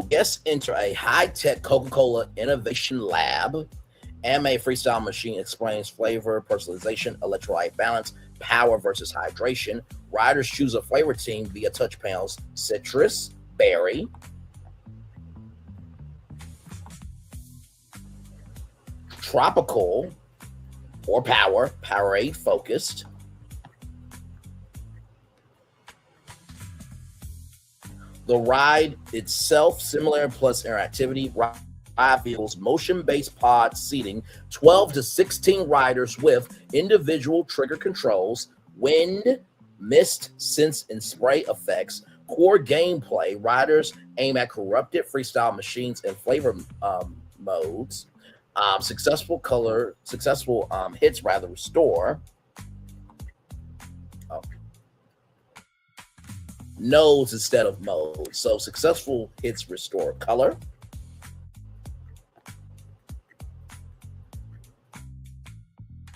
Guests enter a high-tech Coca-Cola innovation lab. Anime freestyle machine explains flavor, personalization, electrolyte balance, power versus hydration. Riders choose a flavor team via touch panels: citrus, berry, tropical, or Powerade focused. The ride itself, similar plus interactivity. Ride vehicles, motion-based pod seating, 12 to 16 riders with individual trigger controls, wind, mist, sense, and spray effects. Core gameplay: riders aim at corrupted freestyle machines and flavor modes. Successful hits restore. Nodes instead of modes. So successful hits restore color.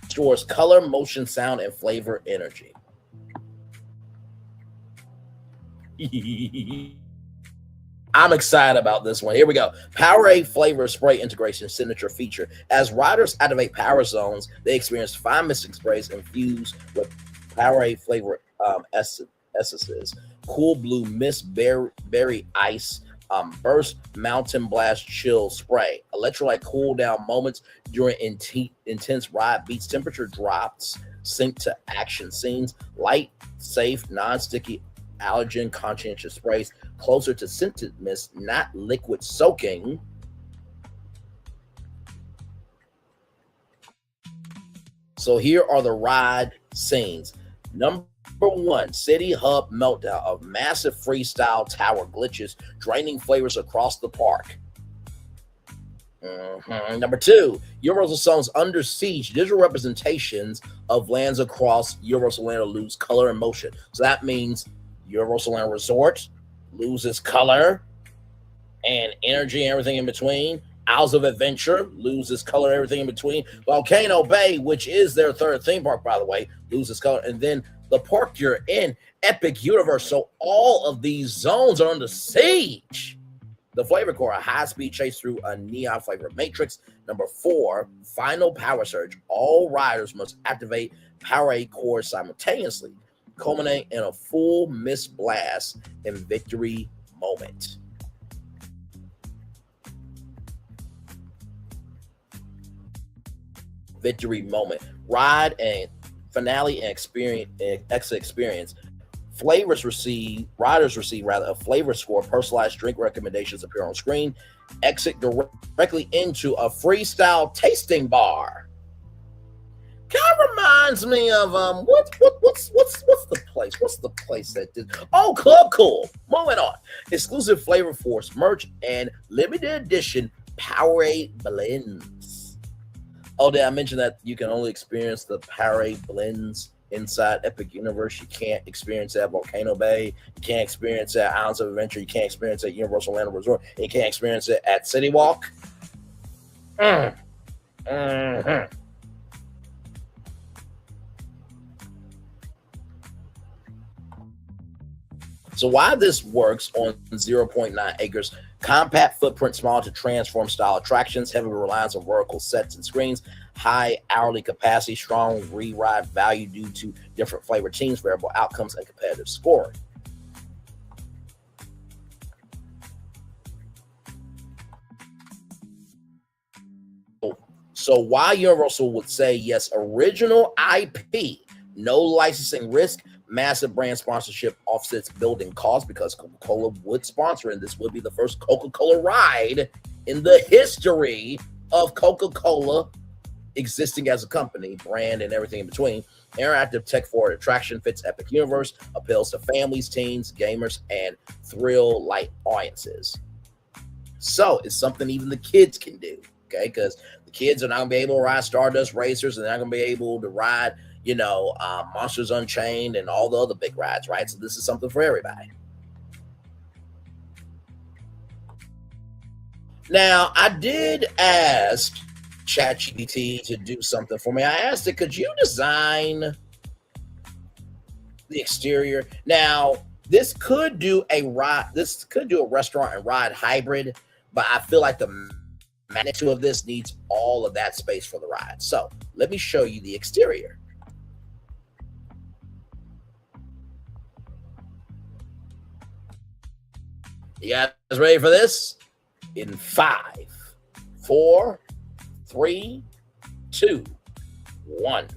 Restores color, motion, sound, and flavor energy. I'm excited about this one. Here we go. Powerade flavor spray integration signature feature. As riders activate power zones, they experience fine misting sprays infused with Powerade flavor essences. Cool blue mist, berry ice, burst, mountain blast, chill spray. Electrolyte cool down moments during intense ride beats. Temperature drops sync to action scenes. Light, safe, non-sticky, allergen conscientious sprays closer to scented mist, not liquid soaking. So here are the ride scenes. Number 1, City Hub meltdown of massive freestyle tower glitches, draining flavors across the park. Number 2, Universal Songs Under Siege, digital representations of lands across Universal Orlando lose color and motion. So that means Universal Orlando Resort loses color and energy and everything in between. Isles of Adventure loses color, everything in between. Volcano Bay, which is their third theme park, by the way, loses color. And then the park you're in, Epic Universe. So all of these zones are under siege. The flavor core, a high-speed chase through a neon flavor matrix. Number 4, final power surge. All riders must activate Powerade cores simultaneously, culminating in a full mist blast and victory moment. Victory moment. Ride and finale and exit experience. Riders receive a flavor score. Personalized drink recommendations appear on screen. Exit directly into a freestyle tasting bar. Kind of reminds me of what's the place? What's the place that did? Oh, Club Cool. Moving on. Exclusive Flavor Force merch and limited edition Powerade blends. Oh, did I mention that you can only experience the Powerade blends inside Epic Universe? You can't experience that at Volcano Bay. You can't experience that at Islands of Adventure. You can't experience it at Universal Orlando Resort. And you can't experience it at City Walk. So why this works on 0.9 acres, compact footprint, small to transform style attractions, heavy reliance on vertical sets and screens, high hourly capacity, strong re-ride value due to different flavor teams, variable outcomes, and competitive scoring. So why Universal would say yes, original IP, no licensing risk, massive brand sponsorship offsets building costs because Coca-Cola would sponsor, and this would be the first Coca-Cola ride in the history of Coca-Cola existing as a company, brand, and everything in between. Interactive tech-forward attraction fits Epic Universe, appeals to families, teens, gamers, and thrill-light audiences. So it's something even the kids can do, okay? Because the kids are not going to be able to ride Stardust Racers, and they're not going to be able to ride Monsters Unchained and all the other big rides, right? So this is something for everybody. Now, I did ask ChatGPT to do something for me. I asked it, could you design the exterior? Now, this could do a restaurant and ride hybrid, but I feel like the magnitude of this needs all of that space for the ride. So let me show you the exterior. You guys ready for this? In 5, 4, 3, 2, 1.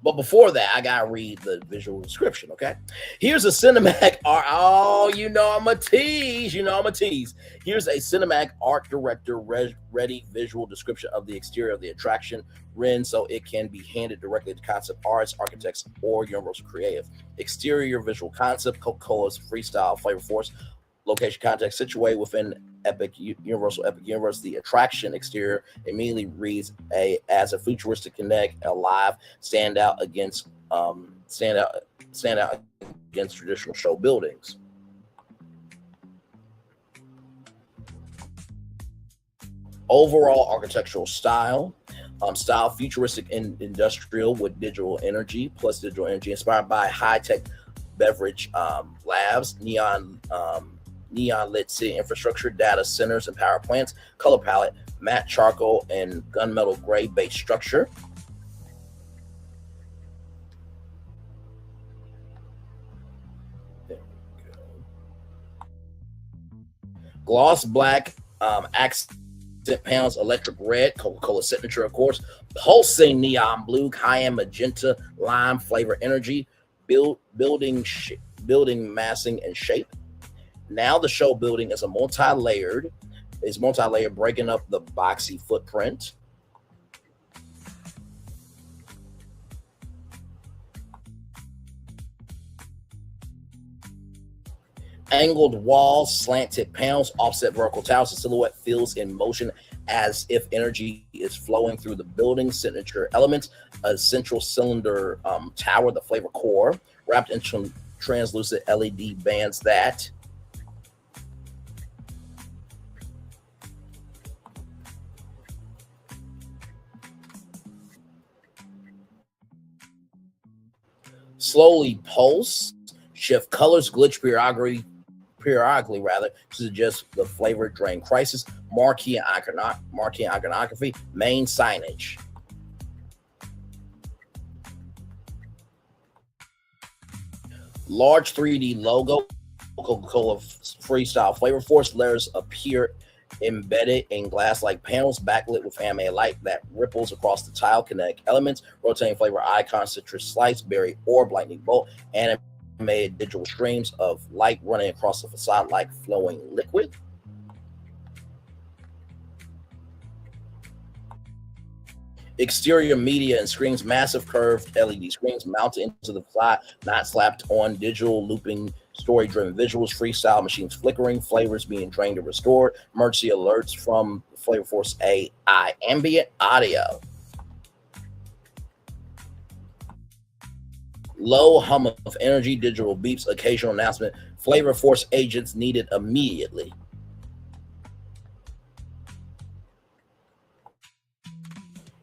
But before that, I gotta read the visual description, okay? Here's a cinematic art. Oh, you know I'm a tease. Here's a cinematic art director ready visual description of the exterior of the attraction, Ren, so it can be handed directly to concept artists, architects, or Universal Creative. Exterior visual concept, Coca-Cola's freestyle flavor force. Location context, situated within Universal Epic Universe. The attraction exterior immediately reads as a futuristic connect, alive, stand out against traditional show buildings. Overall architectural style, futuristic and industrial with digital energy, inspired by high-tech beverage labs, neon lit city infrastructure, data centers and power plants, color palette, matte charcoal and gunmetal gray base structure. There we go. Gloss black accent panels, electric red, Coca-Cola signature, of course, pulsing neon blue, cayenne magenta, lime flavor energy, building massing and shape. Now the show building is multi-layered, breaking up the boxy footprint. Angled walls, slanted panels, offset vertical towers. The silhouette feels in motion as if energy is flowing through the building. Signature elements, a central cylinder tower, the flavor core, wrapped in translucent LED bands that slowly pulse, shift colors, glitch periodically to suggest the flavor drain crisis. Marquee and iconography, main signage. Large 3D logo, Coca-Cola Freestyle Flavor Force. Layers appear embedded in glass-like panels, backlit with animated light that ripples across the tile. Connect elements, rotating flavor icon, citrus slice, berry orb, lightning bolt, animated animated digital streams of light running across the facade like flowing liquid. Exterior media and screens, massive curved LED screens mounted into the facade, not slapped on. Digital looping, story-driven visuals, freestyle machines flickering, flavors being drained and restored, emergency alerts from Flavor Force AI, ambient audio. Low hum of energy, digital beeps, occasional announcement, Flavor Force agents needed immediately.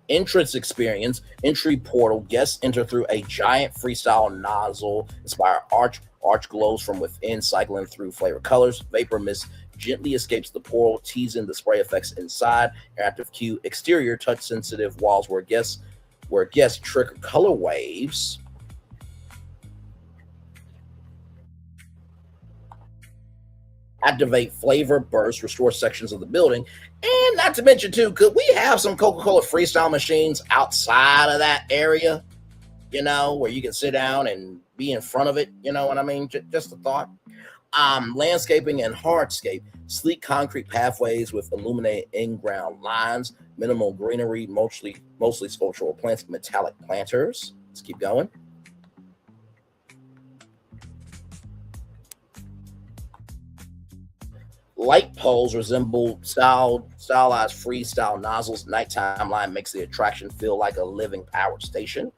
Entrance experience, entry portal, guests enter through a giant freestyle nozzle, inspired arch glows from within, cycling through flavor colors. Vapor mist gently escapes the portal, teasing the spray effects inside. Interactive cue, exterior touch sensitive walls where guests trigger color waves. Activate flavor bursts, restore sections of the building. And not to mention, too, could we have some Coca-Cola freestyle machines outside of that area, you know, where you can sit down and be in front of it? You know what I mean? Just a thought. Landscaping and hardscape, sleek concrete pathways with illuminated in-ground lines, minimal greenery, mostly sculptural plants, metallic planters. Let's keep going. Light poles resemble stylized freestyle nozzles. Nighttime light makes the attraction feel like a living power station.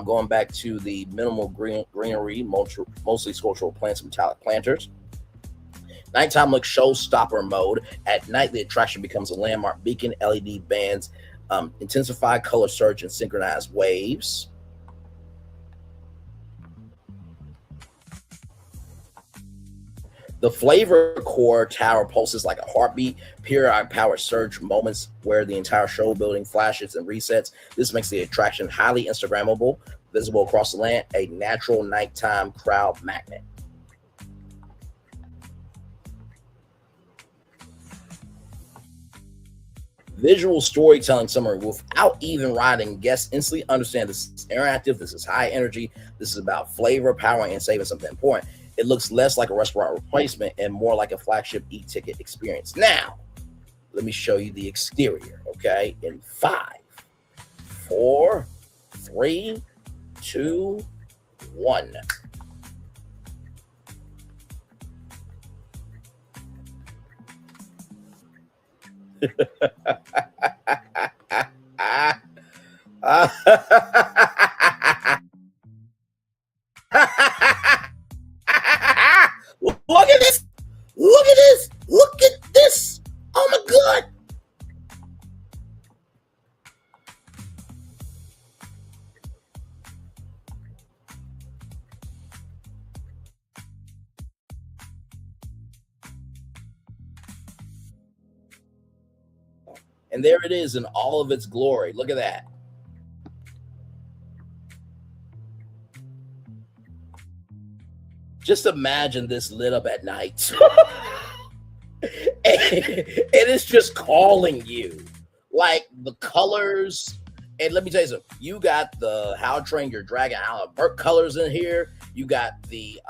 Going back to the minimal greenery, mostly sculptural plants and metallic planters. Nighttime looks showstopper mode. At night, the attraction becomes a landmark beacon. LED bands intensify color surge and synchronized waves. The flavor core tower pulses like a heartbeat, periodic power surge moments where the entire show building flashes and resets. This makes the attraction highly Instagrammable, visible across the land, a natural nighttime crowd magnet. Visual storytelling summary without even writing. Guests instantly understand this is interactive, this is high energy, this is about flavor, power, and saving something important. It looks less like a restaurant replacement and more like a flagship e-ticket experience. Now, let me show you the exterior, okay? In 5, 4, 3, 2, 1. Look at this! Look at this! Look at this! Oh my God! And there it is in all of its glory. Look at that. Just imagine this lit up at night. and it's just calling you. Like the colors. And let me tell you something. You got the How to Train Your Dragon Alan Burke colors in here. You got the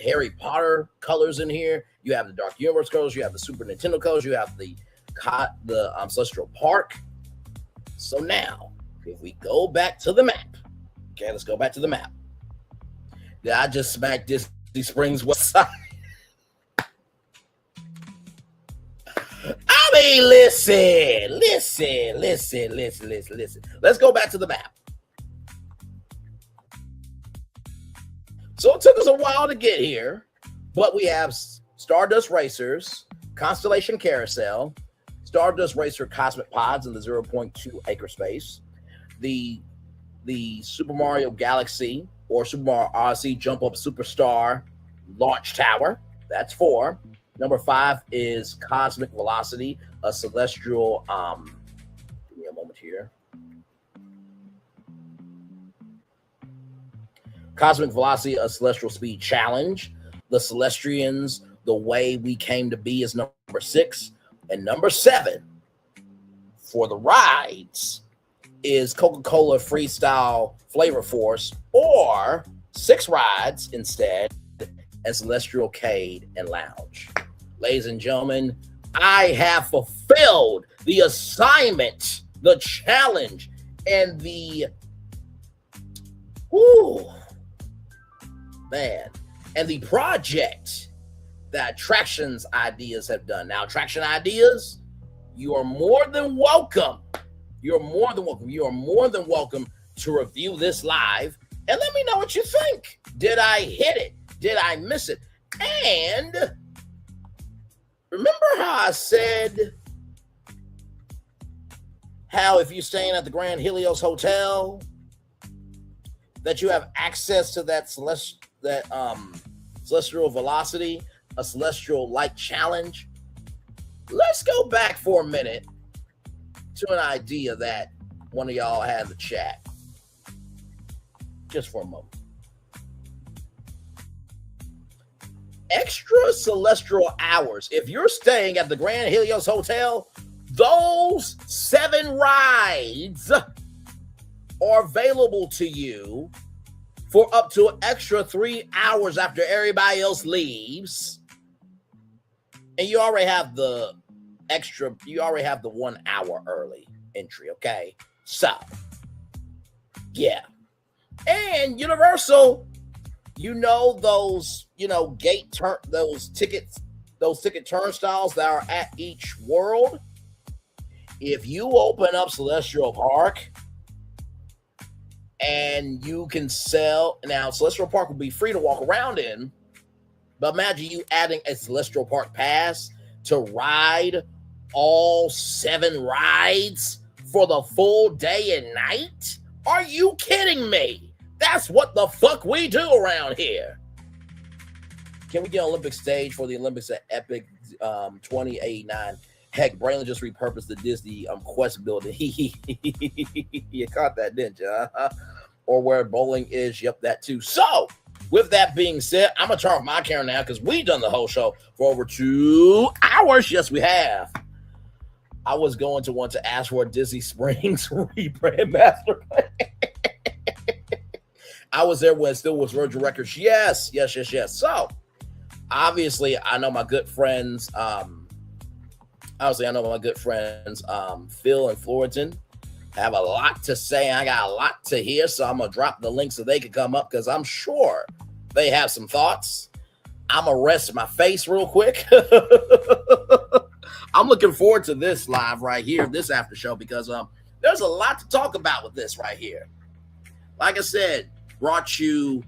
Harry Potter colors in here. You have the Dark Universe colors. You have the Super Nintendo colors. You have the Celestial Park. So now, if we go back to the map. Okay, let's go back to the map. Did I just smack Disney Springs West Side? I mean, listen. Let's go back to the map. So it took us a while to get here, but we have Stardust Racers, Constellation Carousel, Stardust Racer Cosmic Pods in the 0.2 acre space, the Super Mario Galaxy or Super Mario Odyssey Jump Up Superstar Launch Tower. That's 4. Number 5 is Cosmic Velocity, a celestial. Give me a moment here. Cosmic Velocity, a celestial speed challenge. The Celestians, the way we came to be, is number 6. And number 7 for the rides is Coca-Cola Freestyle Flavor Force or 6 rides instead, and Celestial Cade and Lounge. Ladies and gentlemen, I have fulfilled the assignment, the challenge, and the and the project that Attractions Ideas have done. Now, Attraction Ideas, you are more than welcome. You're more than welcome. You are more than welcome to review this live and let me know what you think. Did I hit it? Did I miss it? And remember how I said how if you're staying at the Grand Helios Hotel that you have access to that celestial velocity, a celestial light challenge? Let's go back for a minute to an idea that one of y'all had in the chat. Just for a moment. Extra celestial hours. If you're staying at the Grand Helios Hotel, those 7 rides are available to you for up to an extra 3 hours after everybody else leaves. And you already have the 1 hour early entry, okay? So, yeah. And Universal, those ticket turnstiles that are at each world. If you open up Celestial Park and you can sell, now Celestial Park will be free to walk around in, but imagine you adding a Celestial Park pass to ride all 7 rides for the full day and night? Are you kidding me? That's what the fuck we do around here. Can we get an Olympic stage for the Olympics at Epic 2089? Heck, Braylon just repurposed the Disney Quest building. You caught that, didn't you? Or where bowling is. Yep, that too. So, with that being said, I'm going to turn off my camera now because we've done the whole show for over 2 hours. Yes, we have. I was going to want to ask for a Disney Springs rebrand master plan. I was there when it still was Virgin Records. Yes. So, obviously, I know my good friends. Phil and Florentin have a lot to say. I got a lot to hear, so I'm going to drop the link so they can come up because I'm sure they have some thoughts. I'm going to rest my face real quick. I'm looking forward to this live right here, this after show, because there's a lot to talk about with this right here. Like I said, brought you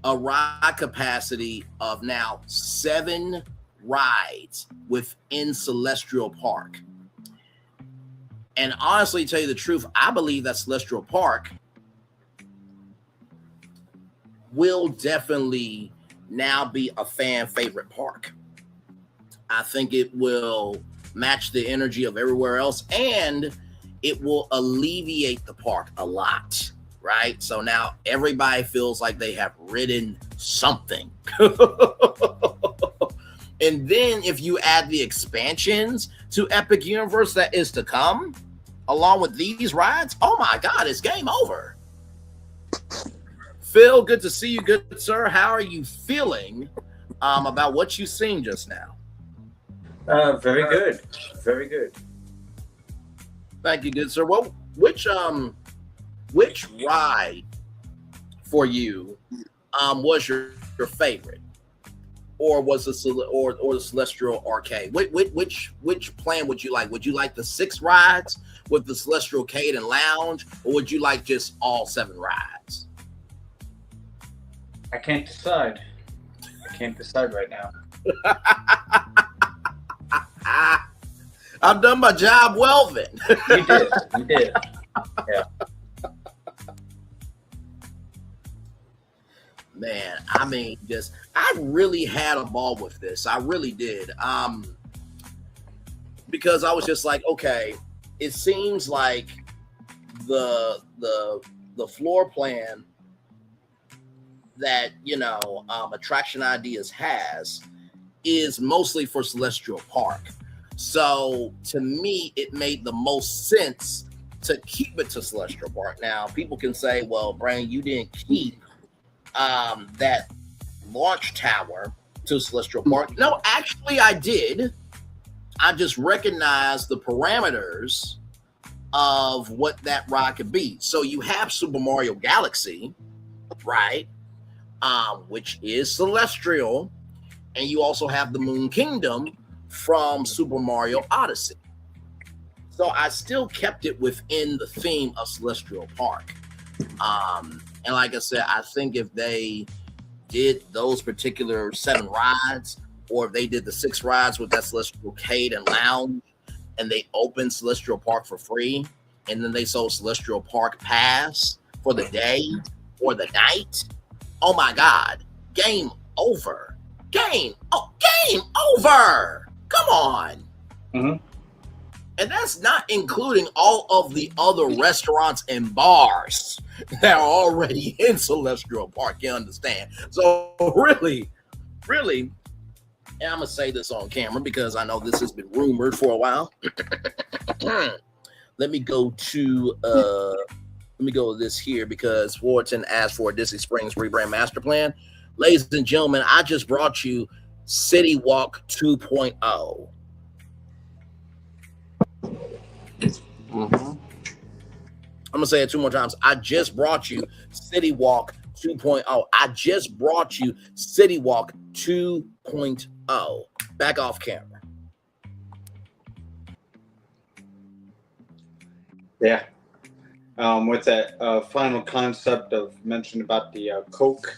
a ride capacity of now 7 rides within Celestial Park. And honestly, to tell you the truth, I believe that Celestial Park will definitely now be a fan favorite park. I think it will match the energy of everywhere else, and it will alleviate the park a lot, right? So now everybody feels like they have ridden something. And then if you add the expansions to Epic Universe that is to come, along with these rides, oh my God, it's game over. Phil, good to see you, good sir. How are you feeling about what you've seen just now? Very good. Very good. Thank you, good sir. Well, which ride for you was your favorite? Or was the Celestial Arcade? Which plan would you like? Would you like the 6 rides with the Celestial Cade and Lounge, or would you like just all 7 rides? I can't decide. Right now. I've done my job well then. You did. Yeah. Man, I mean, I really had a ball with this. I really did. Because I was just like, okay, it seems like the floor plan that, Attraction Ideas has is mostly for Celestial Park. So to me, it made the most sense to keep it to Celestial Park. Now, people can say, well, Brian, you didn't keep that launch tower to Celestial Park. No, actually, I did. I just recognized the parameters of what that ride could be. So you have Super Mario Galaxy, right? Which is celestial, and you also have the Moon Kingdom from Super Mario Odyssey. So I still kept it within the theme of Celestial Park. And like I said, I think if they did those particular 7 rides, or if they did the 6 rides with that Celestial Arcade and Lounge, and they opened Celestial Park for free, and then they sold Celestial Park Pass for the day or the night, oh my God, game over. Game over. Come on. Mm-hmm. And that's not including all of the other restaurants and bars that are already in Celestial Park, you understand? So really, and I'm going to say this on camera because I know this has been rumored for a while. Let me go to this here because Florentin asked for a Disney Springs rebrand master plan. Ladies and gentlemen, I just brought you City Walk 2.0. I'm gonna say it 2 more times. I just brought you City Walk 2.0. I just brought you City Walk 2.0. Back off camera. Yeah. With that final concept of mentioned about the Coke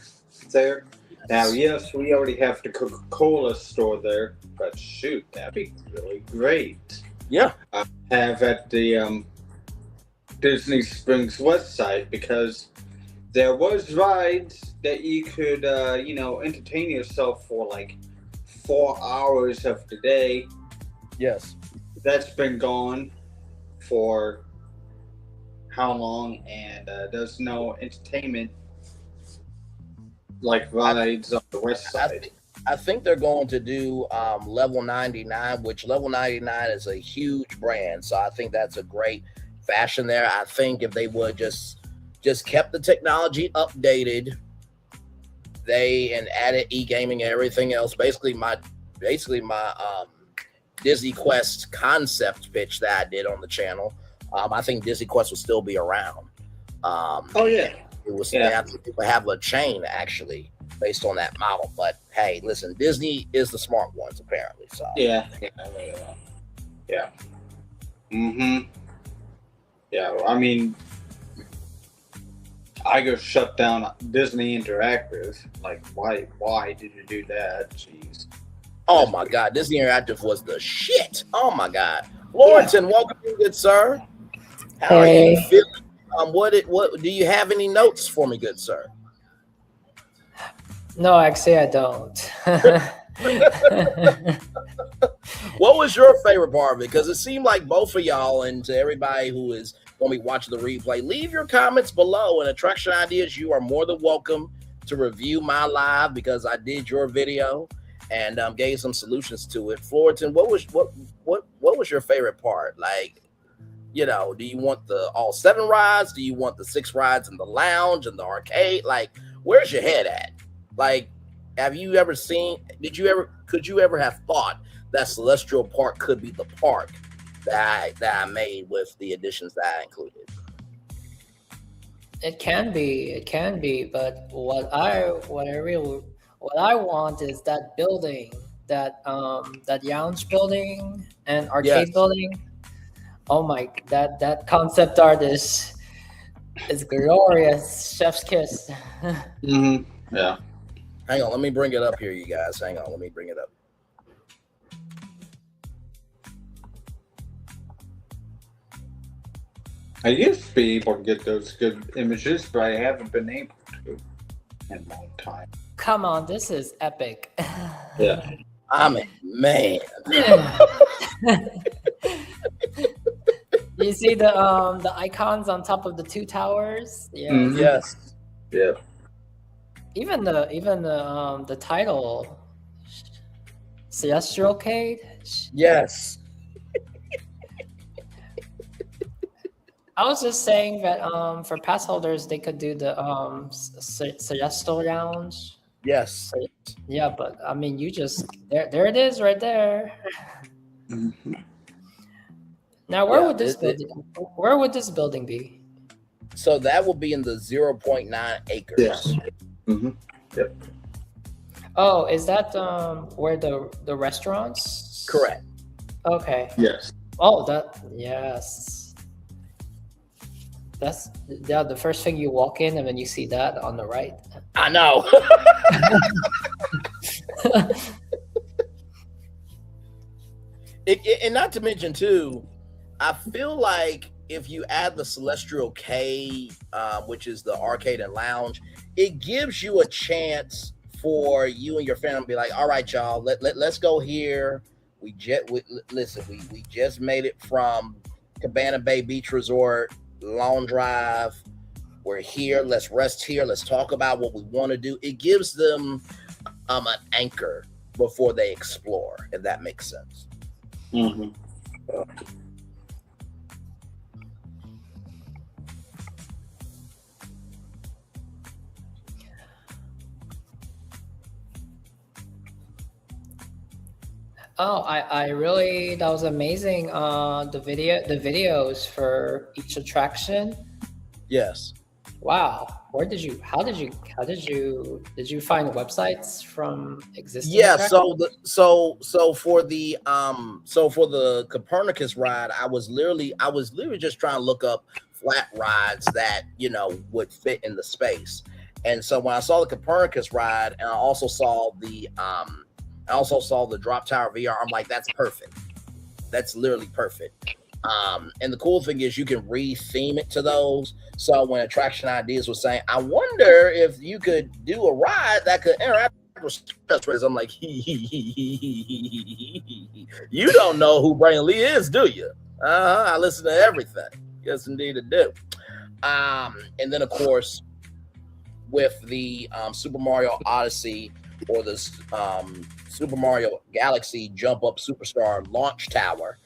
there. Now, yes, we already have the Coca-Cola store there, but shoot, that'd be really great. Yeah. Have at the Disney Springs West side, because there was rides that you could, entertain yourself for like 4 hours of the day. Yes. That's been gone for how long, and there's no entertainment like rides on the west side. I think they're going to do Level 99, which Level 99 is a huge brand. So I think that's a great fashion there. I think if they would just kept the technology updated, and added e-gaming and everything else. Basically my Disney Quest concept pitch that I did on the channel. I think Disney Quest will still be around. It was people have a chain actually based on that model. But hey, listen, Disney is the smart ones apparently. So yeah. Yeah, I mean, I go shut down Disney Interactive. Like, why did you do that? Jeez. Oh my God, Disney Interactive was the shit. Oh my God, Florentin, welcome, good sir. How are you feeling? What do you have any notes for me, good sir? No, actually, I don't. What was your favorite part of it? Because it seemed like both of y'all, and to everybody who is going to be watching the replay, leave your comments below. And Attraction Ideas, you are more than welcome to review my live because I did your video and gave some solutions to it. Florentin, what was your favorite part? Like, do you want all 7 rides? Do you want the 6 rides in the lounge and the arcade? Like, where's your head at? Like, could you ever have thought that Celestial Park could be the park that I made with the additions that I included? It can be, but what I want is that building, that lounge building and arcade building. Oh my, that concept art is glorious. Chef's kiss. Yeah. Hang on, let me bring it up here, you guys. Hang on, let me bring it up. I used to be able to get those good images, but I haven't been able to in a long time. Come on, this is epic. Yeah. I'm a man. You see the icons on top of the 2 towers? Yeah. Yes. Yeah. Even the title, Celestial Arcade. Yes. I was just saying that for pass holders they could do the Celestial Lounge. Yes. Yeah, but I mean, you just there it is right there. Now, where would this building be? So that will be in the 0.9 acres. Yeah. Yep. Oh, is that where the restaurants? Correct. Okay. Yes. Oh, yes. That's the first thing you walk in, and then you see that on the right. I know. And not to mention too, I feel like if you add the Celestial K, which is the arcade and lounge, it gives you a chance for you and your family to be like, all right, y'all, let's go here. We just made it from Cabana Bay Beach Resort, Long Drive. We're here. Let's rest here. Let's talk about what we want to do. It gives them an anchor before they explore, if that makes sense. Mm-hmm. Oh, I really, that was amazing. The videos for each attraction. Yes. Wow. Did you find websites from existing? Yeah. attractions? So for the Copernicus ride, I was literally just trying to look up flat rides that, would fit in the space. And so when I saw the Copernicus ride, and I also saw the Drop Tower VR, I'm like, that's perfect. That's literally perfect. And the cool thing is you can re-theme it to those. So when Attraction Ideas was saying, I wonder if you could do a ride that could interact with Stress, I'm like, you don't know who Brandon Lee is, do you? I listen to everything. Yes, indeed, I do. And then, of course, with the Super Mario Odyssey or the Super Mario Galaxy Jump Up Superstar Launch Tower,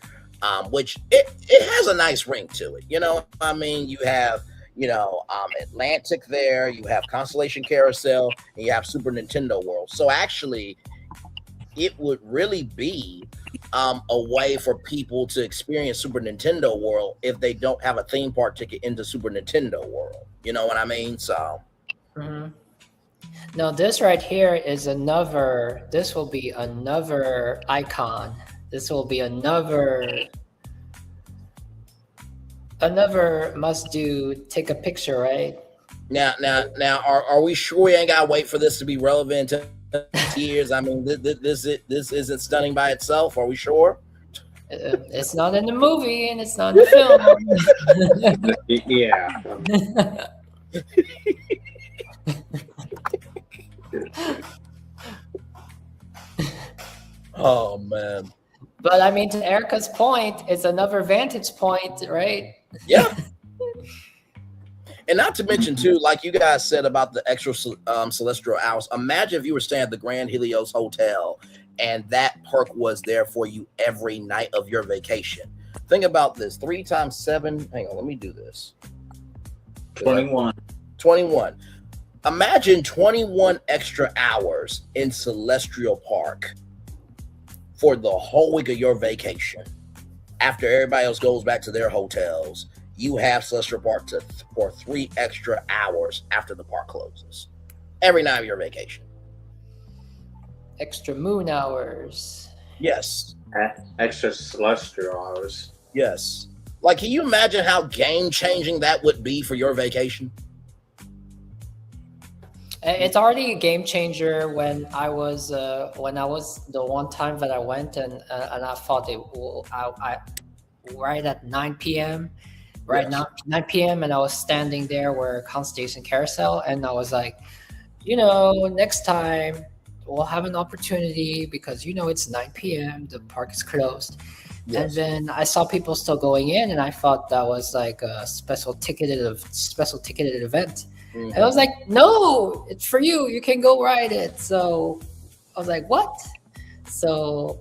which it has a nice ring to it. You have Atlantic there, you have Constellation Carousel, and you have Super Nintendo World. So actually, it would really be a way for people to experience Super Nintendo World if they don't have a theme park ticket into Super Nintendo World. You know what I mean? So. Mm-hmm. Now this right here is this will be another icon. This will be another must do, take a picture, right? Now, are we sure we ain't gotta wait for this to be relevant to years? I mean, this isn't stunning by itself. Are we sure? It's not in the movie and it's not in the film. Yeah. Oh man. But I mean, to Erica's point, it's another vantage point, right? Yeah. And not to mention too, like you guys said about the extra celestial hours. Imagine if you were staying at the Grand Helios Hotel and that perk was there for you every night of your vacation. Think about this: 3 times 7. Hang on, let me do this. 21. 21. Imagine 21 extra hours in Celestial Park for the whole week of your vacation. After everybody else goes back to their hotels, you have Celestial Park for 3 extra hours after the park closes. Every night of your vacation. Extra moon hours. Yes. Extra celestial hours. Yes. Like, can you imagine how game-changing that would be for your vacation? It's already a game changer. When I was the one time that I went and I thought I right at 9 p.m. Right now, 9 p.m. and I was standing there where Constellation Carousel, and I was like, next time we'll have an opportunity because it's 9 p.m. the park is closed. Yes. And then I saw people still going in, and I thought that was like a special ticketed event. Mm-hmm. And I was like, no, it's for you. You can go ride it. So I was like, what? So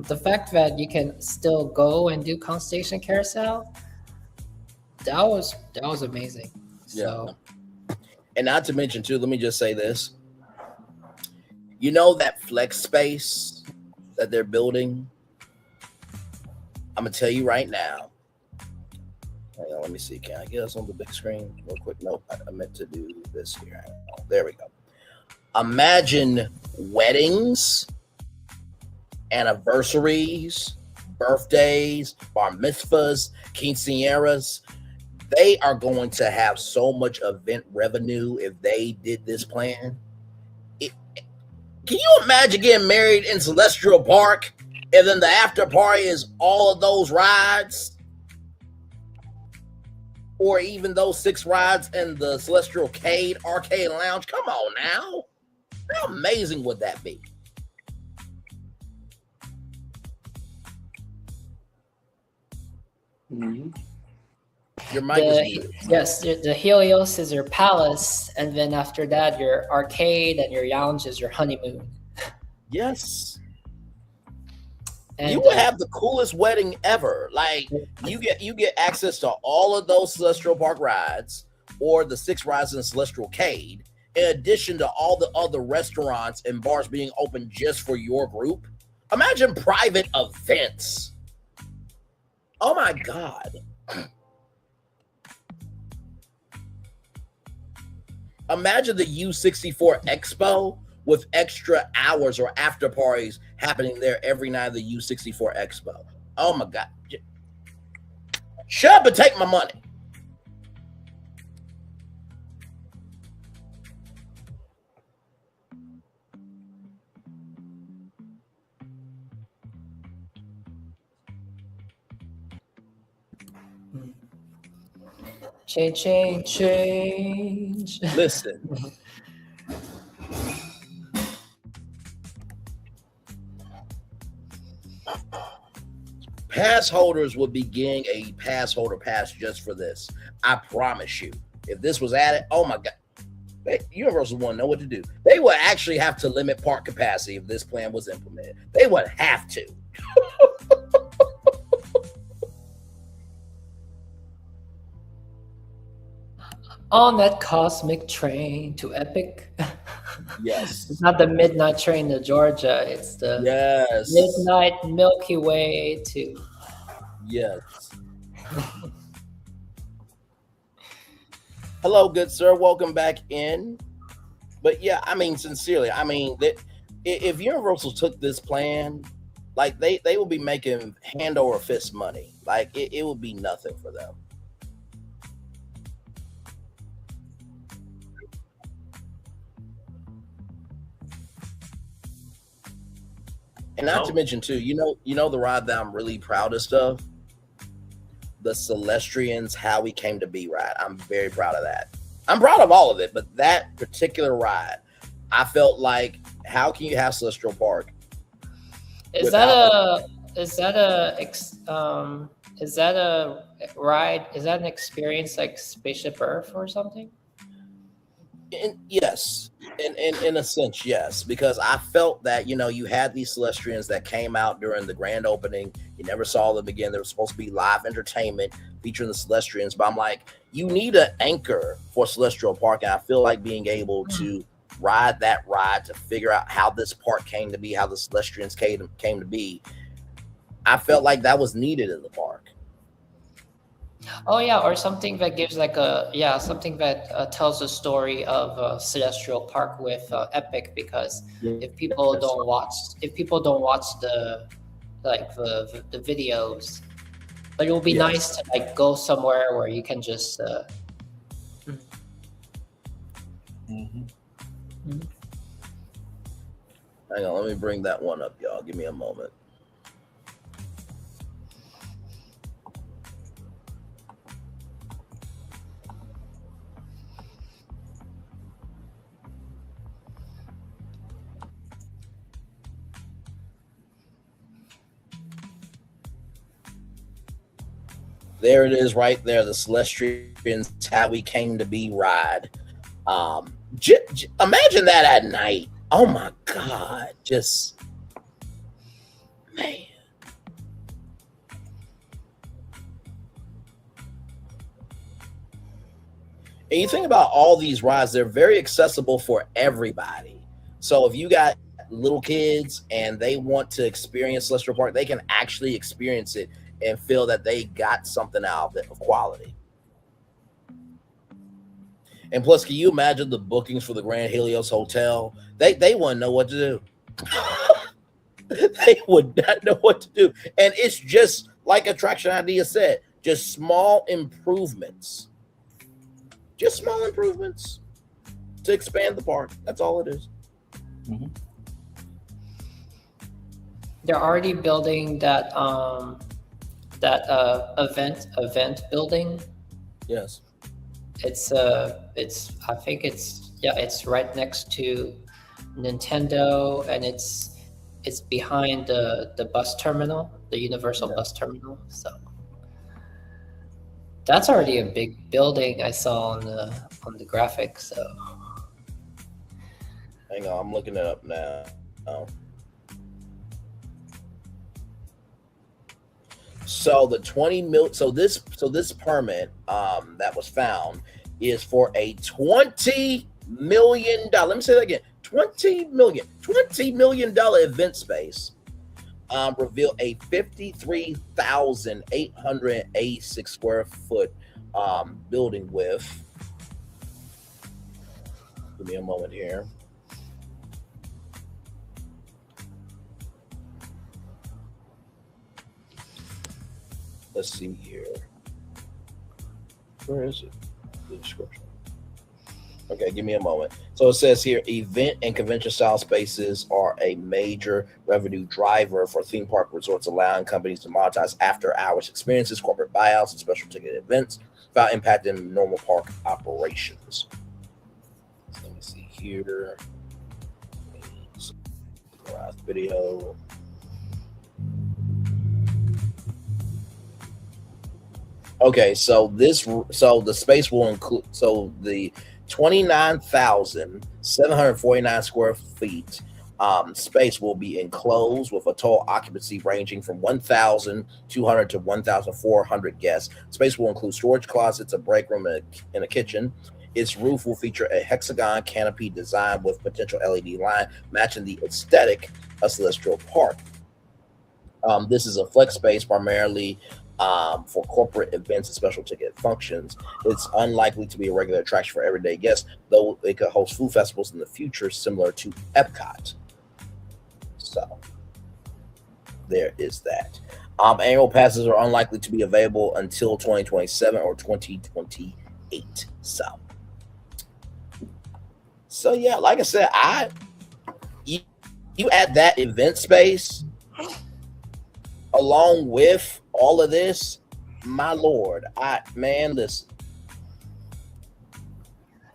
the fact that you can still go and do Constellation Carousel, that was amazing. So And not to mention too, let me just say this. You know that flex space that they're building? I'm gonna tell you right now. Hang on, let me see. Can I get us on the big screen real quick? Nope, I meant to do this here. There we go. Imagine weddings, anniversaries, birthdays, bar mitzvahs, quinceañeras. They are going to have so much event revenue if they did this plan. Can you imagine getting married in Celestial Park and then the after party is all of those rides? Or even those 6 rides in the Celestial Arcade Lounge? Come on now. How amazing would that be? Mm-hmm. Your mic is muted. Yes, the Helios is your palace, and then after that, your arcade and your lounge is your honeymoon. Yes. And you would have the coolest wedding ever. Like you get access to all of those Celestial Park rides or the 6 rides in the Celestial Arcade, in addition to all the other restaurants and bars being open just for your group. Imagine private events. Oh my God. Imagine the U64 Expo with extra hours or after parties happening there every night of the U64 Expo. Oh my God. Shut up and take my money. Change. Listen. Pass holders will be getting a pass holder pass just for this. I promise you. If this was added, oh my God. Universal wouldn't know what to do. They would actually have to limit park capacity if this plan was implemented. They would have to. On that cosmic train to Epic. Yes. It's not the midnight train to Georgia. It's the midnight Milky Way to. Yes. Hello, good sir. Welcome back in. But yeah, I mean, sincerely, I mean, if Universal took this plan, like they will be making hand over fist money. Like it would be nothing for them. And not to mention too, you know the ride that I'm really proudest of? The Celestrians How We Came to Be ride. I'm very proud of that. I'm proud of all of it, but that particular ride, I felt like, how can you have Celestial Park? Is that a ride? Is that an experience like Spaceship Earth or something? Yes, in a sense, yes, because I felt that you had these Celestrians that came out during the grand opening. You never saw them again. There was supposed to be live entertainment featuring the Celestrians, but I'm like, you need an anchor for Celestial Park, and I feel like being able to ride that ride to figure out how this park came to be, how the Celestrians came to be. I felt like that was needed in the park. Oh yeah, or something that gives something that tells the story of Celestial Park with Epic, because if people don't watch the videos, but it will be nice to like go somewhere where you can just. Hang on, let me bring that one up, y'all. Give me a moment. There it is right there. The Celestrians How We Came to Be ride. Imagine that at night. Oh my God. Just, man. And you think about all these rides, they're very accessible for everybody. So if you got little kids and they want to experience Celestial Park, they can actually experience it and feel that they got something out of it of quality. And plus, can you imagine the bookings for the Grand Helios Hotel? They wouldn't know what to do. They would not know what to do. And it's just like Attraction Idea said, just small improvements. Just small improvements to expand the park. That's all it is. Mm-hmm. They're already building that event building. Yes. It's I think it's right next to Nintendo, and it's behind the bus terminal, the Universal bus terminal. So that's already a big building I saw on the graphic. So hang on, I'm looking it up now. So the 20 mil. So this permit that was found is for a $20 million. Let me say that again. $20 million event space. Reveal a 53,886 square foot building with. Give me a moment here. Let's see here. Where is it? The description. Okay, give me a moment. So it says here, event and convention style spaces are a major revenue driver for theme park resorts, allowing companies to monetize after hours experiences, corporate buyouts, and special ticket events without impacting normal park operations. So let me see here. Video. Okay, so the space will include, so the 29,749 square feet space will be enclosed with a total occupancy ranging from 1,200 to 1,400 guests. Space will include storage closets, a break room, and a kitchen. Its roof will feature a hexagon canopy design with potential LED line matching the aesthetic of Celestial Park. This is a flex space primarily for corporate events and special ticket functions. It's unlikely to be a regular attraction for everyday guests, though it could host food festivals in the future similar to Epcot. So there is that. Annual passes are unlikely to be available until 2027 or 2028. So yeah, like I said, you add that event space along with all of this, my lord, listen.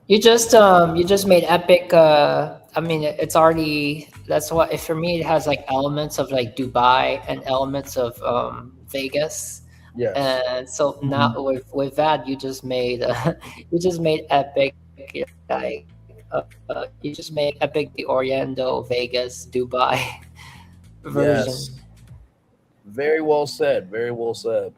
you just made Epic. I mean, it's already, that's what, for me it has like elements of like Dubai and elements of Vegas. Yeah. And so now with that, you just made Epic like you just made Epic the Orlando, Vegas, Dubai version. Yes. Very well said. Very well said.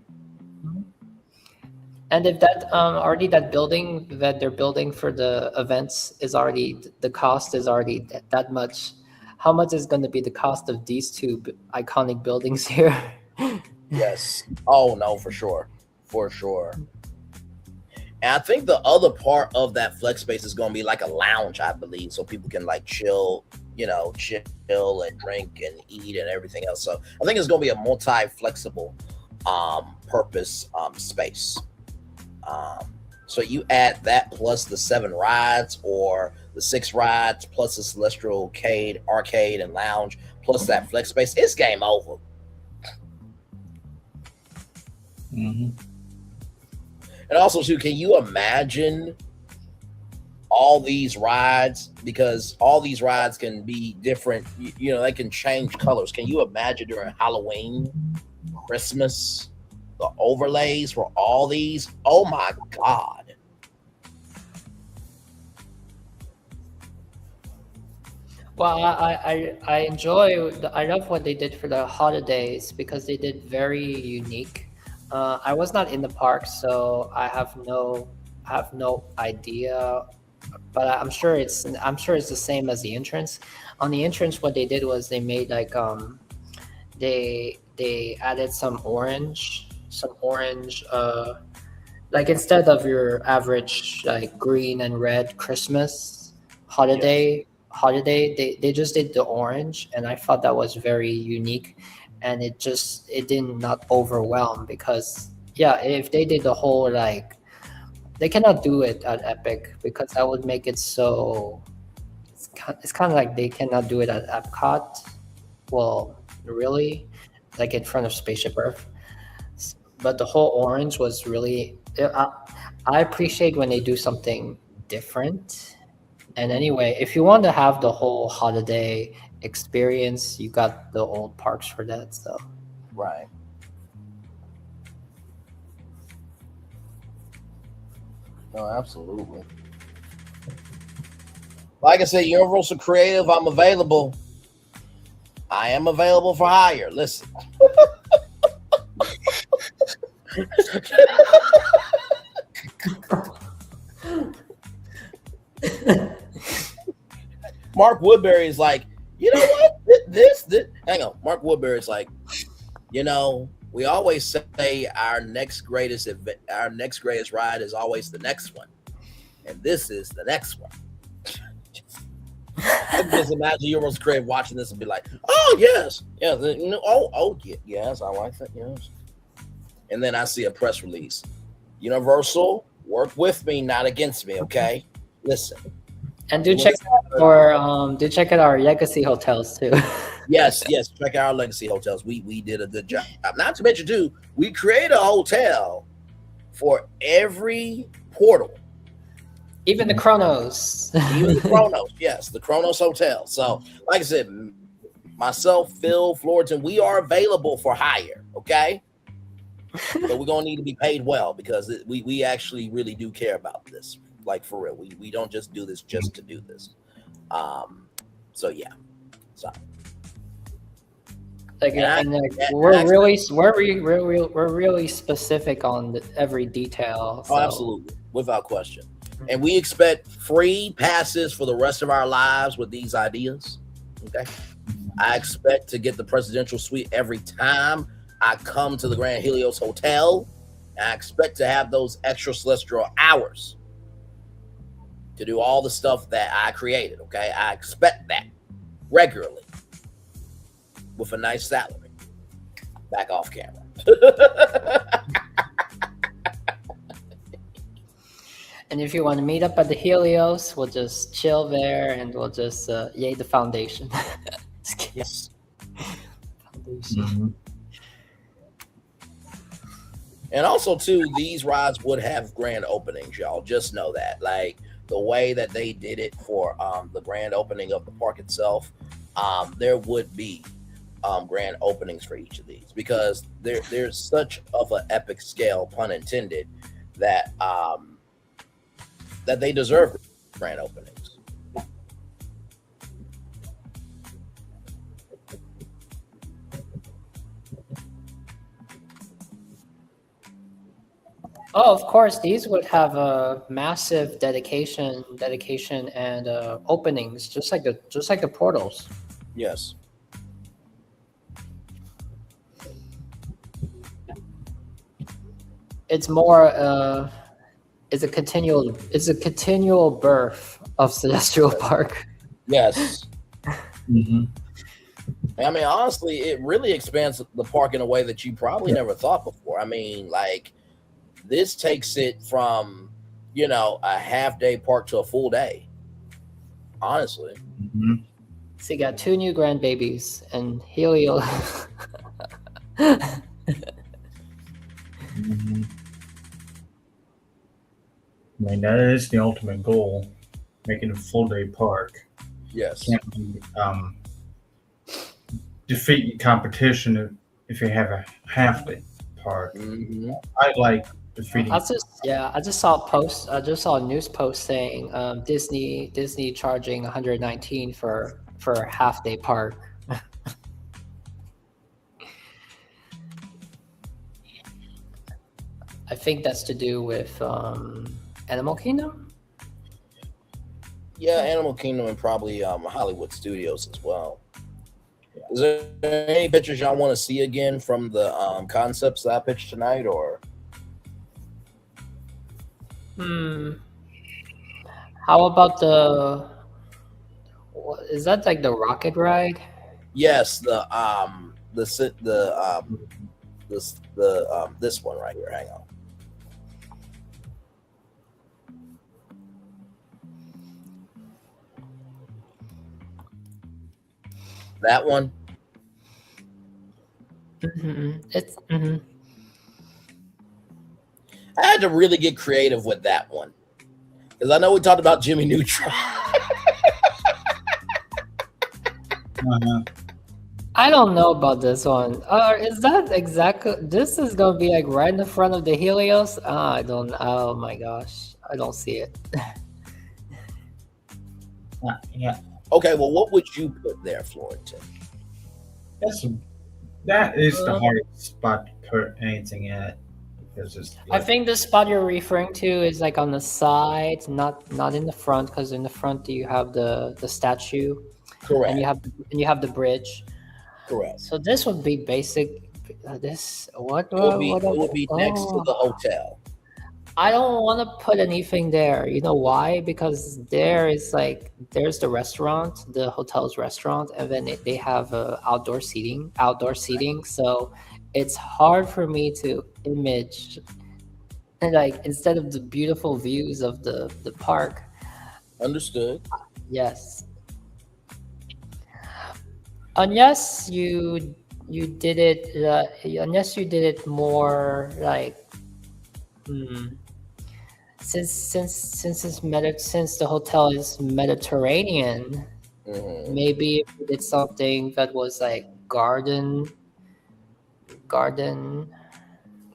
And if that already that building that they're building for the events is already, the cost is already that much, how much is going to be the cost of these two iconic buildings here? Yes. Oh no, for sure. For sure. And I think the other part of that flex space is going to be like a lounge, I believe, so people can like chill and drink and eat and everything else. So I think it's going to be a multi-flexible purpose space. So you add that plus the 7 rides or the 6 rides plus the Celestial arcade and lounge plus that flex space, it's game over. Mm-hmm. And also, too, can you imagine all these rides? Because all these rides can be different. They can change colors. Can you imagine during Halloween, Christmas, the overlays for all these? Oh my God. Well, I love what they did for the holidays because they did very unique. I was not in the park, so I have no have no idea, but I'm sure it's the same as the entrance. On the entrance, what they did was they made like they added some orange, like instead of your average like green and red Christmas holiday, they just did the orange, and I thought that was very unique, and it did not overwhelm, because yeah, if they did the whole like, they cannot do it at Epic because that would make it so it's kind of like they cannot do it at Epcot. Well, really, like in front of Spaceship Earth. But the whole orange was really, I appreciate when they do something different. And anyway, if you want to have the whole holiday experience, you got the old parks for that. So Right. No, absolutely. Like I said, Universal Creative, I'm available. I am available for hire. Listen. Mark Woodbury is like, you know what? This hang on. Mark Woodbury is like, we always say our next greatest ride is always the next one, and this is the next one. I can just imagine Universal Creative watching this and be like, "Oh yes, yeah, yes, I like that, yes." And then I see a press release: Universal, work with me, not against me, okay? Listen. And do check out our legacy hotels too. Yes, check out our legacy hotels. We did a good job. Not to mention too, we created a hotel for every portal. Even the Chronos. Even the Chronos, yes, the Chronos Hotel. So, like I said, myself, Phil, Florentin, we are available for hire, okay? But we're gonna need to be paid well, because we actually really do care about this. Like, for real, we don't just do this just to do this. So yeah, so like, we're really specific on every detail. So. Oh, absolutely, without question. And we expect free passes for the rest of our lives with these ideas. Okay, I expect to get the presidential suite every time I come to the Grand Helios Hotel. And I expect to have those extra celestial hours to do all the stuff that I created, okay? I expect that regularly with a nice salary. Back off camera. And if you want to meet up at the Helios, we'll just chill there and we'll just yay the foundation. Yes. Foundation. Mm-hmm. And also, too, these rides would have grand openings, y'all. Just know that. Like, the way that they did it for the grand opening of the park itself, there would be grand openings for each of these, because there's such of an epic scale, pun intended, that that they deserve grand openings. Oh, of course, these would have a massive dedication and openings, just like the portals. Yes. It's more it's a continual birth of Celestial Park. Yes. Mm-hmm. I mean, honestly, it really expands the park in a way that you probably never thought before. I mean, like, this takes it from, a half-day park to a full day. Honestly. Mm-hmm. So you got 2 new grandbabies and Helio. Mm-hmm. I mean, that is the ultimate goal, making a full-day park. Yes. Can't be, defeat your competition if you have a half-day park. Mm-hmm. I like defeating. I just saw a post. I just saw a news post saying Disney charging $119 for a half-day park. I think that's to do with Animal Kingdom? Yeah, Animal Kingdom and probably Hollywood Studios as well. Is there any pictures y'all want to see again from the concepts that I pitched tonight, or? How about is that like the rocket ride? Yes, this one right here. Hang on. That one. It's I had to really get creative with that one because I know we talked about Jimmy Neutron. I don't know about this one. Is that exactly? This is gonna be like right in the front of the Helios. I don't. Oh my gosh, I don't see it. Yeah. Okay, well, what would you put there, Florentin? That is the hardest spot to put anything at because it's. I think the spot you're referring to is like on the side, not in the front, because in the front you have the statue, correct, and you have the bridge, correct. So this would be basic. This what? It would be next to the hotel. I don't want to put anything there. You know why? Because there's the restaurant, the hotel's restaurant, and then they have outdoor seating. So it's hard for me to image, and like instead of the beautiful views of the park. Understood. Yes. Unless you did it more like. Since the hotel is Mediterranean, maybe if we did something that was like garden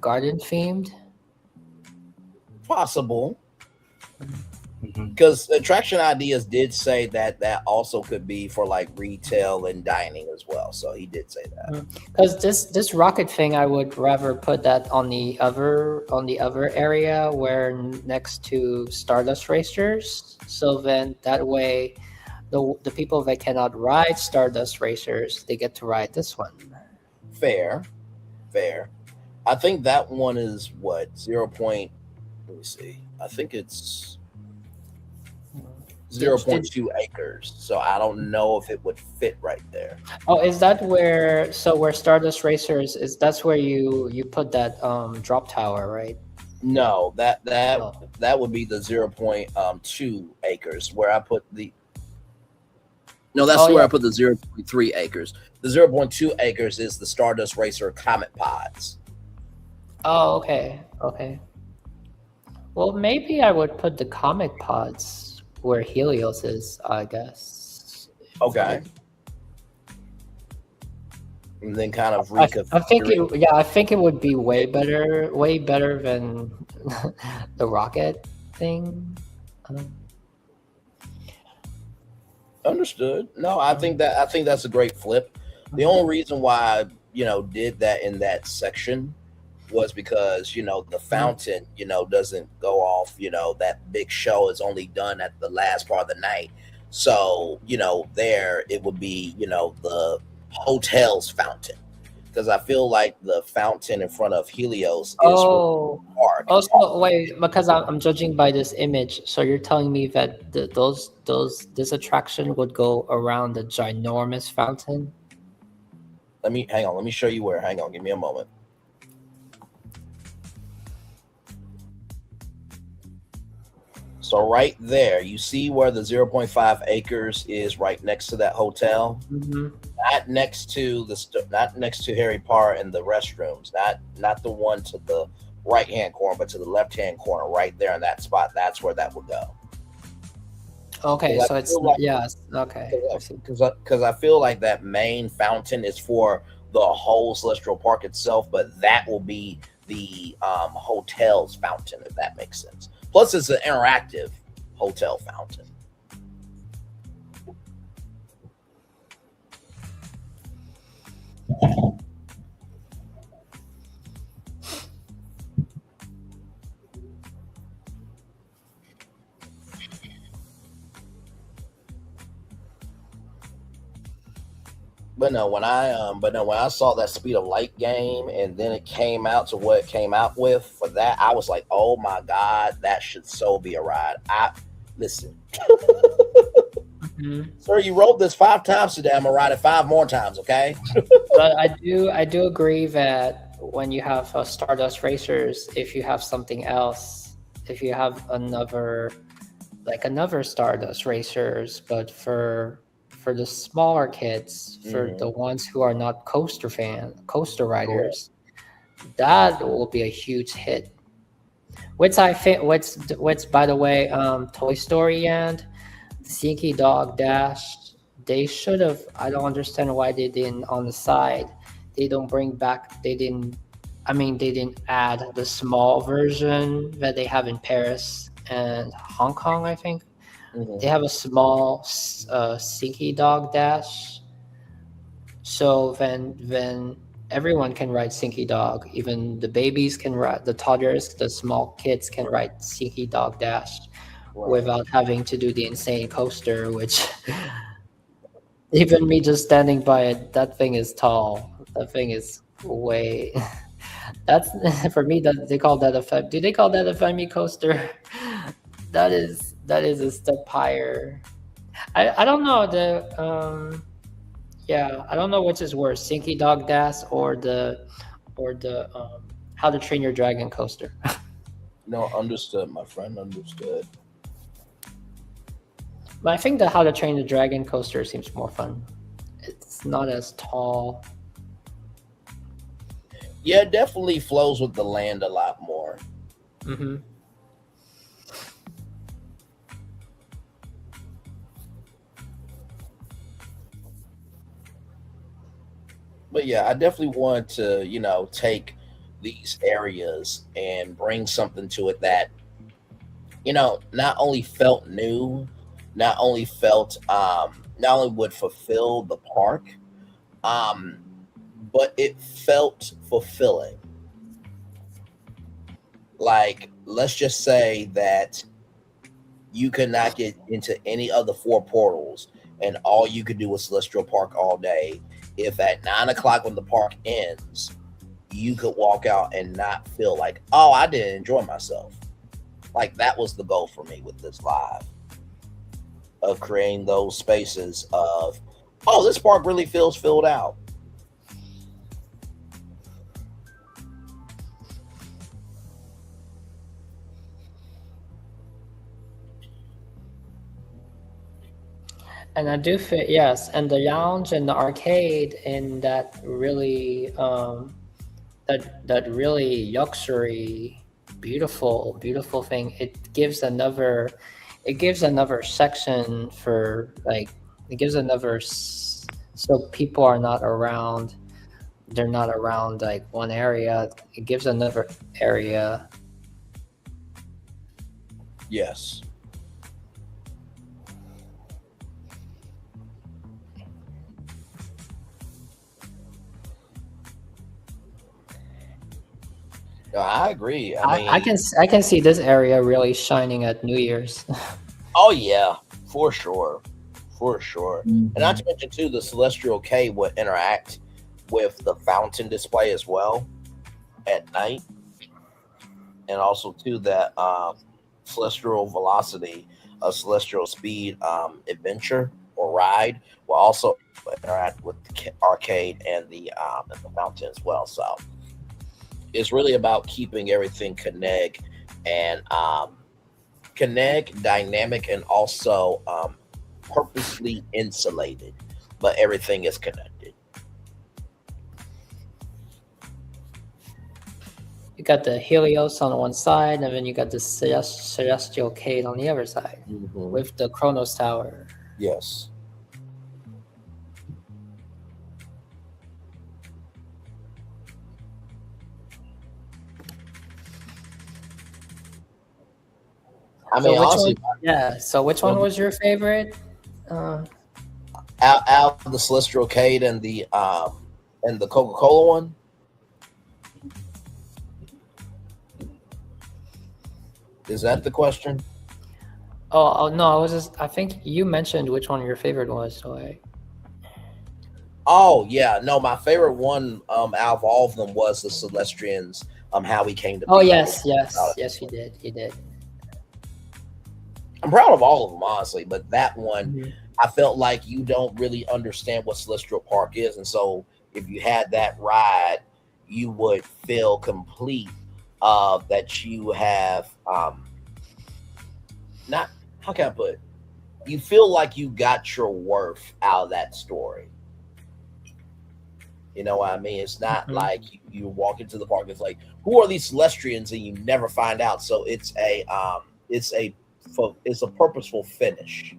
themed. Possible. Because Attraction Ideas did say that also could be for like retail and dining as well. So he did say that. Because this rocket thing, I would rather put that on the other area where next to Stardust Racers. So then that way, the people that cannot ride Stardust Racers, they get to ride this one. Fair. I think that one is what 0. Let me see. I think it's 0.2 acres, so I don't know if it would fit right there. Oh, is that where Stardust Racers is? That's where you put that drop tower, right? No, that would be the 0.2 acres where I put the. No, that's where I put the 0.3 acres. The 0.2 acres is the Stardust Racer Comet Pods. Oh, okay. Well, maybe I would put the Comet Pods where Helios is, I guess. Okay. And then kind of I think it would be way better than the rocket thing. Understood. No, I think that's a great flip. The only reason why I did that in that section was because the fountain doesn't go off. That big show is only done at the last part of the night. So there it would be the hotel's fountain, because I feel like the fountain in front of Helios is park. Also, wait, because I'm judging by this image. So you're telling me that this attraction would go around the ginormous fountain? Let me show you where. Hang on, give me a moment. So right there, you see where the 0.5 acres is right next to that hotel. Not next to Harry Potter and the restrooms. Not the one to the right hand corner, but to the left hand corner, right there in that spot. That's where that would go. Okay, so it's okay. Because I feel like that main fountain is for the whole Celestial Park itself, but that will be the hotel's fountain, if that makes sense. Plus, it's an interactive hotel fountain. When I saw that Speed of Light game and then it came out to what it came out with for that, I was like, oh my god, that should so be a ride. Listen. Sir, you rode this 5 times today. I'm gonna ride it 5 more times, okay? But I do agree that when you have Stardust Racers, if you have something else, if you have another Stardust Racers, but for the smaller kids, for the ones who are not coaster riders, that will be a huge hit. What's by the way, Toy Story and Sneaky Dog Dash, they should have. I don't understand why they didn't on the side. They didn't add the small version that they have in Paris and Hong Kong, I think. They have a small Sneaky Dog Dash. So then everyone can ride Sneaky Dog. Even the babies can ride, the toddlers, the small kids can ride Sneaky Dog Dash without having to do the insane coaster, which even me just standing by it, that thing is tall. That thing is way... That's for me. That they call that a do they call that a Femi coaster? That is a step higher. I don't know I don't know which is worse, Sneaky Dog Dash or the How to Train Your Dragon coaster. No, understood, my friend, understood. But I think the How to Train the Dragon coaster seems more fun. It's not as tall. Yeah, it definitely flows with the land a lot more. But yeah, I definitely want to, take these areas and bring something to it that, not only felt new, not only would fulfill the park, but it felt fulfilling. Like, let's just say that you could not get into any of the 4 portals and all you could do was Celestial Park all day. If at 9 o'clock when the park ends, you could walk out and not feel like, oh, I didn't enjoy myself. Like, that was the goal for me with this live, of creating those spaces of, oh, this park really feels filled out. And I do feel, yes, and the lounge and the arcade in that really that really luxury, beautiful thing. It gives another section for, like, it gives another so people are not around. They're not around like one area. It gives another area. Yes. No, I agree. I can see this area really shining at New Year's. Oh yeah, for sure. And not to mention too, the Celestial K would interact with the fountain display as well at night, and also too that Celestial Velocity, Celestial Speed adventure or ride will also interact with the arcade and the fountain as well. So it's really about keeping everything connect and dynamic, and also purposely insulated, but everything is connected. You got the Helios on one side, and then you got the Celestial Cade on the other side, with the Kronos Tower. Yes. I mean, honestly, So which one was your favorite? Out of the Celestial Cade and the Coca-Cola one. Is that the question? Oh no, I think you mentioned which one your favorite was. So Oh yeah, no, my favorite one out of all of them was the Celestians. How he came to be. Oh yes, you did. You did. I'm proud of all of them, honestly, but that one, Mhm. I felt like you don't really understand what Celestial Park is, and so if you had that ride, you would feel complete. That you have not, how can I put it? You feel like you got your worth out of that story. You know what I mean? It's not like you walk into the park. It's like, who are these Celestians, and you never find out. So it's a purposeful finish.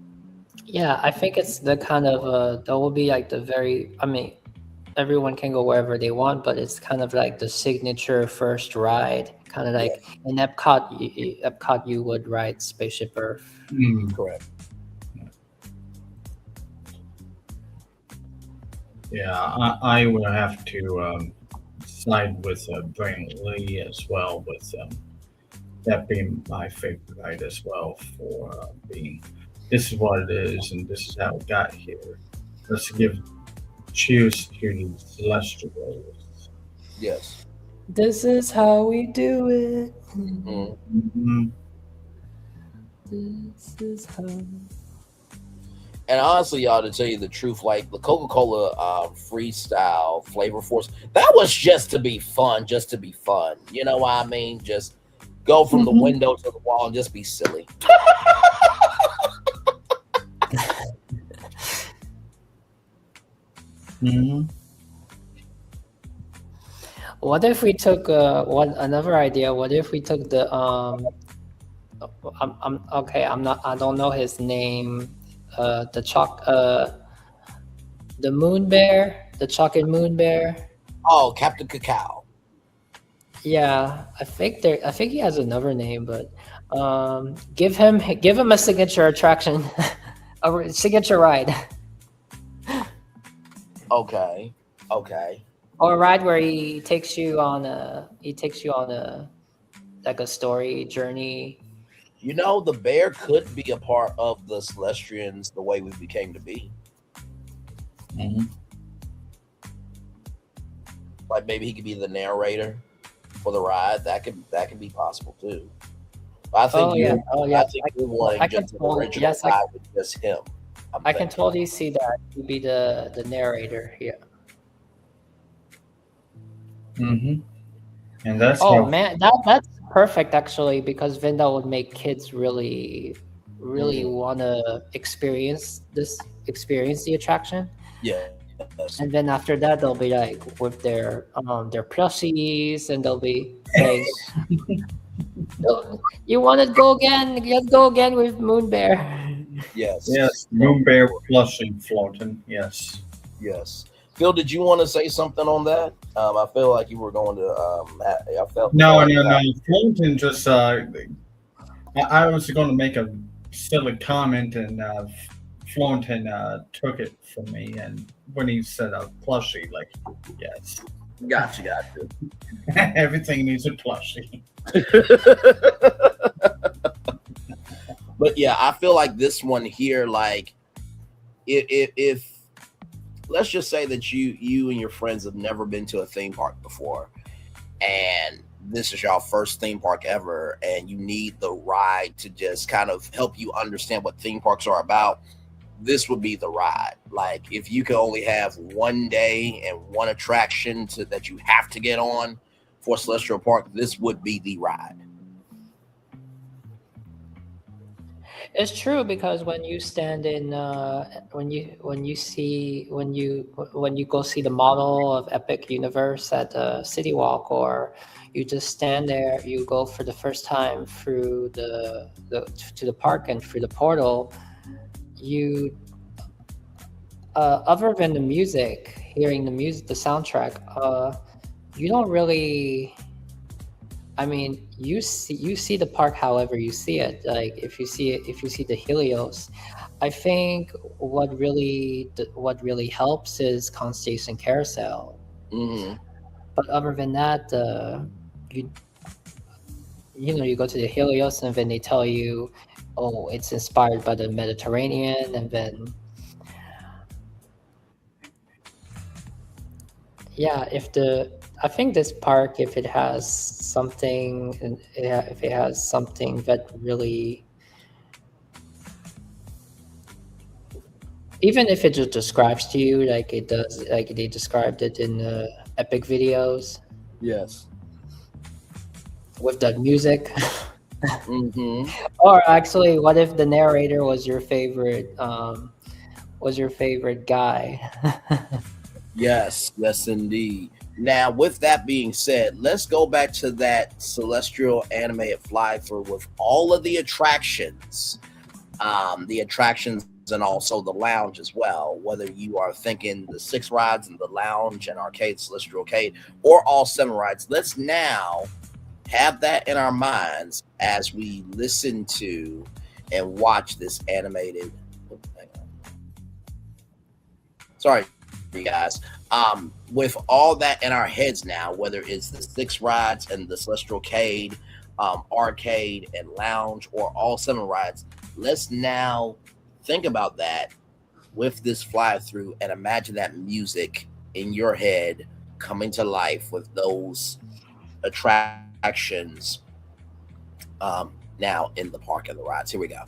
Yeah, I think it's the kind of that will be like the very. I mean, everyone can go wherever they want, but it's kind of like the signature first ride. Kind of like in Epcot, you would ride Spaceship Earth. Correct. Yeah, I will have to side with Brian Lee as well, with that being my favorite ride as well, for being this is what it is and this is how it got here. Let's give cheers to the Celestials. Yes. This is how we do it. This is how. And honestly, y'all, to tell you the truth, like the Coca-Cola freestyle flavor force, that was just to be fun, You know what I mean? Just go from the window to the wall and just be silly. What if we took another idea? What if we took the I'm okay. I don't know his name. The moon bear, the chocolate moon bear. Oh, Captain Cacao. Yeah, I think he has another name, but give him a signature attraction, a signature ride. Okay. Or a ride where he takes you on a like a story journey. You know, the bear could be a part of the Celestians the way we became to be. Like maybe he could be the narrator for the ride. That could be possible too. I think I think you're wanting just an original ride with just him. I can totally see that he'd be the narrator here. And that's man, that's perfect actually, because then that would make kids really want to experience the attraction. Yeah. And then after that, they'll be like with their plushies, and they'll be saying, "You want to go again? Let's go again with Moon Bear." Yes. Moon Bear plushing floating. Yes. Phil, did you want to say something on that? I feel like you were going to. I felt. No. Floating just. I was going to make a silly comment, and Florentin took it from me, and when he said a plushie, like, yes. Gotcha. Everything needs a plushie. But yeah, I feel like this one here, like, if let's just say that you and your friends have never been to a theme park before, and this is your first theme park ever, and you need the ride to just kind of help you understand what theme parks are about, this would be the ride. Like, if you could only have one day and one attraction that you have to get on for Celestial Park, this would be the ride. It's true, because when you stand in when you go see the model of Epic Universe at City Walk, or you just stand there, you go for the first time through to the park and through the portal, you other than the music, hearing the music, the soundtrack, you don't really. I mean, you see the park however you see it. Like if you see the Helios, I think what really helps is Constellation Carousel. But other than that, you go to the Helios, and then they tell you, oh, it's inspired by the Mediterranean, and then Yeah, I think this park, if it has something, if it has something that really, even if it just describes to you like it does, like they described it in the Epic videos Yes. with that music. Mm-hmm. Or actually, what if the narrator was your favorite guy? Yes, yes, indeed. Now, with that being said, let's go back to that celestial animated fly through with all of the attractions, and also the lounge as well. Whether you are thinking the 6 rides in the lounge and arcade, celestial arcade, or all 7 rides, let's now have that in our minds as we listen to and watch this animated. Hang on. Sorry, you guys. With all that in our heads now, whether it's the 6 rides and the celestial arcade, arcade and lounge, or all 7 rides, let's now think about that with this fly through and imagine that music in your head coming to life with those attractions now in the park and the rides. Here we go.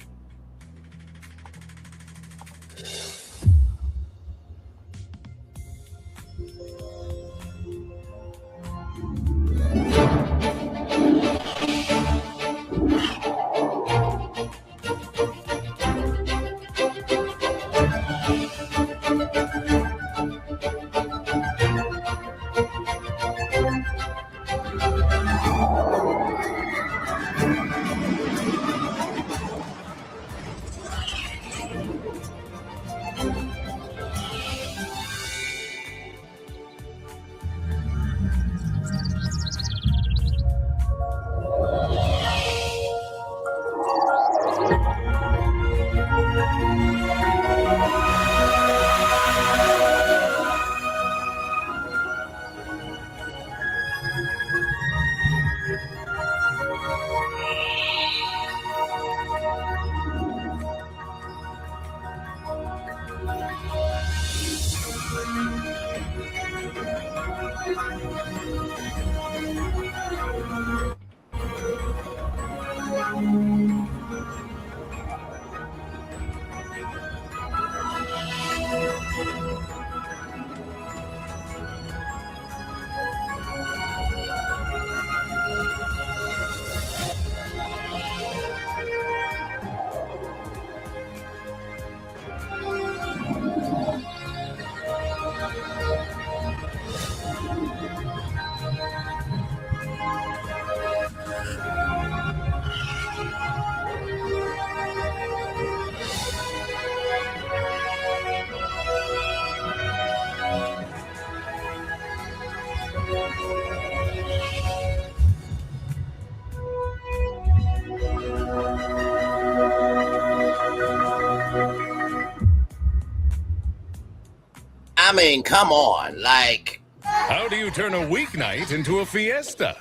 I mean, come on, like. How do you turn a weeknight into a fiesta?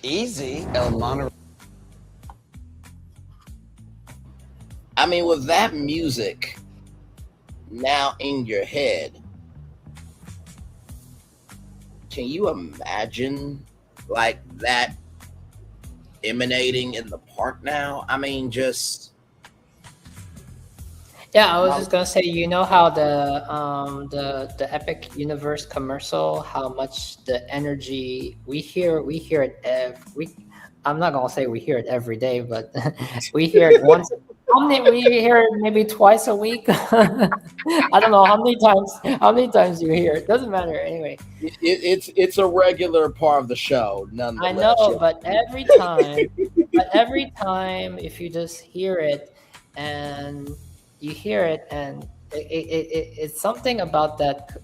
Easy, El Monterey. I mean, with that music now in your head, can you imagine like that emanating in the park now? I mean, just. Yeah, I was just gonna say, you know how the Epic Universe commercial, how much the energy we hear it I'm not gonna say we hear it every day, but we hear it once. We hear it maybe twice a week. I don't know how many times you hear it. Doesn't matter anyway. It's a regular part of the show, nonetheless. I know, but every time, if you just hear it and you hear it, and it's something about that.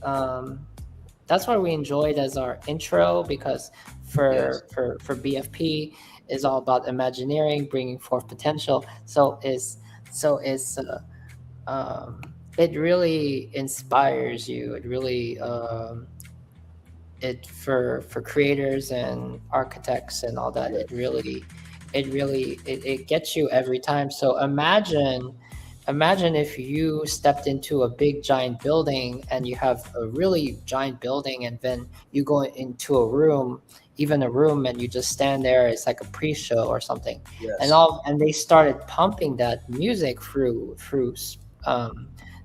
That's why we enjoy it as our intro, because for BFP is all about imagineering, bringing forth potential. It really inspires you. It really it for creators and architects and all that. It gets you every time. So imagine imagine if you stepped into a big giant building and you have a really giant building, and then you go into a room, even a room, and you just stand there. It's like a pre-show or something. Yes. And they started pumping that music through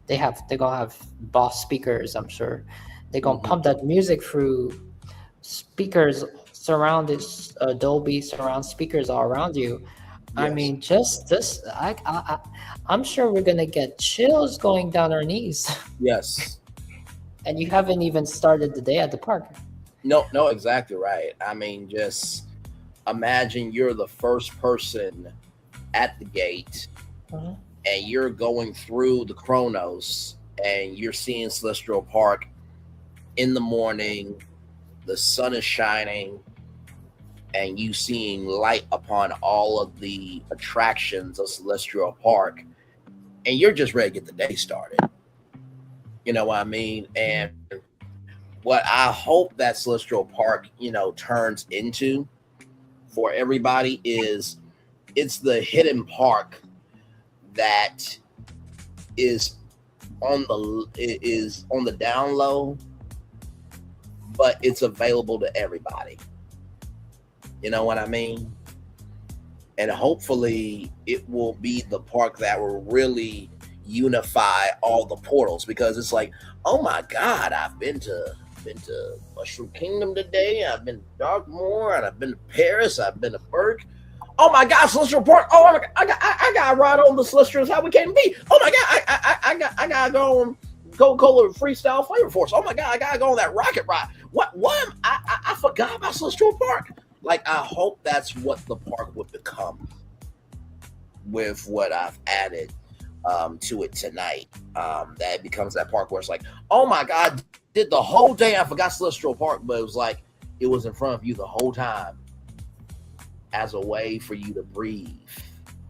they're gonna have Boss speakers, I'm sure. They're gonna pump that music through speakers, surrounded Dolby surround speakers all around you. I mean, just this, I'm sure we're gonna get chills going down our knees. Yes. And you haven't even started the day at the park. No, exactly right. I mean, just imagine you're the first person at the gate, and you're going through the Chronos, and you're seeing Celestial Park in the morning. The sun is shining, and you seeing light upon all of the attractions of Celestial Park, and you're just ready to get the day started. You know what I mean? And what I hope that Celestial Park, turns into for everybody is it's the hidden park that is on the down low, but it's available to everybody. You know what I mean? And hopefully it will be the park that will really unify all the portals, because it's like, oh my God, I've been to Mushroom Kingdom today, I've been to Darkmoor, and I've been to Paris, I've been to Berk. Oh my God, Celestial Park! Oh my God, I got to ride on the Celestials how we came to be. Oh my God, I got to go on Coca-Cola Freestyle Flavor Force. Oh my God, I got to go on that rocket ride. What? I forgot about Celestial Park. Like, I hope that's what the park would become with what I've added to it tonight. That it becomes that park where it's like, oh my God, did the whole day I forgot Celestial Park, but it was like it was in front of you the whole time as a way for you to breathe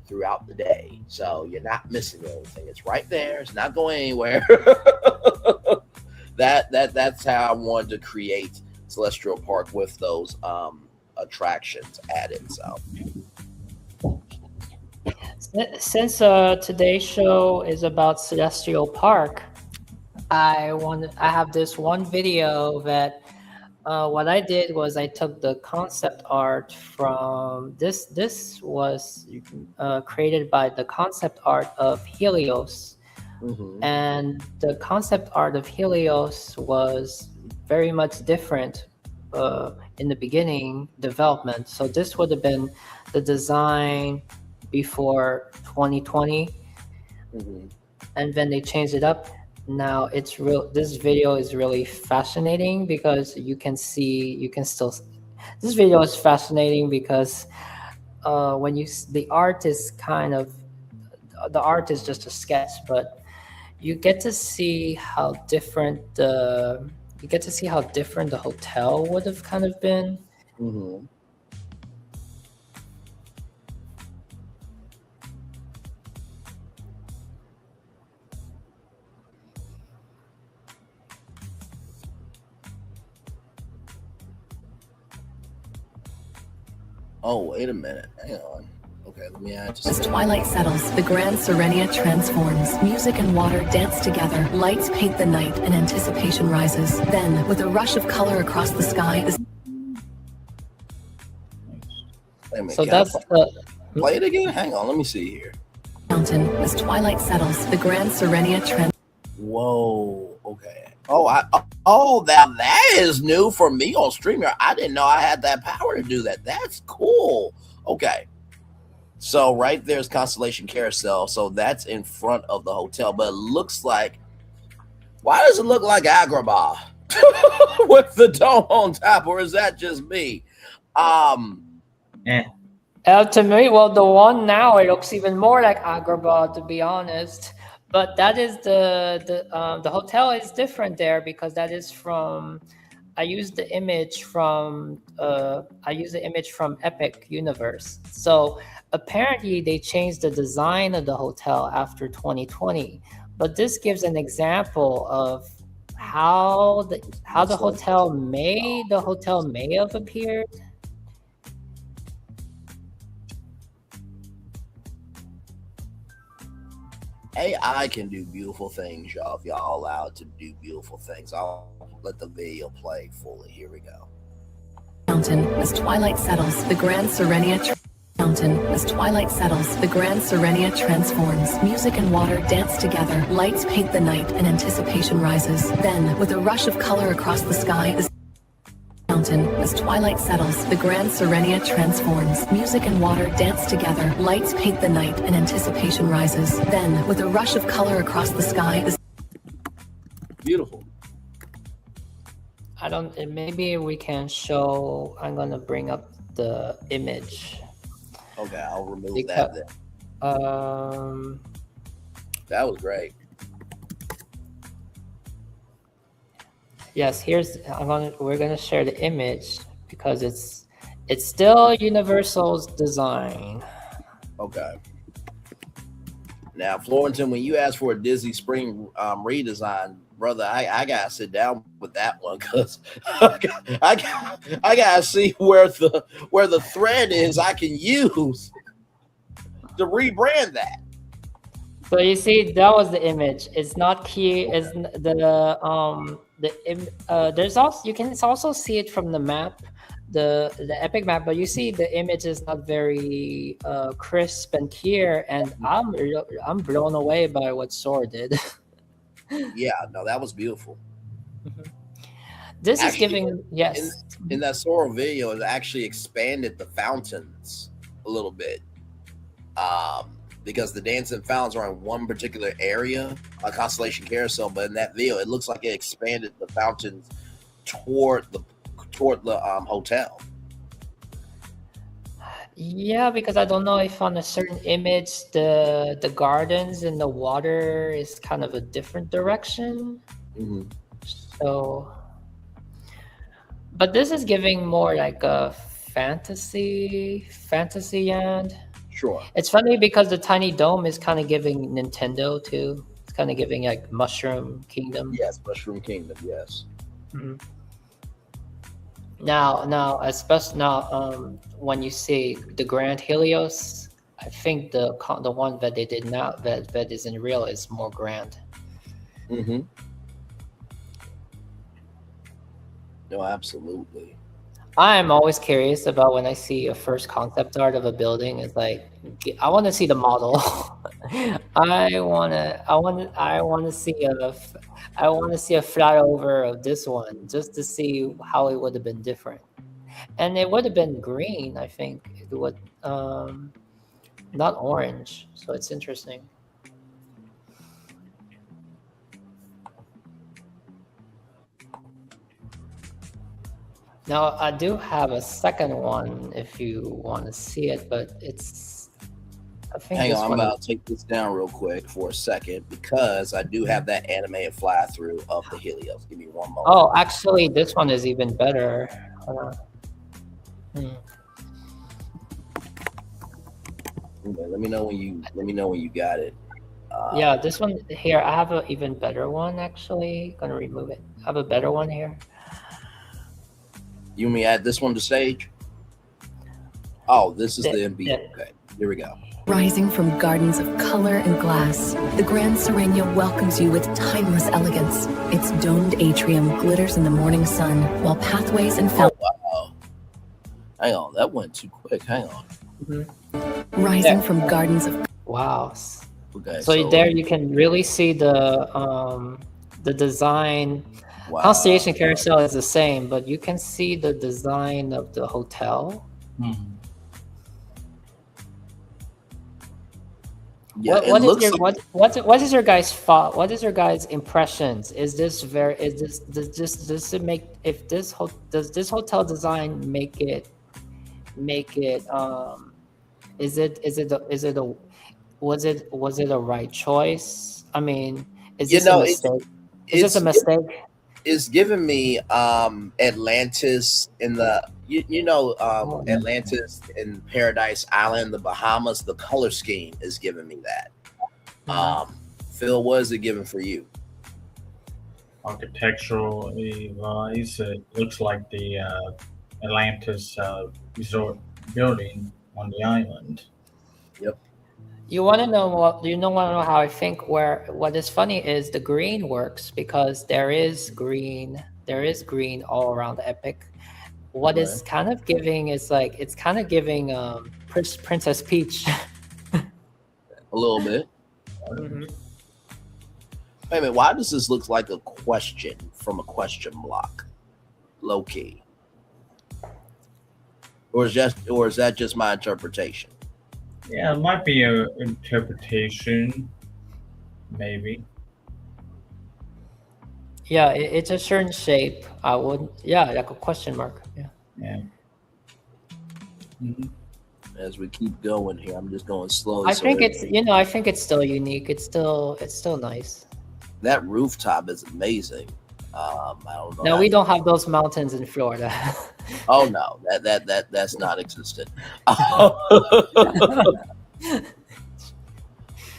throughout the day. So you're not missing anything. It's right there. It's not going anywhere. That's how I wanted to create Celestial Park with those attractions added. So since today's show is about Celestial Park, I have this one video that what I did was I took the concept art from this was created by the concept art of Helios. And the concept art of Helios was very much different in the beginning development. So this would have been the design before 2020, and then they changed it up. Now it's real. This video is really fascinating because this video is fascinating because when the art is just a sketch, but you get to see how different the hotel would have kind of been. Oh, wait a minute. Hang on. Okay, let me add As twilight settles, the Grand Serenia transforms. Music and water dance together. Lights paint the night, and anticipation rises. Then, with a rush of color across the sky, So that's play it again. Hang on, let me see here. Mountain. As twilight settles, the Grand Serenia Whoa. Okay. That is new for me on StreamYard. I didn't know I had that power to do that. That's cool. Okay. So right there's Constellation Carousel. So that's in front of the hotel. But it looks like, why does it look like Agrabah with the dome on top? Or is that just me? To me, well, the one now, it looks even more like Agrabah, to be honest. But that is the hotel is different there because that is from. I used the image from Epic Universe. So apparently they changed the design of the hotel after 2020. But this gives an example of how the hotel may have appeared. AI can do beautiful things, y'all. If y'all allow it to do beautiful things, I'll let the video play fully. Here we go. Mountain as twilight settles, the Grand Serenia Mountain as twilight settles, the Grand Serenia transforms. Music and water dance together. Lights paint the night and anticipation rises. Then, with a rush of color across the sky, the mountain as twilight settles, the Grand Serenia transforms. Music and water dance together. Lights paint the night and anticipation rises. Then, with a rush of color across the sky, the beautiful. I don't. Maybe we can show. I'm gonna bring up the image. Okay, I'll remove that then. That was great. Yes, we're gonna share the image because it's still Universal's design. Okay. Now, Florentin, when you asked for a Disney Spring redesign, brother, I gotta sit down with that one because I gotta see where the thread is I can use to rebrand that. So you see, that was the image. It's not key. It's there's also you can also see it from the map, the Epic map, but you see the image is not very crisp and clear, and I'm blown away by what Soar did. Yeah, no, that was beautiful. This actually, is giving yes. In that Soar video, it actually expanded the fountains a little bit, because the dancing fountains are in one particular area, a Constellation Carousel. But in that video, it looks like it expanded the fountains toward the hotel. Yeah, because I don't know if on a certain image the gardens and the water is kind of a different direction. Mm-hmm. So, but this is giving more like a fantasy land. Sure. It's funny because the tiny dome is kind of giving Nintendo too. It's kind of giving like Mushroom Kingdom. Yes, Mushroom Kingdom. Yes. Mm-hmm. Now, especially now, when you see the Grand Helios, I think the one that they did now that isn't real is more grand. Mm-hmm. No, absolutely. I'm always curious about when I see a first concept art of a building. It's like I want to see the model. I want to see a flyover of this one just to see how it would have been different, and it would have been green. I think it would, not orange. So it's interesting. Now, I do have a second one if you want to see it, but it's... Hang on, I'm about to take this down real quick for a second because I do have that animated fly-through of the Helios. Give me one moment. Oh, actually, this one is even better. Hold on. Okay, let me know when you got it. Yeah, this one here, I have an even better one, actually. Gonna remove it. I have a better one here. You want me to add this one to stage? Oh, this is the MB. Okay, here we go. Rising from gardens of color and glass, the Grand Serenia welcomes you with timeless elegance. Its domed atrium glitters in the morning sun, while pathways and fountains. Oh, wow. Hang on, that went too quick. Hang on. Mm-hmm. Rising from gardens of... Wow. Okay, so there you can really see the design. Wow. Constellation Carousel is the same, but you can see the design of the hotel. Mm-hmm. Yeah, what is your guys' thought? What is your guys' impressions? Does this make does this hotel design make it was it a right choice? I mean, is this a mistake? Is this a mistake? It's giving me Atlantis in the Atlantis in Paradise Island, the Bahamas. The color scheme is giving me that. Phil, what is it giving for you? Architecturally wise, it looks like the Atlantis resort building on the island. Yep. You want to know what? You don't want to know how I think? What is funny is the green works because there is green. There is green all around Epic. What is kind of giving is like it's kind of giving Princess Peach. A little bit. Mhm. Wait a minute. Why does this look like a question from a question block? Low key. Or is that just my interpretation? Yeah, it might be an interpretation, maybe. Yeah, it's a certain shape. I would, yeah, like a question mark. Yeah. Yeah. As we keep going here, I'm just going slowly. I think it's, I think it's still unique. It's still nice. That rooftop is amazing. I don't know. Now we don't have those mountains in Florida. Oh no, that's not existent.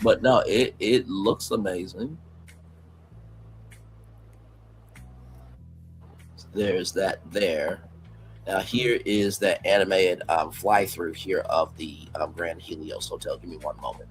But no, it looks amazing. There's that there. Now here is that animated fly through here of the Grand Helios Hotel. Give me one moment.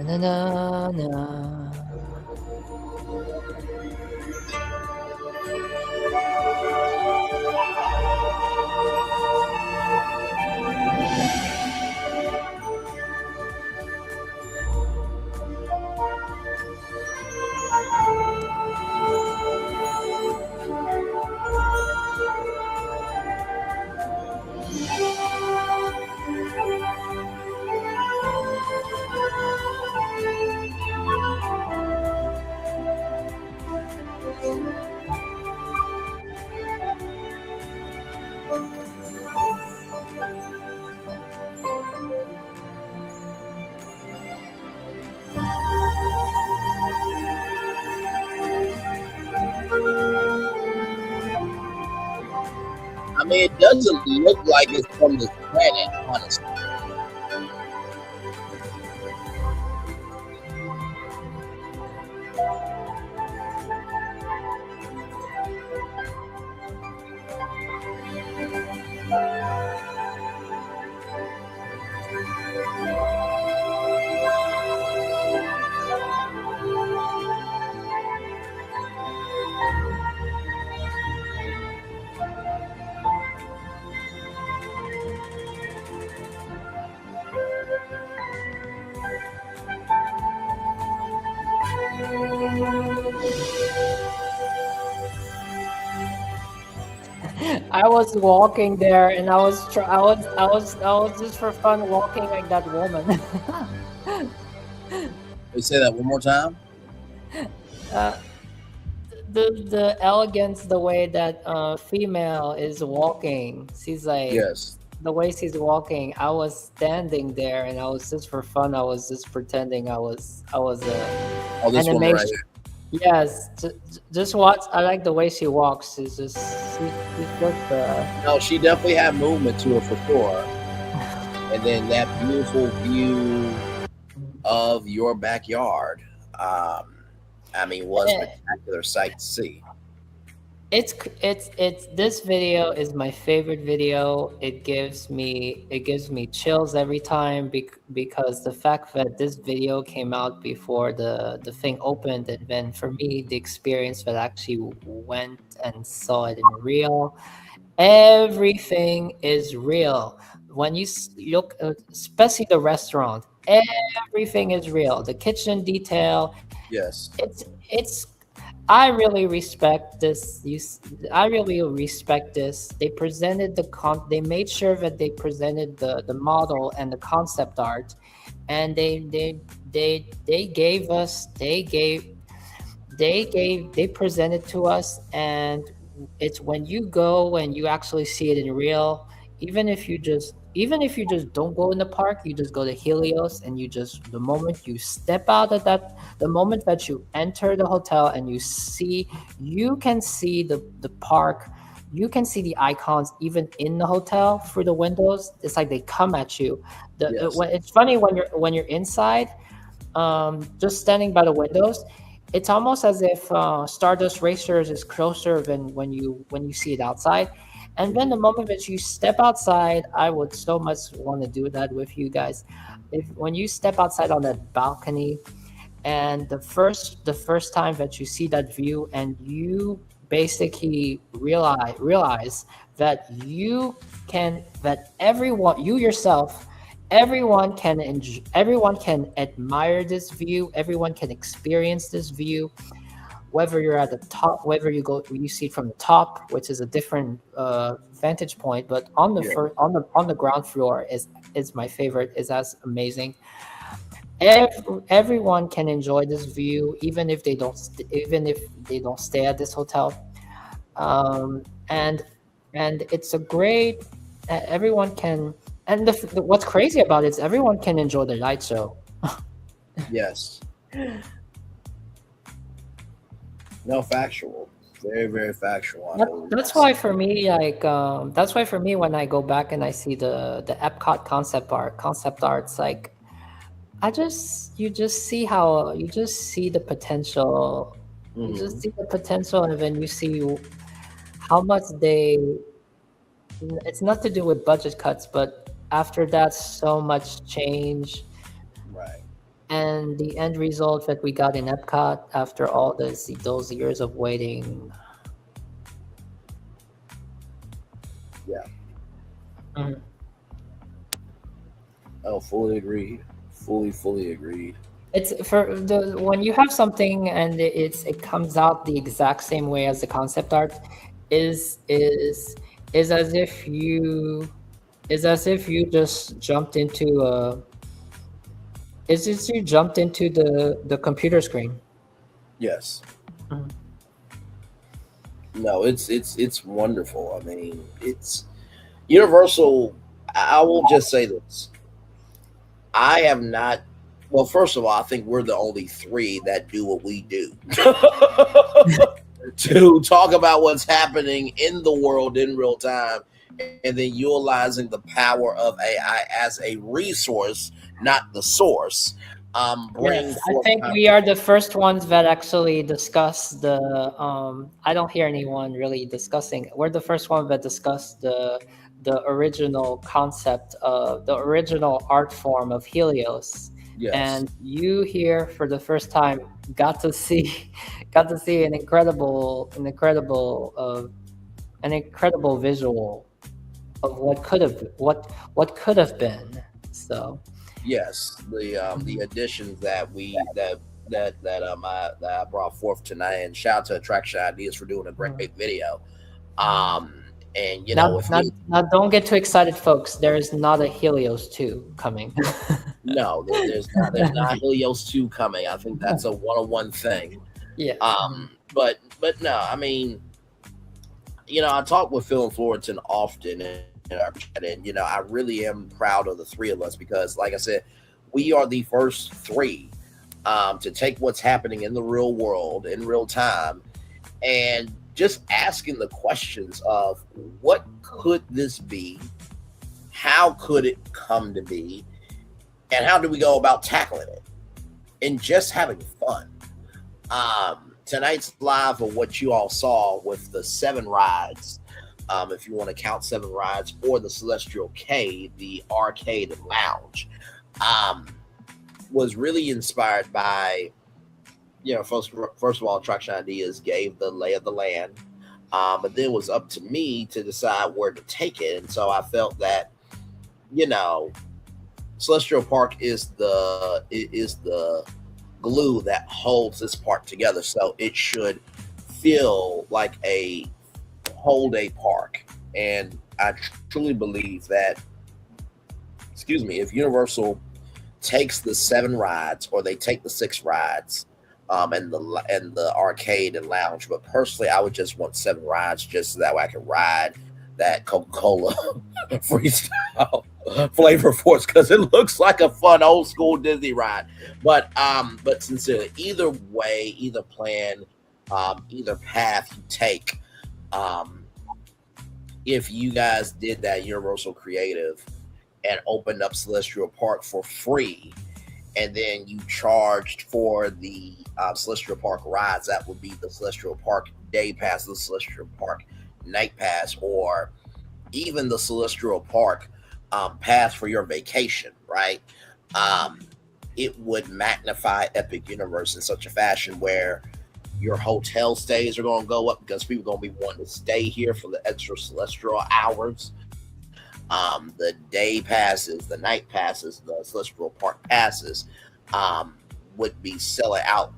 Na, na, na. I mean, it doesn't look like it's from this planet, honestly. I was walking there, and I was just for fun walking like that woman. They say that one more time. The elegance, the way that female is walking, she's like, Yes. the way she's walking. I was standing there, and I was just for fun. I was just pretending I was Oh, this woman animation. right here. Yes, just watch. I like the way she walks. She's just No, she definitely had movement to her for sure. And then that beautiful view of your backyard. I mean, was a spectacular sight to see. It's this video is my favorite video. It gives me chills every time because the fact that this video came out before the thing opened, and then for me the experience that I actually went and saw it in real. Everything is real. When you especially the restaurant, everything is real. The kitchen detail, Yes. It's I really respect this. I really respect this. They presented they made sure that they presented the model and the concept art, and they gave us they presented to us, and it's when you go and you actually see it in real, even if you just don't go in the park, you just go to Helios, and you just the moment you step out of the moment that you enter the hotel and you can see the park, you can see the icons even in the hotel through the windows. It's like they come at you. It's funny when you're inside, just standing by the windows, it's almost as if Stardust Racers is closer than when you see it outside. And then the moment that you step outside, I would so much want to do that with you guys. When you step outside on that balcony, and the first time that you see that view, and you basically realize that everyone, you yourself, everyone can admire this view, everyone can experience this view, whether you're at the top, whether you see it from the top, which is a different vantage point, but on the ground floor is my favorite, is as amazing. Everyone can enjoy this view, even if they don't stay at this hotel, and it's a great, everyone can, and what's crazy about it is everyone can enjoy the light show. Yes. No, factual. Very, very factual. That's why for me, when I go back and I see the Epcot concept arts, like you just see the potential. Mm-hmm. You just see the potential, and then you see how much it's not to do with budget cuts, but after that, so much change. Right. And the end result that we got in Epcot after all those years of waiting. Yeah. Mm. Oh, fully agreed. Fully agreed. It's when you have something and it comes out the exact same way as the concept art, is as if you just jumped into the computer screen. Yes. Mm. No, it's wonderful. I mean, it's Universal. I will just say this. I have not. Well, first of all, I think we're the only three that do what we do to talk about what's happening in the world in real time, and then utilizing the power of AI as a resource, not the source. Yes, I think we are the first ones that actually discuss the. I don't hear anyone really discussing. We're the first one that discussed the original concept of the original art form of Helios. Yes. And you here for the first time got to see an incredible visual of what could have been. So yes, the additions that I brought forth tonight, and shout out to Attraction Ideas for doing a great video. And now don't get too excited, folks. There is not a Helios 2 coming. No, there's not Helios 2 coming. I think that's a one-on-one thing. Yeah. But no, I mean, I talk with Phil and Florentin often, and I really am proud of the three of us because, like I said, we are the first three to take what's happening in the real world in real time and just asking the questions of what could this be, how could it come to be, and how do we go about tackling it, and just having fun. Tonight's live of what you all saw with the 7 rides, if you want to count 7 rides, or the Celestial K, the arcade and lounge, was really inspired by, first of all, Attraction Ideas gave the lay of the land, but then it was up to me to decide where to take it. And so I felt that, Celestial Park is the glue that holds this park together. So it should feel like a whole day park. And I truly believe that, if Universal takes the 7 rides, or they take the 6 rides, and the arcade and lounge, but personally I would just want 7 rides, just so that way I can ride that Coca-Cola freestyle flavor force, because it looks like a fun old school Disney ride. But sincerely, either way, either plan, either path you take, if you guys did that Universal Creative and opened up Celestial Park for free, and then you charged for the Celestial Park rides, that would be the Celestial Park Day Pass, the Celestial Park Night Pass, or even the Celestial Park pass for your vacation, right? It would magnify Epic Universe in such a fashion where your hotel stays are going to go up, because people are going to be wanting to stay here for the extra Celestial hours. The day passes, the night passes, the Celestial Park passes would be selling out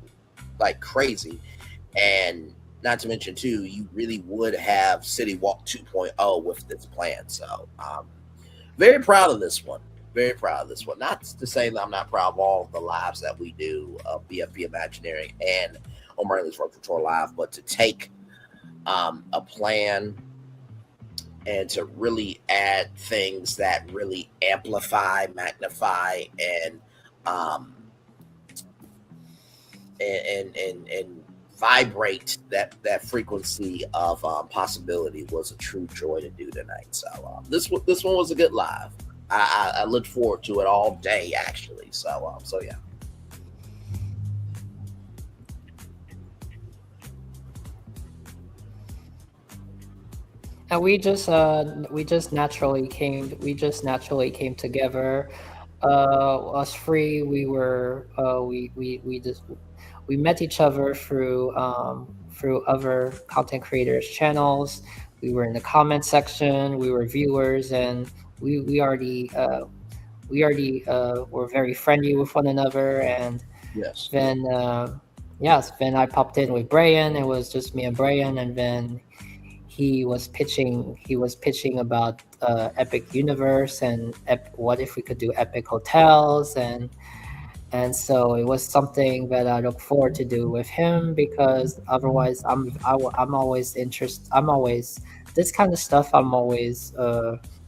like crazy. And not to mention, too, you really would have City Walk 2.0 with this plan. So very proud of this one. Very proud of this one. Not to say that I'm not proud of all of the lives that we do of BFP Imagineering and O'Malley's Virtual Tour Live, but to take a plan and to really add things that really amplify, magnify, and vibrate that frequency of possibility was a true joy to do tonight. So this one was a good live. I look forward to it all day, actually. So yeah. And we just naturally came together. Us three, we met each other through other content creators' channels. We were in the comment section. We were viewers, and we already were very friendly with one another. And yes, then I popped in with Brian. It was just me and Brian, and then he was pitching about Epic Universe and what if we could do Epic Hotels, and so it was something that I look forward to do with him, because otherwise I'm always interested. I'm always this kind of stuff. I'm always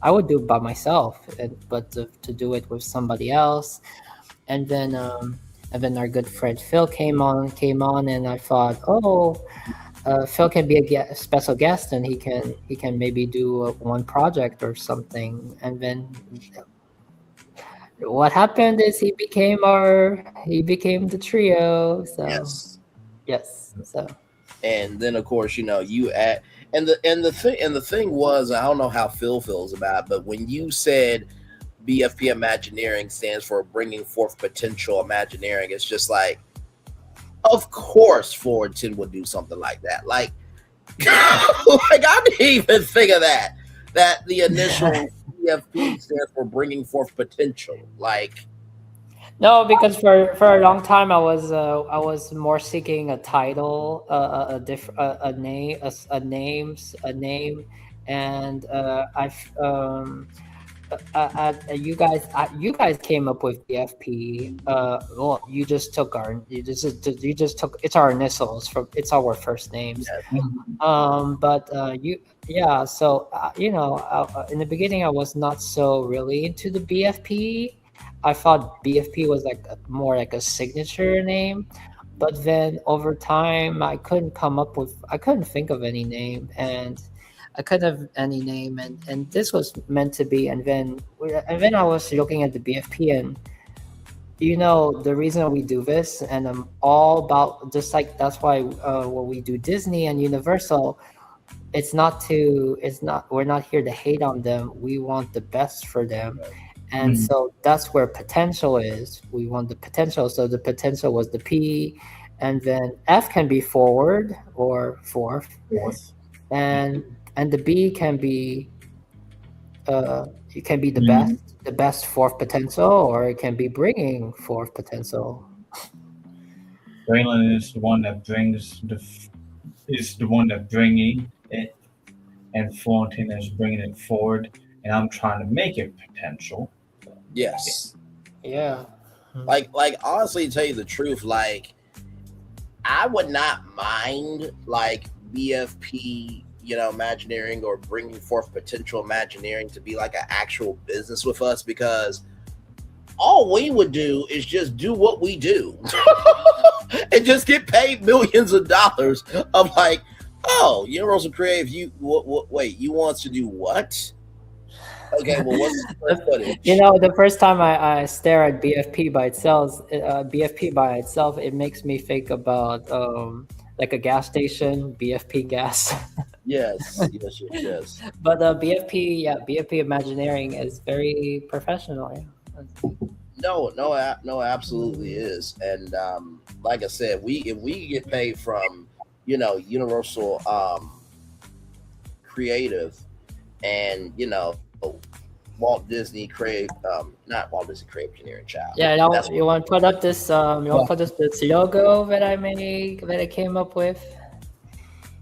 I would do it by myself, but to do it with somebody else, and then our good friend Phil came on, and I thought, Phil can be a special guest, and he can maybe do one project or something. And then what happened is he became the trio. So yes. So and then of course you add, and the thing was, I don't know how Phil feels about it, but when you said BFP Imagineering stands for Bringing Forth Potential Imagineering, it's just like, of course Florentin would do something like that. Like I didn't even think of that the initial BFP stands for Bringing Forth Potential. Like, no, because for a long time I was more seeking a title, a name, and you guys came up with BFP. Well, you just took it's our initials it's our first names. So in the beginning I was not so really into the BFP. I thought BFP was more like a signature name, but then over time I couldn't think of any name, and and this was meant to be. And then I was looking at the BFP, and the reason we do this, and I'm all about, just like that's why when we do Disney and Universal, we're not here to hate on them. We want the best for them. And so that's where potential is. We want the potential. So the potential was the P, and then F can be forward or fourth. And the B can be it can be the best fourth potential, or it can be bringing forth potential. Braylon is the one that bringing it, and Florentin is bringing it forward, and I'm trying to make it potential. Yes. Yeah. Like honestly, to tell you the truth, like I would not mind like BFP, Imagineering, or bringing forth potential Imagineering to be like an actual business with us, because all we would do is just do what we do and just get paid millions of dollars of like, oh, Universal Creative, wait, you want to do what? Okay, well, what's the square footage? The first time I stare at BFP by itself, it makes me think about like a gas station, BFP gas. Yes. But BFP Imagineering is very professional. Yeah. No, absolutely is. And like I said, if we get paid from, Universal Creative and Walt Disney Creative, not Walt Disney Creative Engineering, child. Yeah, you want to put up this this logo that I came up with?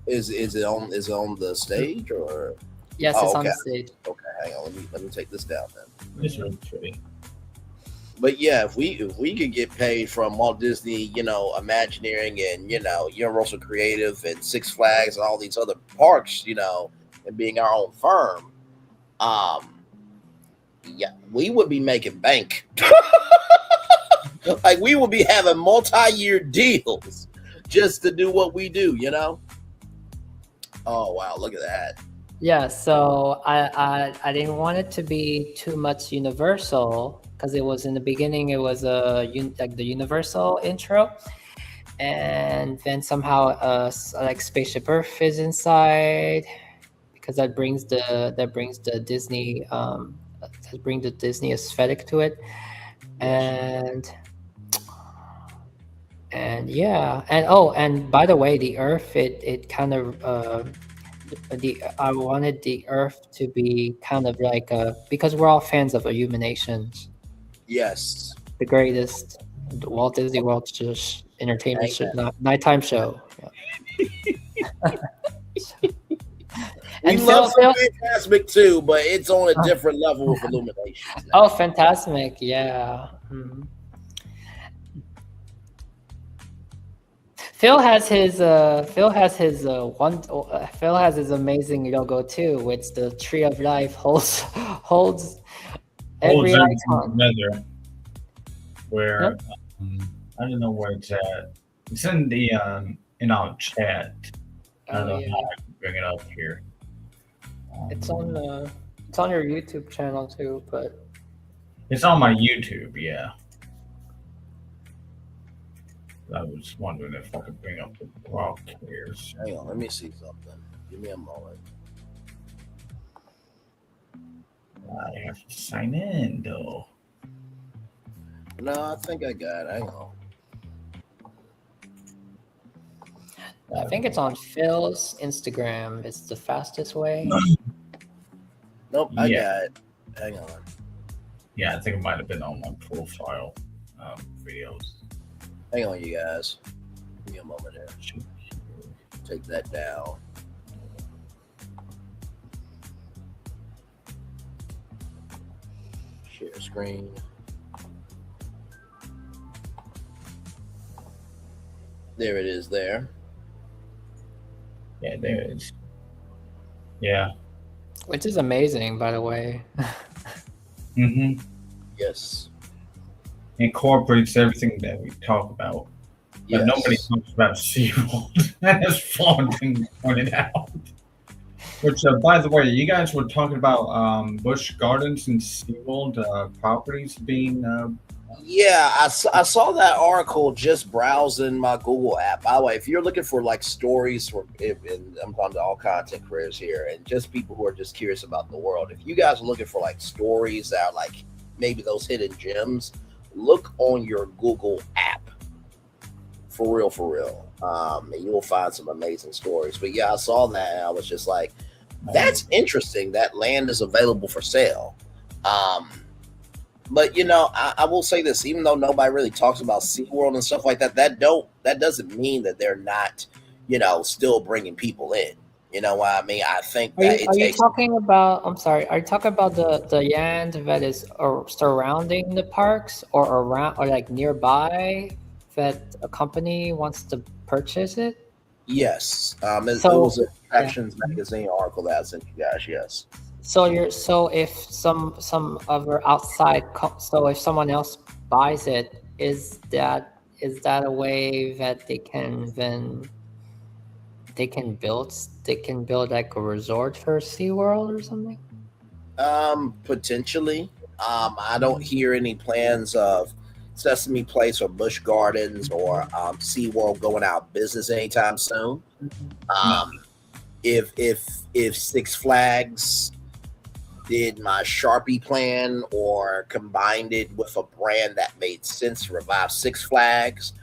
Is it on the stage or? Yes, it's on the stage. Okay, hang on. Let me take this down then. It's really pretty. But yeah, if we could get paid from Walt Disney, Imagineering, and Universal Creative and Six Flags and all these other parks, and being our own firm, yeah, we would be making bank. Like we would be having multi-year deals just to do what we do, Oh wow, look at that. Yeah, so I didn't want it to be too much Universal, because it was in the beginning, it was like the Universal intro, and then somehow like Spaceship Earth is inside, because that brings the Disney aesthetic to it, and yeah, and by the way, the Earth, it kind of I wanted the Earth to be kind of like because we're all fans of Illuminations. Yes. The greatest Walt Disney World entertainment show, nighttime show. Yeah. We And love Phil- Fantasmic too, but it's on a different level with Illuminations. Oh, Fantasmic, yeah. Mhm. Phil has his amazing logo too, which the Tree of Life holds every icon. Together, where I don't know where it's at. It's in the in our chat. I don't know how I can bring it up here. It's on your YouTube channel too, but it's on my YouTube. Yeah. I was wondering if I could bring up the rock here. Hang on, let me see something. Give me a moment. I have to sign in though. No, I think I got it. Hang on. I think it's on Phil's Instagram. It's the fastest way. Nope, I got it. Hang on. Yeah, I think it might have been on my profile videos. Hang on, you guys. Give me a moment here. Take that down. Share screen. There it is there. Yeah, there it is. Yeah. Which is amazing, by the way. Mm-hmm. Yes. Incorporates everything that we talk about. But nobody talks about SeaWorld, as Florentin pointed out. Which, by the way, you guys were talking about Busch Gardens and SeaWorld properties being... Yeah, I saw that article just browsing my Google app. By the way, if you're looking for like stories, and I'm talking to all content creators here, and just people who are just curious about the world, if you guys are looking for like stories that are like maybe those hidden gems, look on your Google app. For real. And you will find some amazing stories. But yeah, I saw that and I was just like, that's interesting. That land is available for sale. But I will say this: even though nobody really talks about SeaWorld and stuff like that, that doesn't mean that they're not, still bringing people in. You know what I mean? I think that it Are you takes. talking about? I'm sorry. Are you talking about the land that is surrounding the parks or around or like nearby that a company wants to purchase it? Yes, it So was a yeah. Attractions magazine article that I sent you guys. Yes. So if some other outside so if someone else buys it, is that a way that they can build like a resort for SeaWorld or something? Potentially. I don't hear any plans of Sesame Place or Busch Gardens or SeaWorld going out of business anytime soon. If Six Flags did my Sharpie plan or combined it with a brand that made sense to revive Six Flags,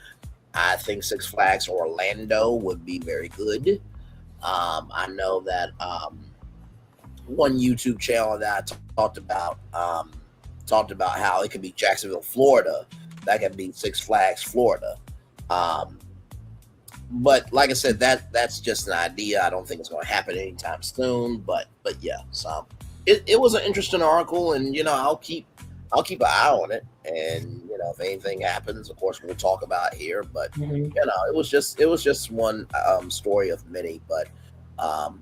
I think Six Flags Orlando would be very good. I know that one YouTube channel that I talked about how it could be Jacksonville, Florida. That could be Six Flags, Florida. But like I said, that's just an idea. I don't think it's going to happen anytime soon. But yeah, so it was an interesting article, and I'll keep an eye on it. And if anything happens, of course we'll talk about it here. But it was just one story of many, but an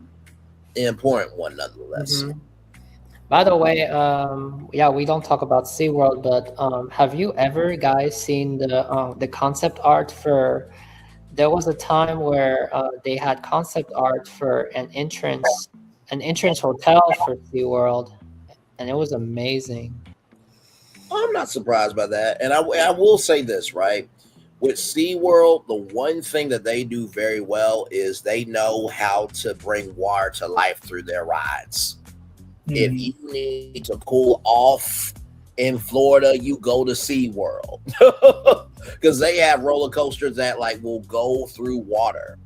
important one nonetheless. By the way, yeah, we don't talk about SeaWorld, but have you ever guys seen the concept art for? There was a time where they had concept art for an entrance hotel for SeaWorld, and it was amazing. I'm not surprised by that, and I will say this, right? With SeaWorld, the one thing that they do very well is they know how to bring water to life through their rides. If you need to cool off in Florida, you go to SeaWorld because they have roller coasters that will go through water,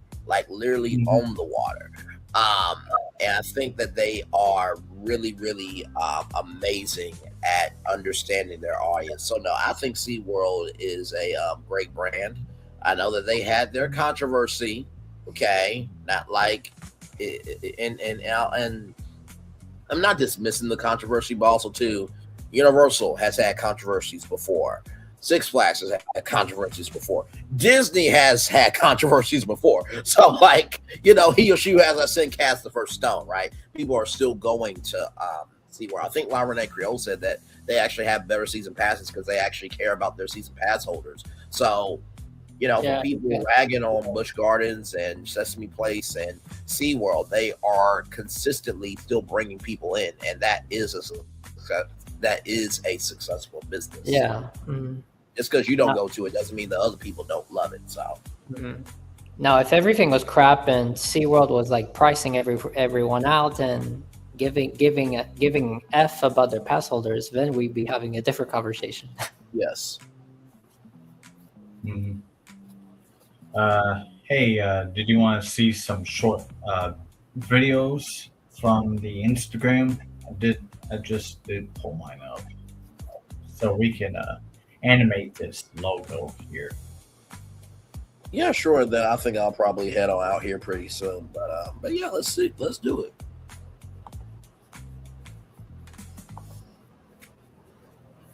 literally on the water. And I think that they are really, really amazing at understanding their audience. So no, I think SeaWorld is a great brand. I know that they had their controversy. Okay, not and I'm not dismissing the controversy, but also too, Universal has had controversies before. Six Flags has had controversies before. Disney has had controversies before. So he or she who has, I think, cast the first stone, right? People are still going to see where I think La Renee Creole said that they actually have better season passes because they actually care about their season pass holders. So for people ragging on Busch Gardens and Sesame Place and SeaWorld, they are consistently still bringing people in, and that is a successful business. Yeah. Just because you don't go to it doesn't mean the other people don't love it. So. Now, if everything was crap and SeaWorld was pricing everyone out and giving F about their pass holders, then we'd be having a different conversation. Yes. Hey, did you want to see some short videos from the Instagram? I just did pull mine up, so we can animate this logo here. Yeah, sure. Then I think I'll probably head on out here pretty soon. But yeah, let's do it.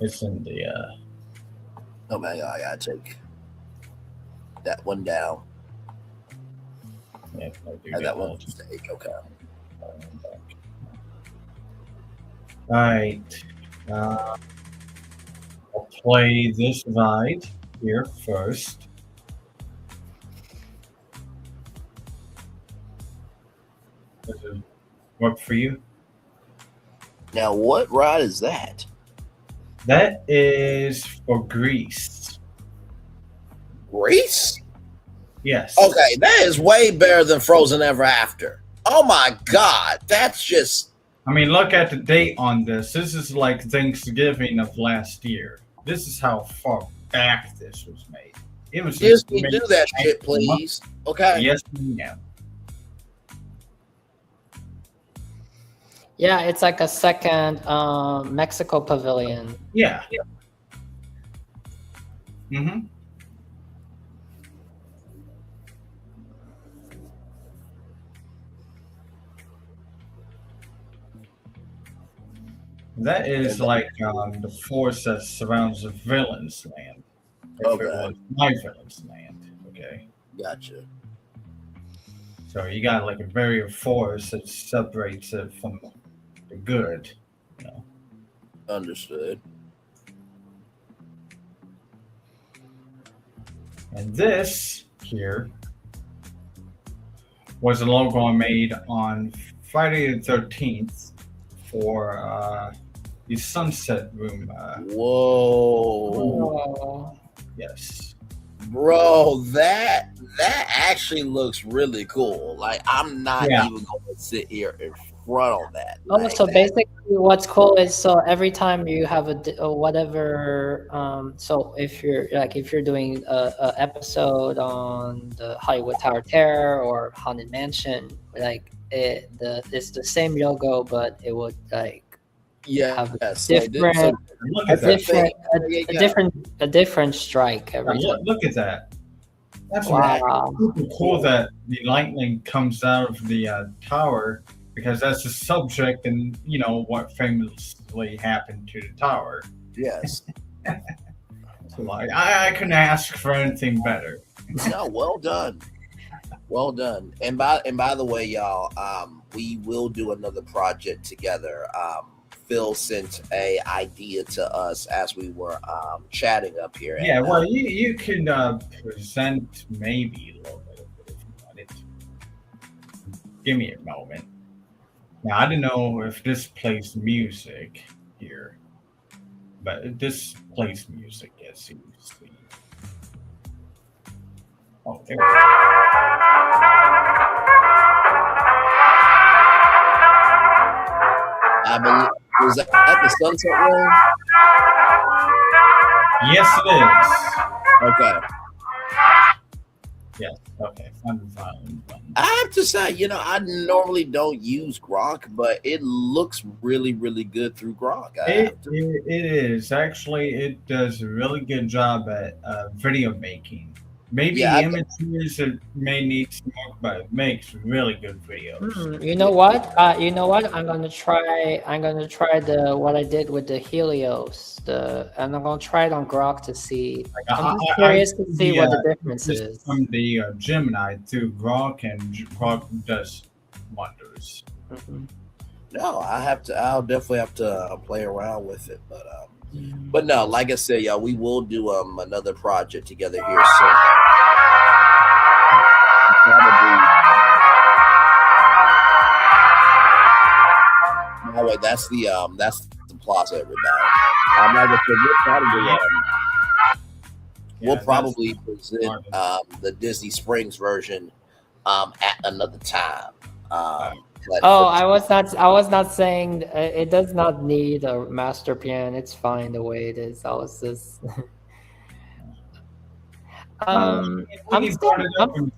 It's in the. Oh man, I gotta take that one down. Yeah, that one mistake. Okay. All right. I'll play this ride here first. Does it work for you? Now, what ride is that? That is for Greece. Greece? Yes. Okay, that is way better than Frozen Ever After. Oh my God, that's just. I mean, look at the date on this. This is like Thanksgiving of last year. This is how far back this was made. It was Disney, do that shit, please. Okay. Yes, ma'am. Yeah, it's like a second Mexico pavilion. Yeah. Mm-hmm. That is like the force that surrounds the villain's land. If it was my villain's land, okay. Gotcha. So you got like a barrier force that separates it from the good. You know. Understood. And this here was a logo I made on Friday the 13th for the Sunset Room. Whoa. Yes. Bro, that actually looks really cool. Like, I'm not even going to sit here in front on that. Oh, Like, so basically what's cool is, so every time you have whatever, so if you're doing a episode on the Hollywood Tower Terror or Haunted Mansion, like it's the same logo, but it would like have a different strike every time. Look at that. That's wow. Super cool that the lightning comes out of the tower, because that's the subject and what famously happened to the tower. Yes. So I couldn't ask for anything better. No, well done. Well done. And by the way, y'all, we will do another project together. Phil sent a idea to us as we were chatting up here. Yeah, well, you can present maybe a little bit of it if you want it. Give me a moment. Now, I don't know if this plays music here, but this plays music as you see. Oh, there we go. I believe, was that the Sunset Room? Yes, it is. Okay. Yes. Okay. I have to say, I normally don't use Grok, but it looks really, really good through Grok. It is. Actually, it does a really good job at video making. Maybe images it may need some work, but it makes really good videos. You know what? I'm gonna try what I did with the Helios. And I'm gonna try it on Grok to see. I'm just curious to see what the difference is. From the Gemini to Grok, and Grok does wonders. Mm-hmm. No, I'll definitely have to play around with it, but no, like I said, y'all, we will do another project together here soon. By the way, that's the plaza, everybody. I'm not gonna we'll probably present the Disney Springs version at another time. I was not saying it does not need a master plan. It's fine the way it is. I was just When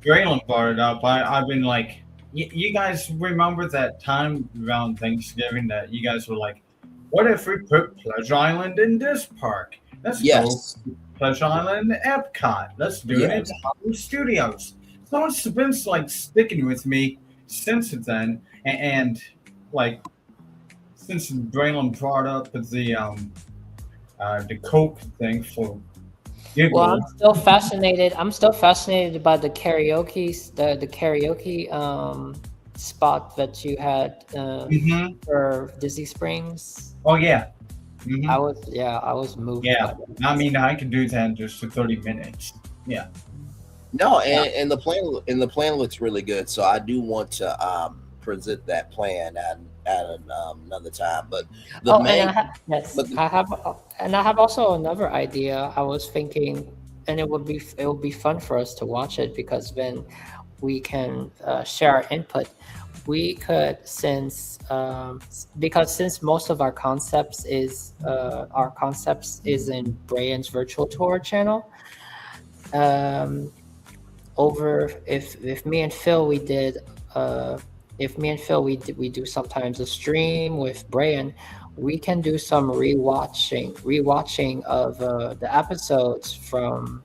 Braylon brought it up, I've been like, you guys remember that time around Thanksgiving that you guys were like, what if we put Pleasure Island in this park? Let's go Pleasure Island and Epcot. Let's do it in Hollywood Studios. So it's been like sticking with me since then, and like since Braylon brought up the Coke thing for. Well, I'm still fascinated by the karaoke spot that you had for Disney Springs. Oh yeah. I was moved. Yeah, I mean, I can do that in just 30 minutes. Yeah. No, and the plan looks really good. So I do want to present that plan at another time. But I have also another idea. I was thinking, and it would be fun for us to watch it, because then we can share our input. We could, since most of our concepts is in Brian's virtual tour channel. If me and Phil, we did if me and Phil we do sometimes a stream with Brian, we can do some rewatching of the episodes from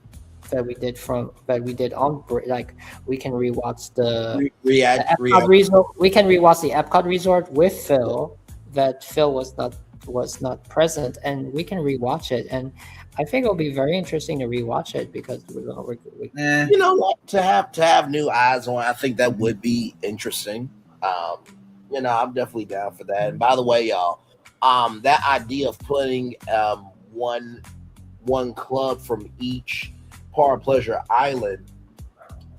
that we did on like we can rewatch the Epcot resort. We can rewatch the Epcot resort with Phil that Phil was not present, and we can rewatch it. And I think it'll be very interesting to rewatch it because you know, like to have new eyes on. I think that would be interesting. You know, I'm definitely down for that. And by the way, y'all, that idea of putting one club from each Par Pleasure Island,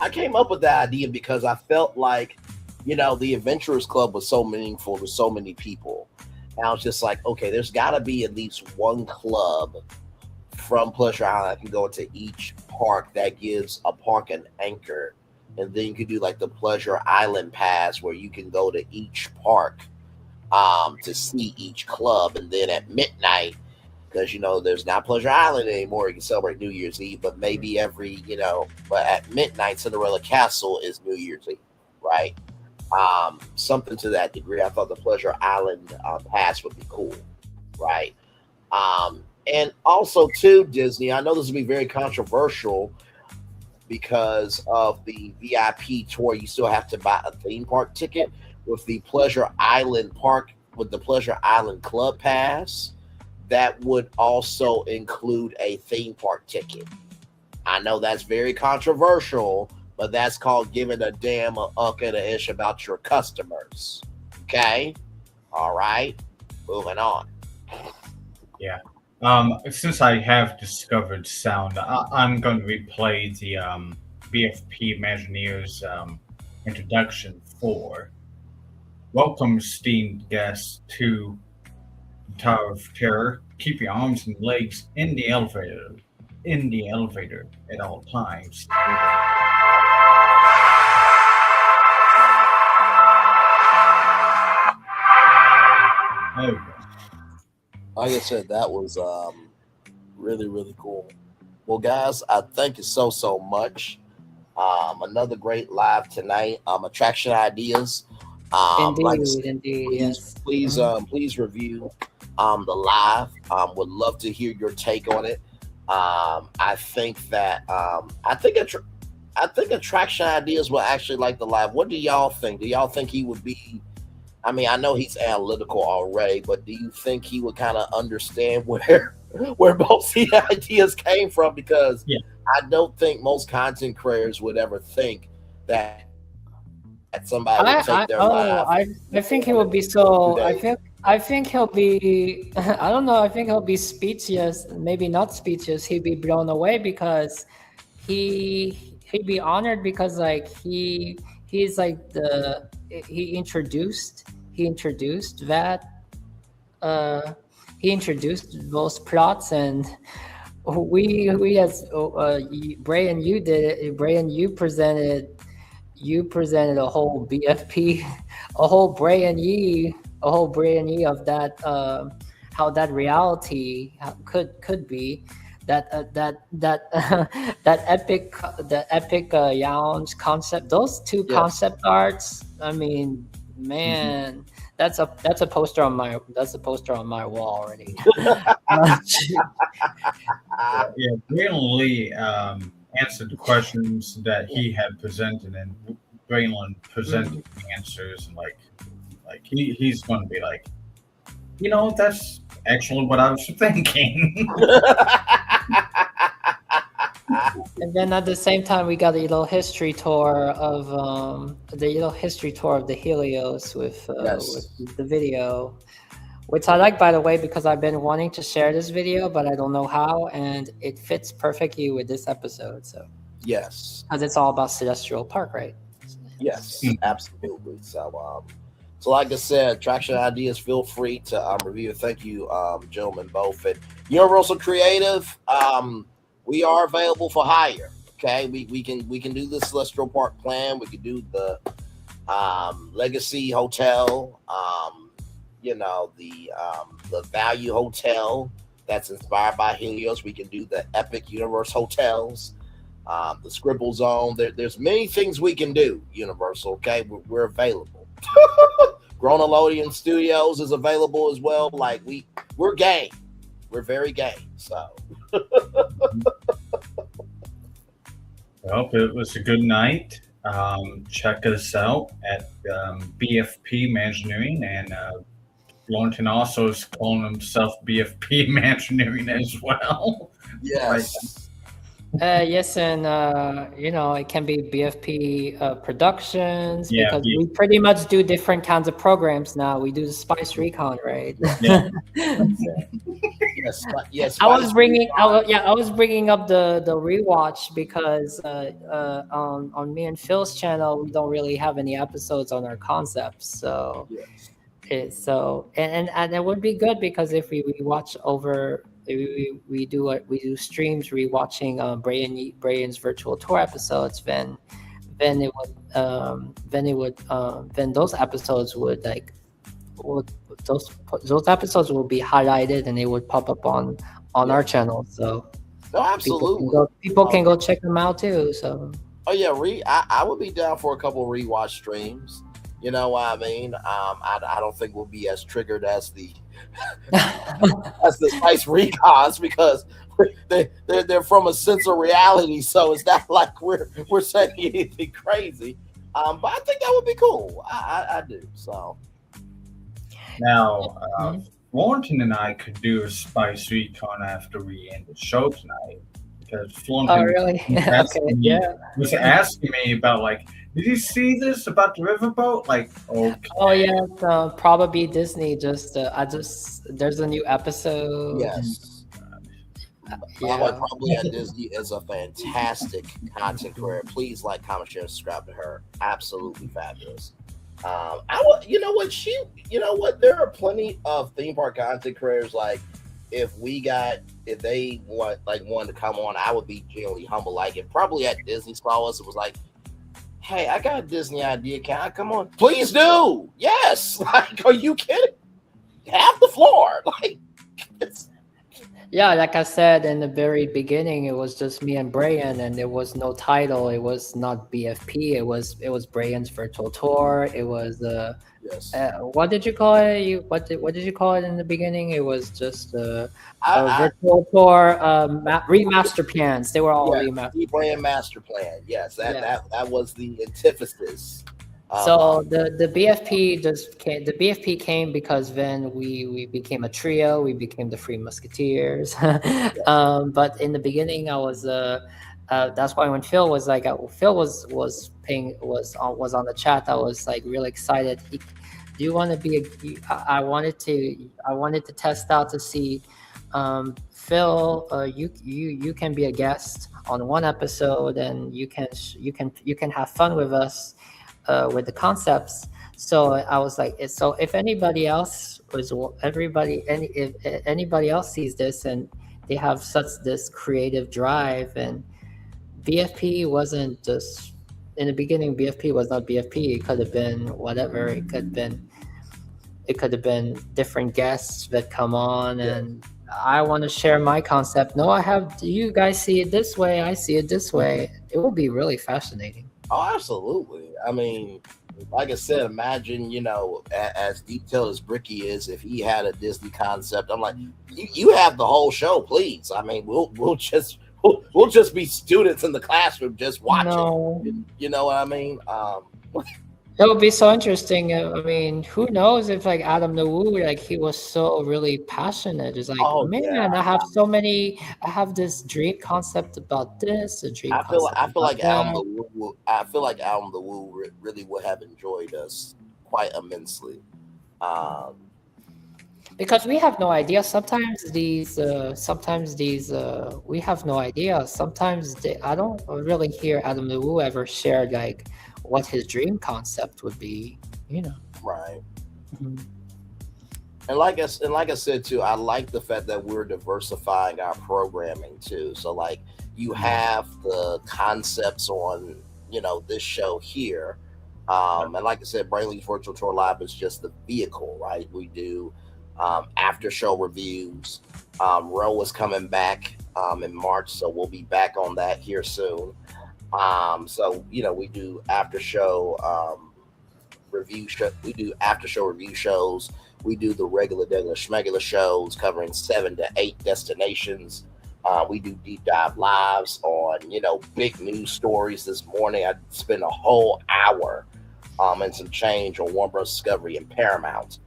I came up with that idea because I felt like, you know, the Adventurers Club was so meaningful to so many people. And I was just like, okay, there's got to be at least one club from Pleasure Island that can go into each park that gives a park an anchor. And then you could do like the Pleasure Island Pass where you can go to each park to see each club. And then at midnight, because, you know, there's not Pleasure Island anymore, you can celebrate New Year's Eve, but maybe but at midnight, Cinderella Castle is New Year's Eve, right? Something to that degree. I thought the Pleasure Island Pass would be cool, right? And also, too, Disney, I know this will be very controversial because of the VIP tour. You still have to buy a theme park ticket. With the Pleasure Island Park, with the Pleasure Island Club Pass, that would also include a theme park ticket. I know that's very controversial, but that's called giving a damn a uck and a ish about your customers. Okay? All right. Moving on. Yeah. Since I have discovered sound, I'm going to replay the BFP Imagineers introduction for welcome, esteemed guests, to Tower of Terror. Keep your arms and legs in the elevator at all times. There we go. Like I said, that was really, really cool. Well, guys, I thank you so much. Another great live tonight. Attraction ideas. Indeed, please review the live. Would love to hear your take on it. I think that I think attraction ideas will actually like the live. What do y'all think? Do y'all think he would be? I mean, I know he's analytical already, but do you think he would kind of understand where most of the ideas came from? Because I don't think most content creators would ever think that somebody would take their live. I think he will be so. I think he'll be. I don't know. I think he'll be speechless. Maybe not speechless. He'd be blown away because he'd be honored because like he's like he introduced that he introduced those plots, and we as Bray and you did it. Bray and you presented a whole BFP, a whole Bray and Ye of that, how that reality could be, that epic Yawn's concept, those two concept arts. I mean, man, that's a poster on my wall already. Braylon Lee answered the questions that he had presented, and Braylon presented the answers, and like he's going to be like, you know, that's actually what I was thinking. And then at the same time, we got a little history tour of the Helios with the video, which I like, by the way, because I've been wanting to share this video, but I don't know how, and it fits perfectly with this episode. So yes, because it's all about Celestial Park, right? Yes, absolutely. So like I said, attraction ideas, feel free to review. Thank you, gentlemen, both. At Universal Creative, we are available for hire. Okay, we can do the Celestial Park plan. We can do the Legacy Hotel. The Value Hotel that's inspired by Helios. We can do the Epic Universe hotels, the Scribble Zone. There's many things we can do. Universal. Okay, we're available. Gronolodian Studios is available as well. Like we're game. We're very game. So Well, it was a good night. Check us out at BFP Imagineering, and Florentin also is calling himself BFP Imagineering as well. Yes. Yes, and it can be BFP Productions, Yeah, because we pretty much do different kinds of programs now. We do the Spice Recon, right? Yeah. Yes. I was bringing up the rewatch because on me and Phil's channel we don't really have any episodes on our concepts, so and it would be good because if we rewatch over. We do streams rewatching Brian's virtual tour episodes. Then those episodes would those episodes will be highlighted and they would pop up on our channel. So no, absolutely, people can go check them out too. So I would be down for a couple rewatch streams. You know what I mean? I don't think we'll be as triggered as the as the Spice Recons because they're from a sense of reality, so it's not like we're saying anything crazy. But I think that would be cool. I do. So now, Florentin and I could do a Spice Recon after we end the show tonight because Florentin was asking me about like. Did you see this about the riverboat? Like, okay. Oh yeah, probably Disney. There's a new episode. Yes. Probably at Disney is a fantastic content creator. Please like, comment, share, subscribe to her. Absolutely fabulous. You know what? There are plenty of theme park content creators. Like, if they wanted to come on, I would be genuinely humble. Like, if probably at Disney saw us, it was like, hey, I got a Disney idea. Can I come on? Please do. Yes. Like, are you kidding? Have the floor. Like, yeah, like I said in the very beginning, it was just me and Brian, and there was no title. It was not BFP. It was Brian's virtual tour. It was what did you call it? What did you call it in the beginning? It was just a virtual tour remaster plans. They were all remastered. Brian master plan. Yes, that was the antithesis. So the BFP came because then we became a trio. We became the Three Musketeers. But in the beginning, I was that's why when Phil was like Phil was on the chat, I was like really excited. Do you want to be I wanted to test out to see Phil, you can be a guest on one episode and you can have fun with us. With the concepts, so I was like, so if anybody else if anybody else sees this and they have this creative drive, and BFP wasn't just in the beginning. BFP was not BFP. It could have been whatever. It could have been different guests that come on, and I want to share my concept. No, you guys see it this way. I see it this way. It will be really fascinating. Oh, absolutely. I mean, like I said, imagine, as detailed as Bricky is, if he had a Disney concept, I'm like, you have the whole show, please. I mean, we'll just be students in the classroom just watching. No. You know what I mean? It would be so interesting. I mean, who knows if like Adam the Woo, like he was so really passionate. It's like, I have this dream concept about this. I feel like Adam the Woo really would have enjoyed us quite immensely. Because we have no idea. Sometimes these we have no idea. Sometimes I don't really hear Adam the Woo ever share like what his dream concept would be, Right. Mm-hmm. And like I said too, I like the fact that we're diversifying our programming too. So like you have the concepts on, this show here. And like I said, Brainley's Virtual Tour Live is just the vehicle, right? We do after show reviews. Ro is coming back in March, so we'll be back on that here soon. So we do after show review show. We do after show review shows. We do the regular schmegular shows covering 7 to 8 destinations. We do deep dive lives on, big news stories. This morning, I spent a whole hour and some change on Warner Bros. Discovery and Paramount.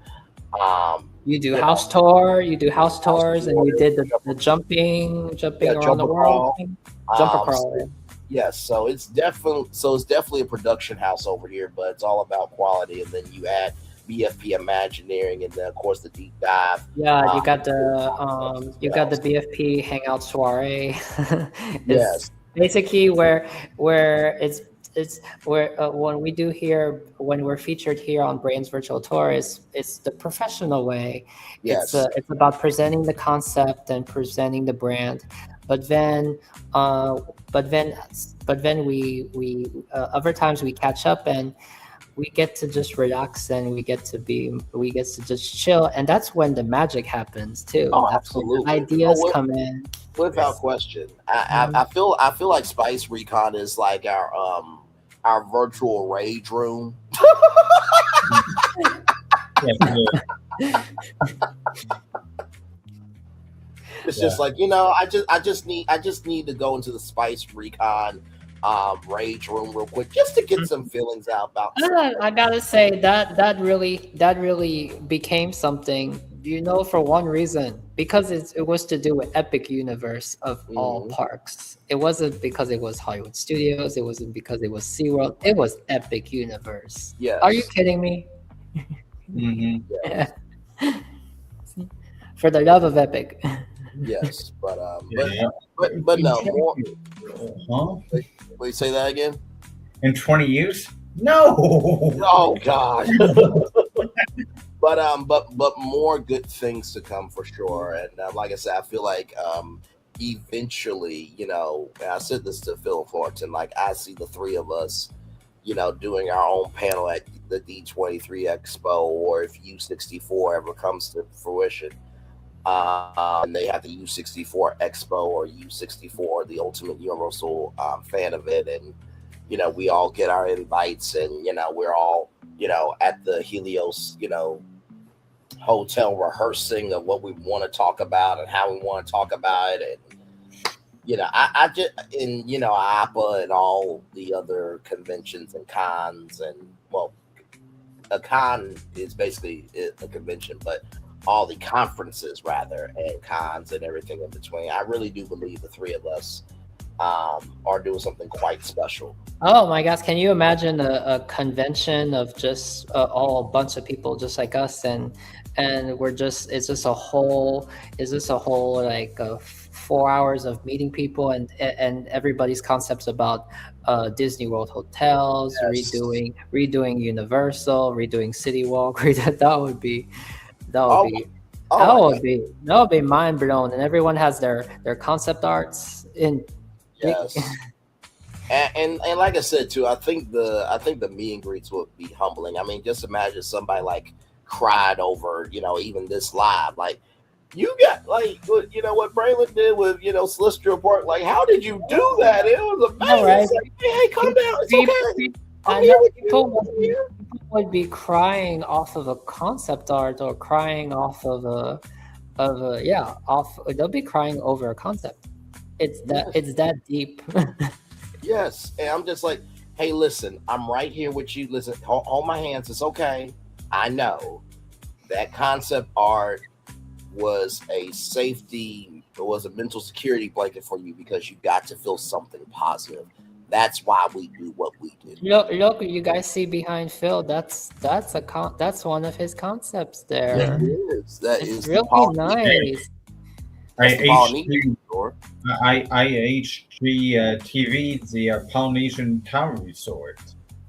You do house tours, and you did the jumping around the world. Jumper crawl. Yes, so it's definitely a production house over here, but it's all about quality. And then you add BFP Imagineering, and then of course the deep dive. Yeah, you got the BFP Hangout Soiree. Yes, basically where it's where when we're featured here on Brains Virtual Tour, it's the professional way. Yes, it's about presenting the concept and presenting the brand, but then we other times we catch up and we get to just relax and we get to just chill, and that's when the magic happens too. Oh, that's absolutely. When ideas come in. Without question. I feel like Spice Recon is like our virtual rage room. It's just like, I just need to go into the Spice Recon rage room real quick just to get some feelings out about I gotta say that really became something, for one reason, because it was to do with Epic Universe of all parks. It wasn't because it was Hollywood Studios. It wasn't because it was SeaWorld. It was Epic Universe. Yes. Are you kidding me? Yes. For the love of Epic. Yes, but no more. Huh? Wait, say that again. In 20 years? No. Oh God. But more good things to come for sure. And like I said, I feel like eventually, and I said this to Phil Florentin, like I see the three of us, doing our own panel at the D23 Expo, or if U64 ever comes to fruition. And they have the U64 Expo or U64, the Ultimate Universal fan event, and we all get our invites, and we're all at the Helios hotel rehearsing of what we want to talk about and how we want to talk about it, and I just APA and all the other conventions and cons, and a con is basically a convention, but all the conferences rather, and cons and everything in between. I really do believe the three of us are doing something quite special. Oh my gosh, can you imagine a convention of just all a bunch of people just like us, and it's just a whole like 4 hours of meeting people and everybody's concepts about Disney World hotels, yes. redoing Universal, redoing City Walk. That would be mind blown, and everyone has their concept arts in. Yes. and like I said too, I think the meet and greets would be humbling. I mean, just imagine somebody like cried over, even this live. Like, you got like, what Braylon did with, Celestial Park. Like, how did you do that? It was amazing. All right. It's like, hey, calm down. It's okay. I know people would be crying off of a concept art, or crying off of they'll be crying over a concept. It's that deep. Yes, and I'm just like, hey, listen, I'm right here with you. Listen, hold my hands. It's okay. I know that concept art was a mental security blanket for you, because you got to feel something positive. That's why we do what we do. Look, you guys see behind Phil. That's one of his concepts there. Yeah, it is. It's really nice. IHG TV, the Polynesian Town Resort.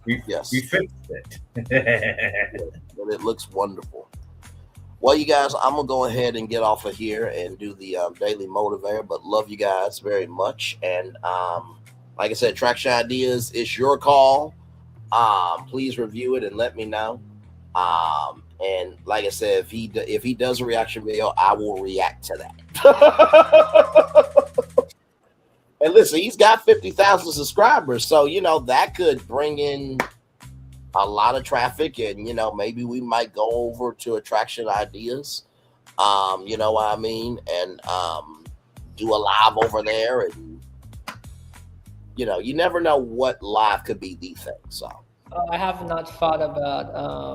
We fixed it. And it looks wonderful. Well, you guys, I'm gonna go ahead and get off of here and do the daily motivator. But love you guys very much, and like I said, Traction Ideas, it's your call. Please review it and let me know. And like I said, if he does a reaction video, I will react to that. And listen, he's got 50,000 subscribers, so that could bring in a lot of traffic, and maybe we might go over to attraction ideas. You know what I mean, and do a live over there, and you never know what live could be the thing. So I have not thought about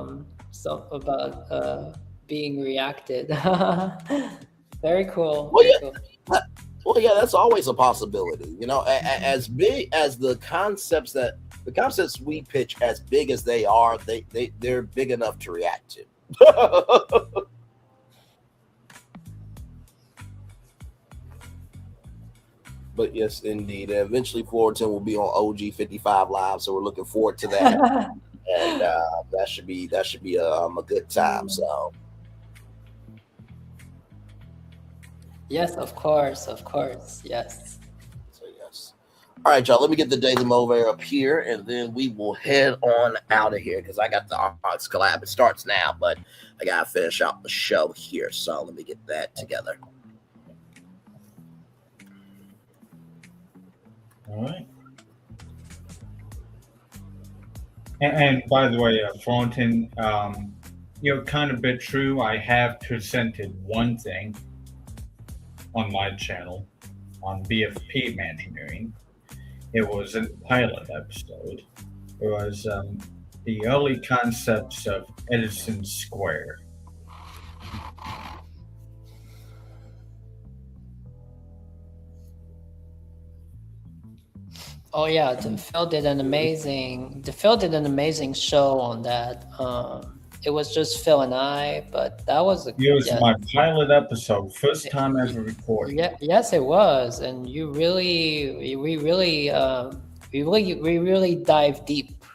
being reacted. Very cool. Well, Very yeah. cool. Well, yeah, that's always a possibility. As big as the concepts we pitch, as big as they are, they're big enough to react to. But yes, indeed. And eventually, Florentin will be on OG 55 Live, so we're looking forward to that. And that should be a good time. So Yes, of course, yes. So yes. All right, y'all. Let me get the Daily Mover up here, and then we will head on out of here because I got the Arts collab. It starts now, but I gotta finish out the show here. So let me get that together. All right. And by the way, Florentin, you're kind of a bit true. I have presented one thing on my channel on BFP Imagineering. It was a pilot episode. It was the early concepts of Edison Square. Oh yeah, Phil did an amazing show on that. It was just Phil and I, but that was It was my pilot episode, first time ever recorded. Yeah, yes, it was, and we really dive deep.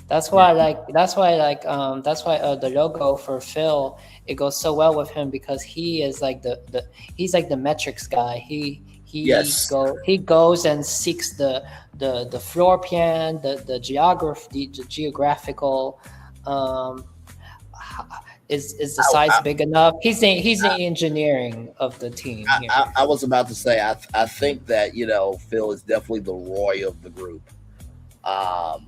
That's why the logo for Phil, it goes so well with him because he is like he's like the metrics guy. He goes and seeks the floor plan, the geography, the geographical. Is the size big enough? He's the engineering of the team. I was about to say I think that Phil is definitely the Roy of the group. I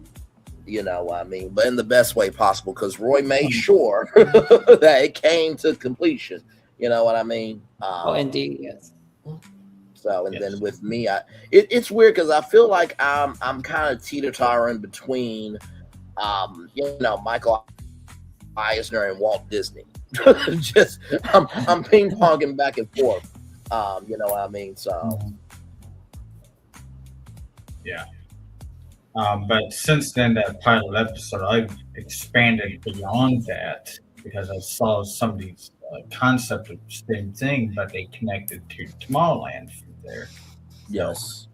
mean, but in the best way possible because Roy made sure that it came to completion. You know what I mean? Indeed, yes. So then with me, it's weird because I feel like I'm kind of teeter-tottering between Michael Eisner and Walt Disney. Just I'm ping-ponging back and forth. You know what I mean? So yeah. But since then, that pilot episode, I've expanded beyond that because I saw somebody's concept of the same thing, but they connected to Tomorrowland from there. Yes.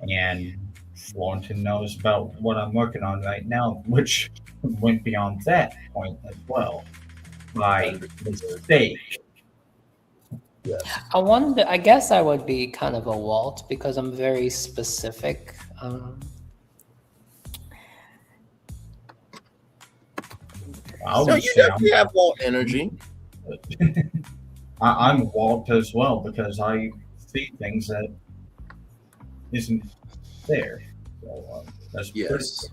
And Florentin knows about what I'm working on right now, which went beyond that point as well. By mistake. Yes. I guess I would be kind of a Walt because I'm very specific. So you definitely have Walt energy. I'm Walt as well because I see things that isn't there. So, that's yes.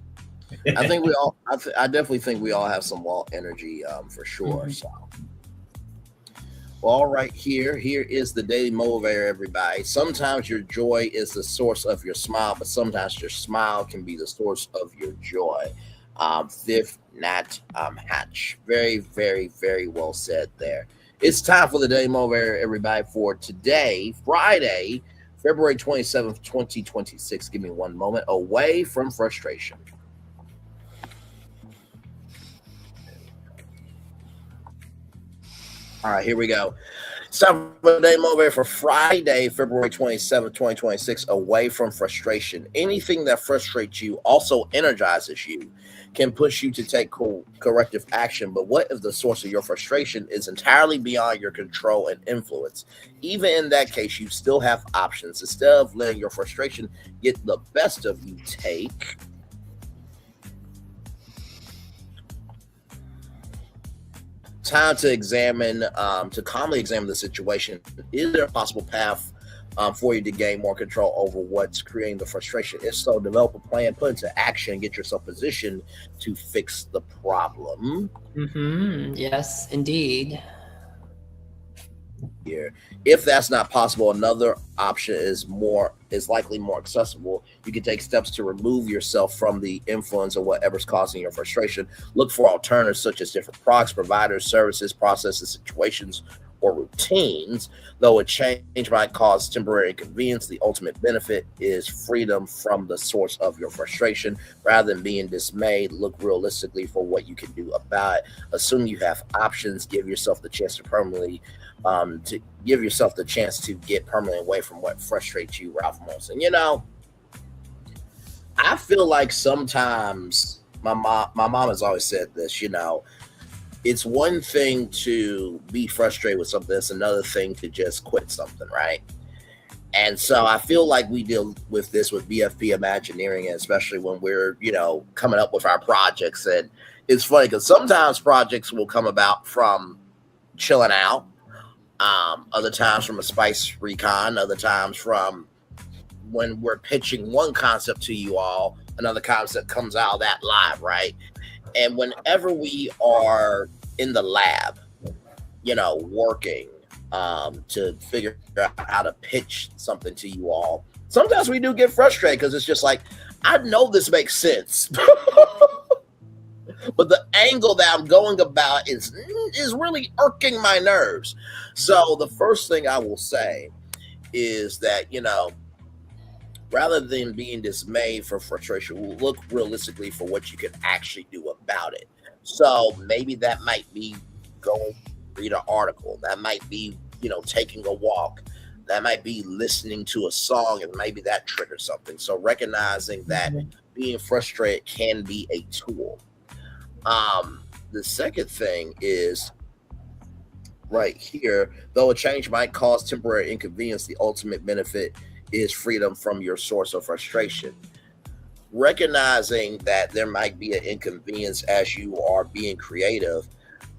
I think we all. I definitely think we all have some Walt energy for sure. Mm-hmm. So, well, all right, here is the Daily Motivator, everybody. Sometimes your joy is the source of your smile, but sometimes your smile can be the source of your joy. Thith Nat Hatch. Very, very, very well said there. It's time for the Daily Motivator, everybody, for today, Friday, February 27th, 2026. Give me one moment. Away from frustration. All right, here we go. It's time for the Daily Motivator for Friday, February 27th, 2026. Away from frustration. Anything that frustrates you also energizes you, can push you to take corrective action. But what if the source of your frustration is entirely beyond your control and influence? Even in that case, you still have options. Instead of letting your frustration get the best of you, take time to examine, to calmly examine the situation. Is there a possible path for you to gain more control over what's creating the frustration. If so, develop a plan, put into action, and get yourself positioned to fix the problem. Yes, indeed. Here, if that's not possible, another option is likely more accessible. You can take steps to remove yourself from the influence of whatever's causing your frustration. Look for alternatives such as different products, providers, services, processes, situations, or routines. Though a change might cause temporary inconvenience, the ultimate benefit is freedom from the source of your frustration. Rather than being dismayed, look realistically for what you can do about it. Assume you have options. Give yourself the chance to permanently get permanently away from what frustrates you, Ralph Molson. You know, I feel like sometimes my mom has always said this, you know, it's one thing to be frustrated with something. It's another thing to just quit something, right? And so I feel like we deal with this with BFP Imagineering, and especially when we're, you know, coming up with our projects. And it's funny because sometimes projects will come about from chilling out, other times from a spice recon, other times from when we're pitching one concept to you all, another concept comes out of that live, right? And whenever we are in the lab, you know, working to figure out how to pitch something to you all, sometimes we do get frustrated because it's just like, I know this makes sense, but the angle that I'm going about is really irking my nerves. So the first thing I will say is that, you know, rather than being dismayed for frustration, we'll look realistically for what you can actually do about it. So maybe that might be going to read an article. That might be, you know, taking a walk. That might be listening to a song, and maybe that triggers something. So recognizing that being frustrated can be a tool. The second thing is right here, though a change might cause temporary inconvenience, the ultimate benefit is freedom from your source of frustration. Recognizing that there might be an inconvenience as you are being creative,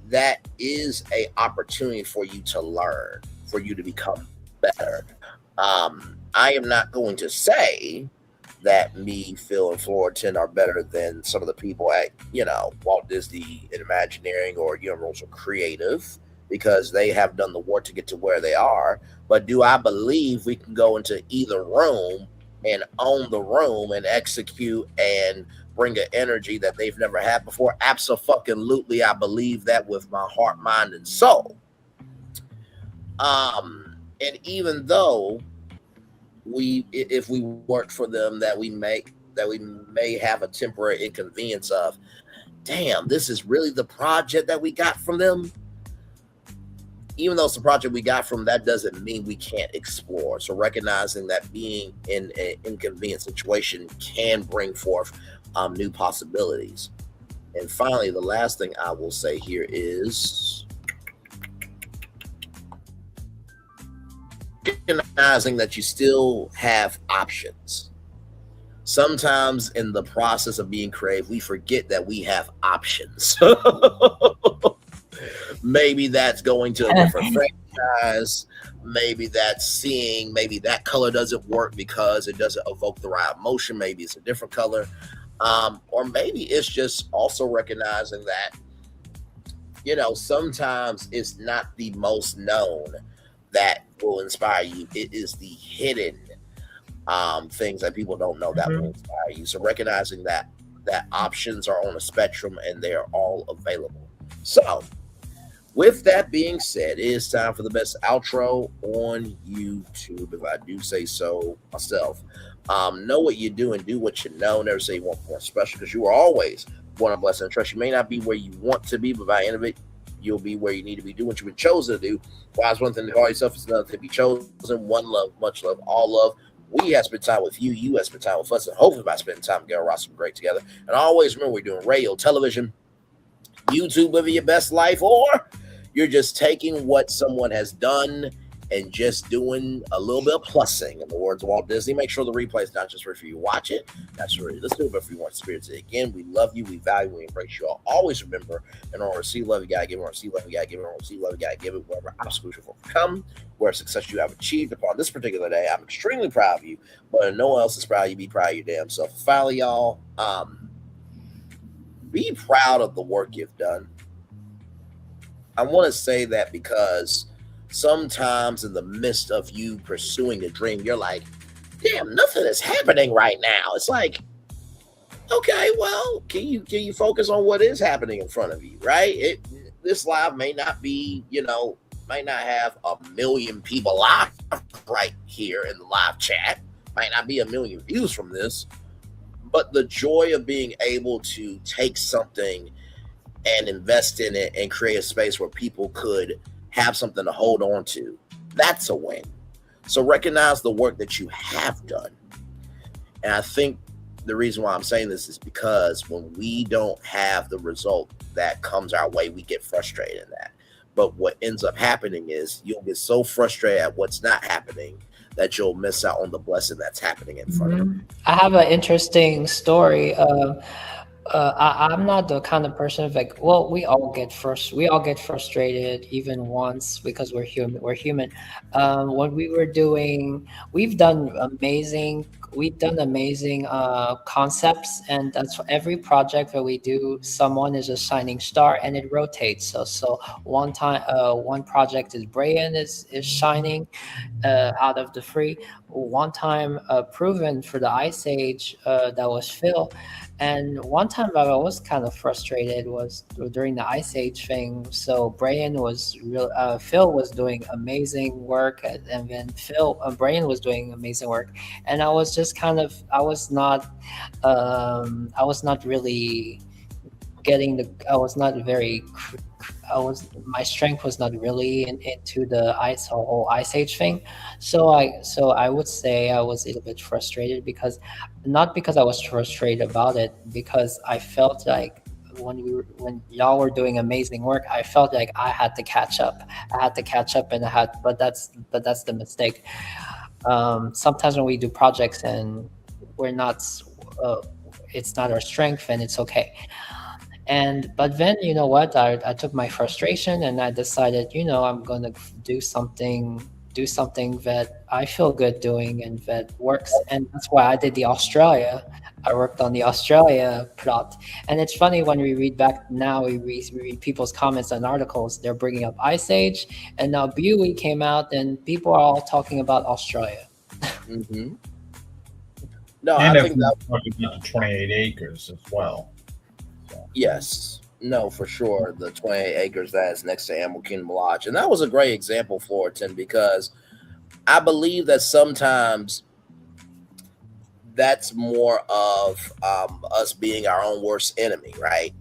that is an opportunity for you to learn, for you to become better. I am not going to say that me, Phil, and Florentin are better than some of the people at, you know, Walt Disney Imagineering or Universal Creative, because they have done the work to get to where they are. But do I believe we can go into either room and own the room and execute and bring an energy that they've never had before? Abso-fucking-lutely, I believe that with my heart, mind, and soul. And even though if we work for them, that we may have a temporary inconvenience of, damn, this is really the project that we got from them. Even though it's the project we got from, that doesn't mean we can't explore. So recognizing that being in an inconvenient situation can bring forth new possibilities. And finally, the last thing I will say here is recognizing that you still have options. Sometimes in the process of being creative, we forget that we have options. Maybe that's going to a different franchise. Maybe that's seeing, maybe that color doesn't work because it doesn't evoke the right emotion. Maybe it's a different color. Or maybe it's just also recognizing that, you know, sometimes it's not the most known that will inspire you. It is the hidden things that people don't know that will inspire you. So recognizing that options are on a spectrum and they are all available. So with that being said, it is time for the best outro on YouTube, if I do say so myself. Know what you do and do what you know. Never say you want more special, because you are always born a blessing and trust. You may not be where you want to be, but by the end of it, you'll be where you need to be. Do what you've been chosen to do. Why is one thing to call yourself, it's another thing to be chosen. One love, much love, all love. We have spent time with you. You have spent time with us. And hopefully by spending time together, we're awesome, great together. And always remember, we're doing radio, television, YouTube, living your best life, or you're just taking what someone has done and just doing a little bit of plussing. In the words of Walt Disney, make sure the replay is not just for you watch it, not just for you listen to it, but for you want to experience it again. We love you, we value, we embrace you all. Always remember, in order to receive love, you gotta give it. In order to receive love, you gotta give it. In order to receive love, you gotta give it. Wherever obstacles you overcome, where success you have achieved upon this particular day, I'm extremely proud of you. But if no one else is proud of you, be proud of your damn self. Finally, y'all, be proud of the work you've done. I want to say that because sometimes in the midst of you pursuing a dream, you're like, damn, nothing is happening right now. It's like, okay, well, can you focus on what is happening in front of you, right? This live may not be, might not have 1 million people live right here in the live chat, might not be 1 million views from this, but the joy of being able to take something and invest in it and create a space where people could have something to hold on to, that's a win. So recognize the work that you have done. And I think the reason why I'm saying this is because when we don't have the result that comes our way, we get frustrated in that. But what ends up happening is you'll get so frustrated at what's not happening that you'll miss out on the blessing that's happening in front of you. I have an interesting story. I'm not the kind of person like, well, we all get frustrated even once because we're human. When we've done amazing concepts, and that's for every project that we do. Someone is a shining star, and it rotates. So one project is Brian is shining out of the free. One time, proven for the Ice Age, that was Phil. And one time I was kind of frustrated was during the Ice Age thing. So Brian was Phil was doing amazing work, and then Brian was doing amazing work, and I was just I was not really my strength was not really into the whole Ice Age thing. So I would say I was a little bit frustrated not because I was frustrated about it, because I felt like when y'all were doing amazing work, I felt like I had to catch up. But that's the mistake. Sometimes when we do projects and we're not, it's not our strength, and it's okay. But then, you know what, I took my frustration and I decided, I'm going to do something that I feel good doing and that works. And that's why I did I worked on the Australia plot. And it's funny when we read back now, we read people's comments and articles, they're bringing up Ice Age, and now Buoy came out and people are all talking about Australia. Mm-hmm. No, and I think that talking about the 28 acres as well. Yes, no, for sure. The 28 acres that is next to Animal Kingdom Lodge. And that was a great example, Florentin, because I believe that sometimes that's more of us being our own worst enemy, right?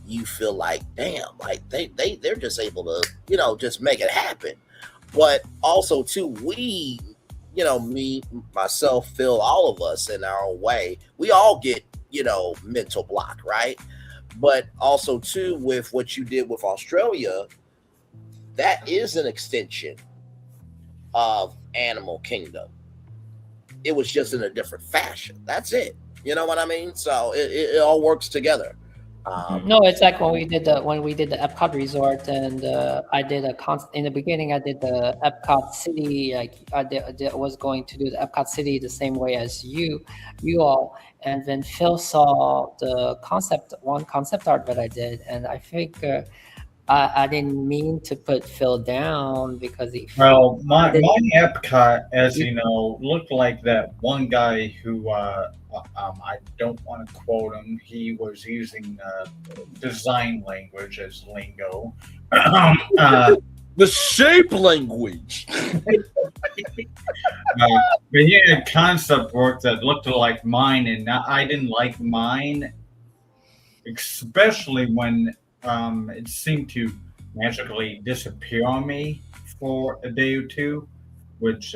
You feel like, damn, like they're just able to, just make it happen. But also, too, we, me, myself, Phil, all of us in our own way, we all get, mental block, right? But also too, with what you did with Australia, that is an extension of Animal Kingdom. It was just in a different fashion. That's it. You know what I mean? So it all works together. No, it's like when we did the Epcot Resort, and in the beginning I did the Epcot City. Like I was going to do the Epcot City the same way as you all, and then Phil saw the concept art that I did, and I think I didn't mean to put Phil down because my Epcot, as you know, looked like that one guy who I don't want to quote him. He was using design language as lingo. The shape language. But he had concept work that looked like mine, and I didn't like mine, especially when it seemed to magically disappear on me for a day or two, which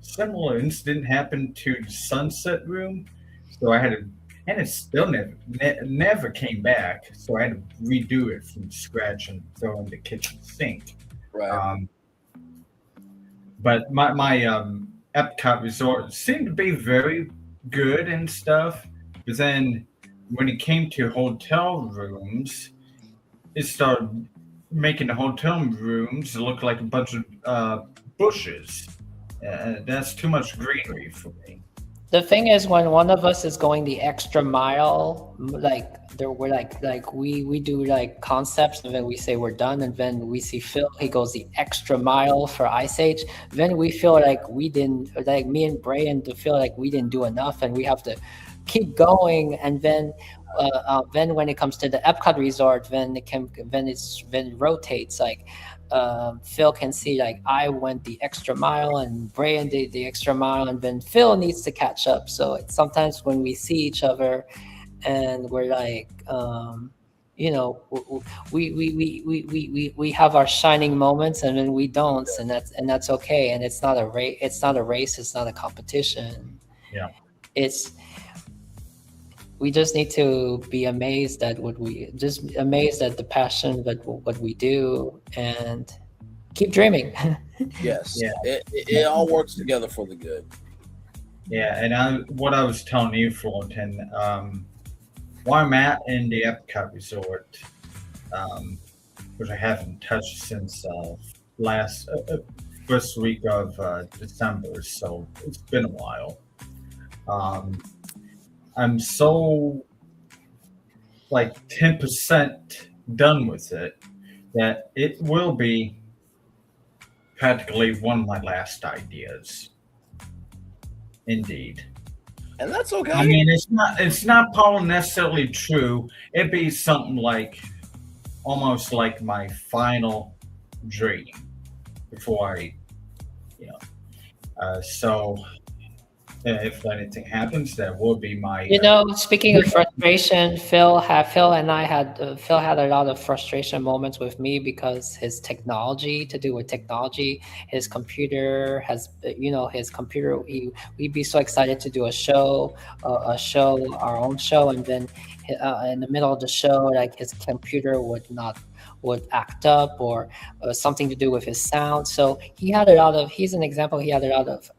similar incident happened to the Sunset Room. So I had to, and it still never came back. So I had to redo it from scratch and throw in the kitchen sink. Right. But my Epcot resort seemed to be very good and stuff. But then when it came to hotel rooms, it started making the hotel rooms look like a bunch of bushes. That's too much greenery for me. The thing is, when one of us is going the extra mile, we do like concepts, and then we say we're done, and then we see Phil, he goes the extra mile for Ice Age. Then we feel like we didn't, like me and Brian feel like we didn't do enough, and we have to keep going. And then when it comes to the Epcot resort, then it rotates. Like Phil can see, like, I went the extra mile and Brian did the extra mile, and then Phil needs to catch up. So it's sometimes when we see each other and we're like, we have our shining moments, and then we don't, and that's okay. And it's not a race. It's not a race. It's not a competition. Yeah. We just need to be amazed at the passion that what we do, and keep dreaming. Yes. Yeah. It all works together for the good. Yeah, and what I was telling you, Florentin, while I'm at in the Epcot Resort, which I haven't touched since first week of December, so it's been a while. I'm so 10% done with it that it will be practically one of my last ideas. Indeed. And that's okay. I mean, it's not probably necessarily true. It'd be something almost like my final dream before so if anything happens, that will be my. Speaking of frustration, Phil had a lot of frustration moments with me because his technology, his computer has, we'd be so excited to do our own show, and then in the middle of the show, like, his computer would act up, or something to do with his sound. So he's an example. He had a lot of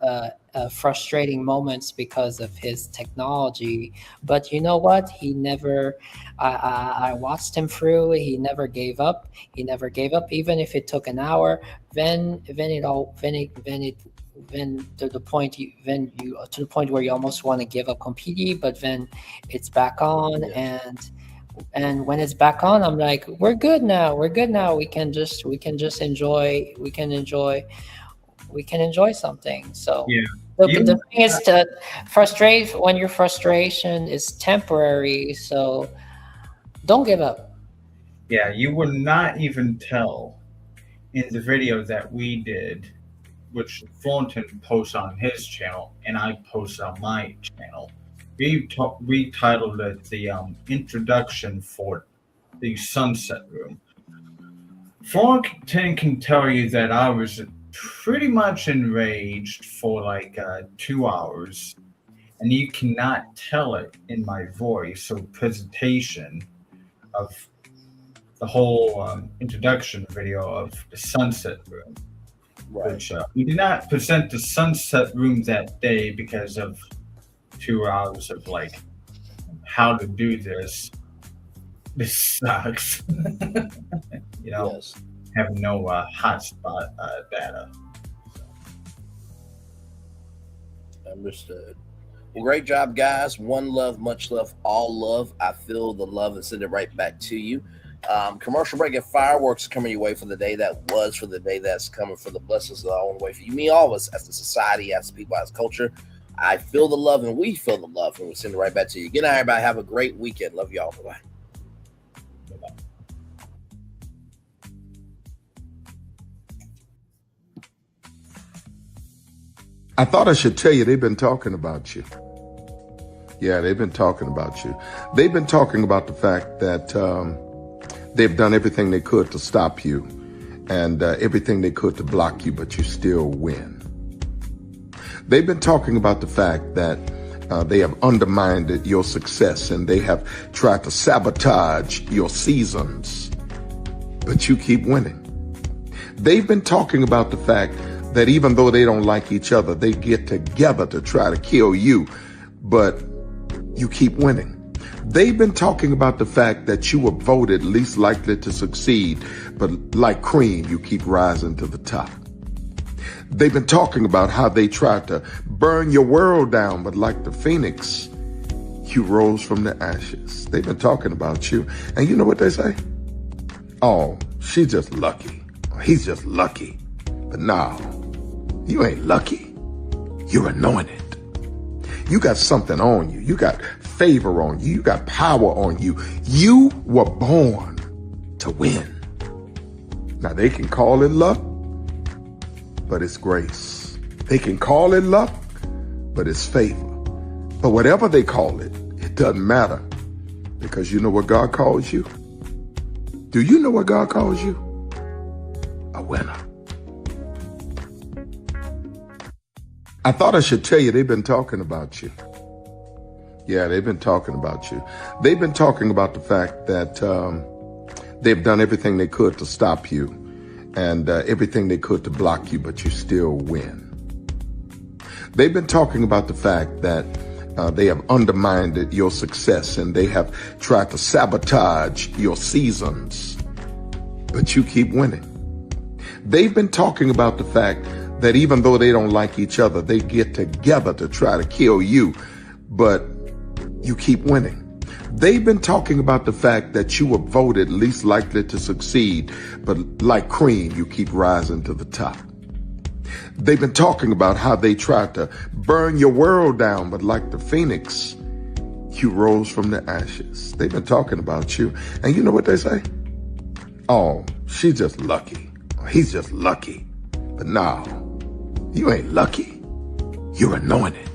frustrating moments because of his technology. But you know what? He never. I watched him through. He never gave up. Even if it took an hour. Then to the point where you almost want to give up completely. But then it's back on, and when it's back on, I'm like, we're good now. We can just enjoy something. So yeah. The thing is to frustrate when your frustration is temporary. So don't give up. Yeah, you would not even tell in the video that we did, which Thornton posts on his channel and I post on my channel. We titled it the introduction for the Sunset Room. Thornton can tell you that I was pretty much enraged for 2 hours, and you cannot tell it in my voice or presentation of the whole introduction video of the Sunset Room. Right. Which we did not present the Sunset Room that day because of 2 hours of how to do this. This sucks. Yes. Having no hotspot data. Understood. Well, great job, guys. One love, much love, all love. I feel the love and send it right back to you. Commercial break and fireworks coming your way for the day that was, for the day that's coming, for the blessings that are on the way for you, me, all of us, as the society, as people, as culture. I feel the love, and we feel the love, and we send it right back to you. Good night, everybody. Have a great weekend. Love y'all. Bye-bye. I thought I should tell you, they've been talking about you. Yeah, they've been talking about you. They've been talking about the fact that they've done everything they could to stop you and everything they could to block you, but you still win. They've been talking about the fact that they have undermined your success and they have tried to sabotage your seasons, but you keep winning. They've been talking about the fact that even though they don't like each other, they get together to try to kill you, but you keep winning. They've been talking about the fact that you were voted least likely to succeed, but like cream, you keep rising to the top. They've been talking about how they tried to burn your world down, but like the phoenix, you rose from the ashes. They've been talking about you, and you know what they say? Oh, she's just lucky. He's just lucky. But no, you ain't lucky. You're anointed. You got something on you. You got favor on you. You got power on you. You were born to win. Now they can call it luck, but it's grace. They can call it luck, but it's favor. But whatever they call it, it doesn't matter, because you know what God calls you? Do you know what God calls you? A winner. I thought I should tell you they've been talking about you. Yeah, they've been talking about you. They've been talking about the fact that they've done everything they could to stop you and everything they could to block you, but you still win. They've been talking about the fact that they have undermined your success and they have tried to sabotage your seasons, but you keep winning. They've been talking about the fact that even though they don't like each other, they get together to try to kill you, but you keep winning. They've been talking about the fact that you were voted least likely to succeed, but like cream, you keep rising to the top. They've been talking about how they tried to burn your world down, but like the phoenix, you rose from the ashes. They've been talking about you, and you know what they say? Oh, she's just lucky. He's just lucky. But no, you ain't lucky. You're anointed.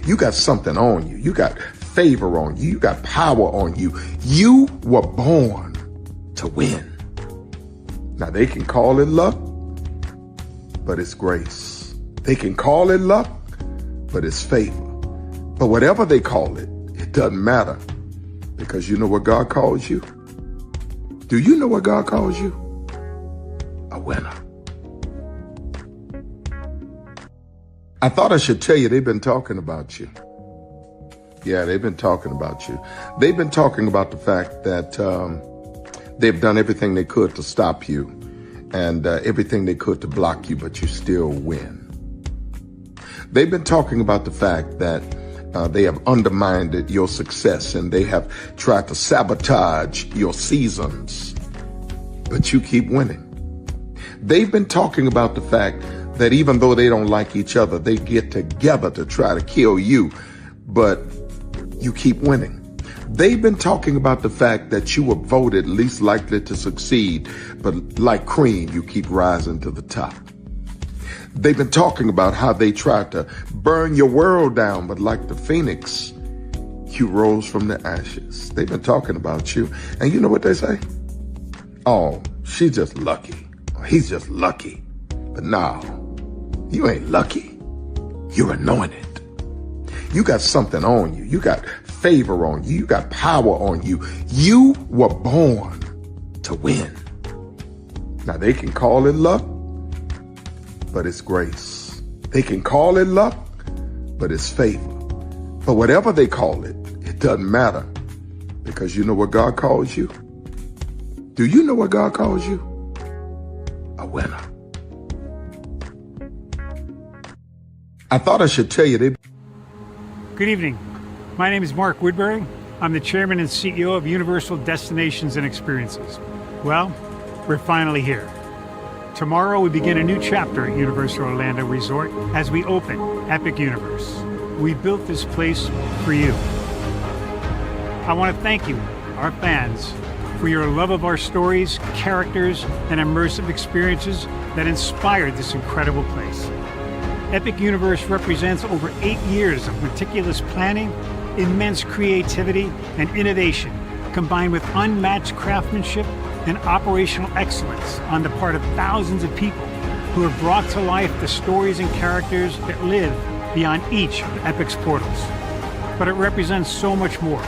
You got something on you. You got favor on you. You got power on you. You were born to win. Now they can call it luck, but it's grace. They can call it luck, but it's favor. But whatever they call it, it doesn't matter, because you know what God calls you? Do you know what God calls you? A winner. I thought I should tell you they've been talking about you. Yeah, they've been talking about you. They've been talking about the fact that they've done everything they could to stop you and everything they could to block you, but you still win. They've been talking about the fact that they have undermined your success and they have tried to sabotage your seasons, but you keep winning. They've been talking about the fact that even though they don't like each other, they get together to try to kill you, but you keep winning. They've been talking about the fact that you were voted least likely to succeed, but like cream, you keep rising to the top. They've been talking about how they tried to burn your world down, but like the phoenix, you rose from the ashes. They've been talking about you, and you know what they say? Oh, she's just lucky. He's just lucky. But no, you ain't lucky. You're anointed. You got something on you. You got favor on you. You got power on you. You were born to win. Now they can call it luck, but it's grace. They can call it luck, but it's favor. But whatever they call it, it doesn't matter, because you know what God calls you? Do you know what God calls you? A winner. I thought I should tell you they... Good evening. My name is Mark Woodbury. I'm the chairman and CEO of Universal Destinations and Experiences. Well, we're finally here. Tomorrow we begin a new chapter at Universal Orlando Resort as we open Epic Universe. We built this place for you. I want to thank you, our fans, for your love of our stories, characters, and immersive experiences that inspired this incredible place. Epic Universe represents over 8 years of meticulous planning, immense creativity, and innovation, combined with unmatched craftsmanship and operational excellence on the part of thousands of people who have brought to life the stories and characters that live beyond each of Epic's portals. But it represents so much more.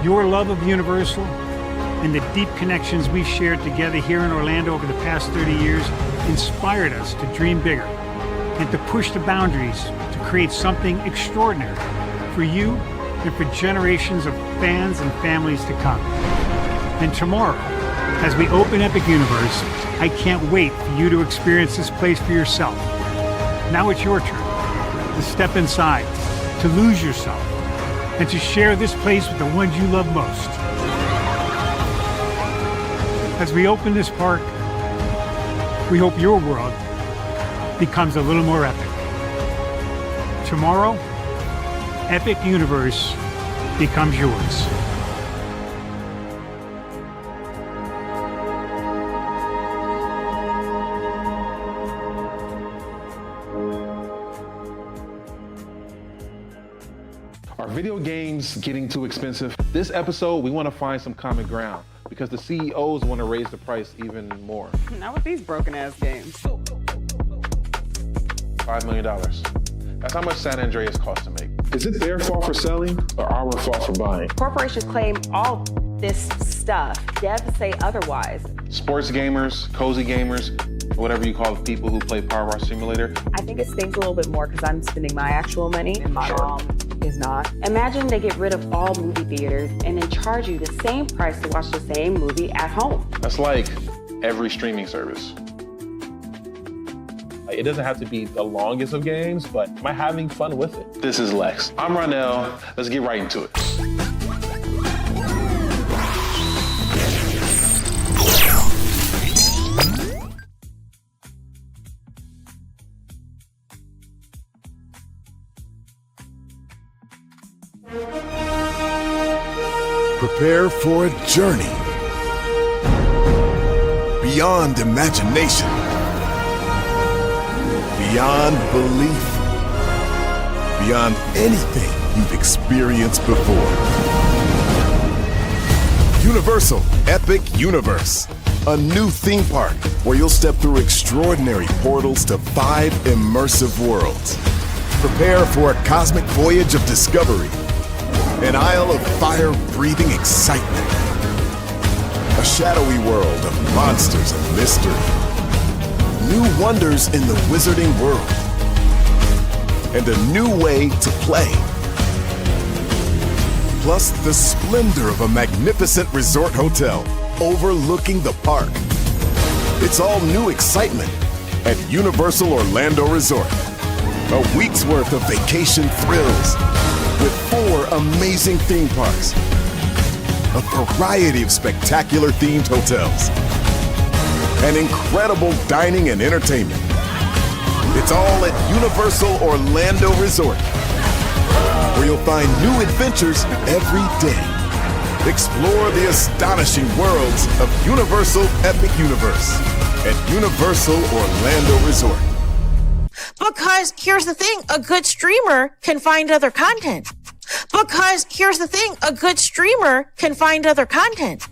Your love of Universal and the deep connections we've shared together here in Orlando over the past 30 years inspired us to dream bigger and to push the boundaries to create something extraordinary for you and for generations of fans and families to come. And tomorrow, as we open Epic Universe, I can't wait for you to experience this place for yourself. Now it's your turn to step inside, to lose yourself, and to share this place with the ones you love most. As we open this park, we hope your world becomes a little more epic. Tomorrow, Epic Universe becomes yours. Are video games getting too expensive? This episode, we want to find some common ground because the CEOs want to raise the price even more. Not with these broken ass games. $5 million. That's how much San Andreas costs to make. Is it their fault for selling or our fault for buying? Corporations claim all this stuff. Devs say otherwise. Sports gamers, cozy gamers, whatever you call the people who play Power Wash Simulator. I think it stings a little bit more because I'm spending my actual money and my mom is not. Imagine they get rid of all movie theaters and then charge you the same price to watch the same movie at home. That's like every streaming service. It doesn't have to be the longest of games, but am I having fun with it? This is Lex. I'm Ronell. Let's get right into it. Prepare for a journey beyond imagination, beyond belief, beyond anything you've experienced before. Universal Epic Universe, a new theme park where you'll step through extraordinary portals to 5 immersive worlds. Prepare for a cosmic voyage of discovery, an isle of fire-breathing excitement, a shadowy world of monsters and mystery, new wonders in the wizarding world, and a new way to play. Plus the splendor of a magnificent resort hotel overlooking the park. It's all new excitement at Universal Orlando Resort. A week's worth of vacation thrills with 4 amazing theme parks, a variety of spectacular themed hotels, and incredible dining and entertainment. It's all at Universal Orlando Resort, where you'll find new adventures every day. Explore the astonishing worlds of Universal Epic Universe at Universal Orlando Resort. Because here's the thing, a good streamer can find other content. Because here's the thing, a good streamer can find other content.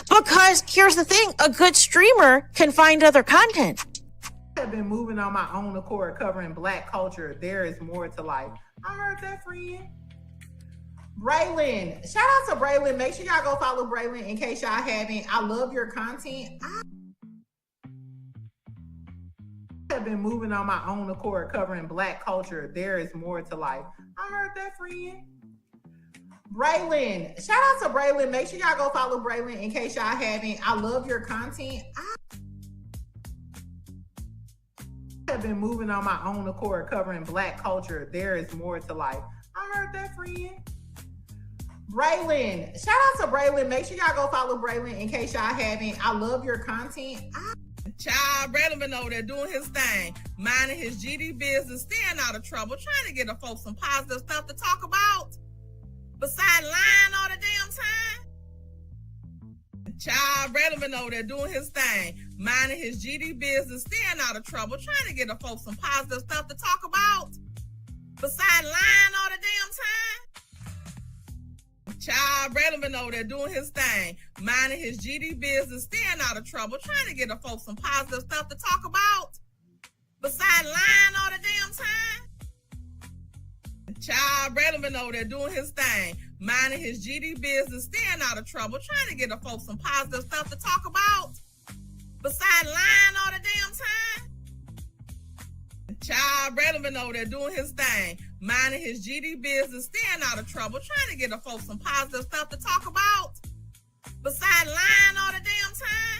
Because here's the thing, a good streamer can find other content. I have been moving on my own accord, covering Black culture. There is more to life. I heard that, friend. Braylon, shout out to Braylon. Make sure y'all go follow Braylon in case y'all haven't. I love your content. I have been moving on my own accord, covering Black culture. There is more to life. I heard that, friend. Braylon, shout out to Braylon. Make sure y'all go follow Braylon in case y'all haven't. I love your content. I have been moving on my own accord, covering Black culture. There is more to life. I heard that, friend. Braylon, shout out to Braylon. Make sure y'all go follow Braylon in case y'all haven't. I love your content. Child, Braylon been over there doing his thing, minding his GD business, staying out of trouble, trying to get the folks some positive stuff to talk about. Besides lying all the damn time. Child, Braylon been over there doing his thing, minding his GD business, staying out of trouble, trying to get the folks some positive stuff to talk about. Besides lying all the damn time. Child, Braylon been over there doing his thing, minding his GD business, staying out of trouble, trying to get the folks some positive stuff to talk about. Besides lying all the damn time. Child, Braylon been over there doing his thing, minding his GD business, staying out of trouble, trying to get the folks some positive stuff to talk about. Besides lying all the damn time. Child, Braylon been over there doing his thing, minding his GD business, staying out of trouble, trying to get the folks some positive stuff to talk about. Besides lying all the damn time.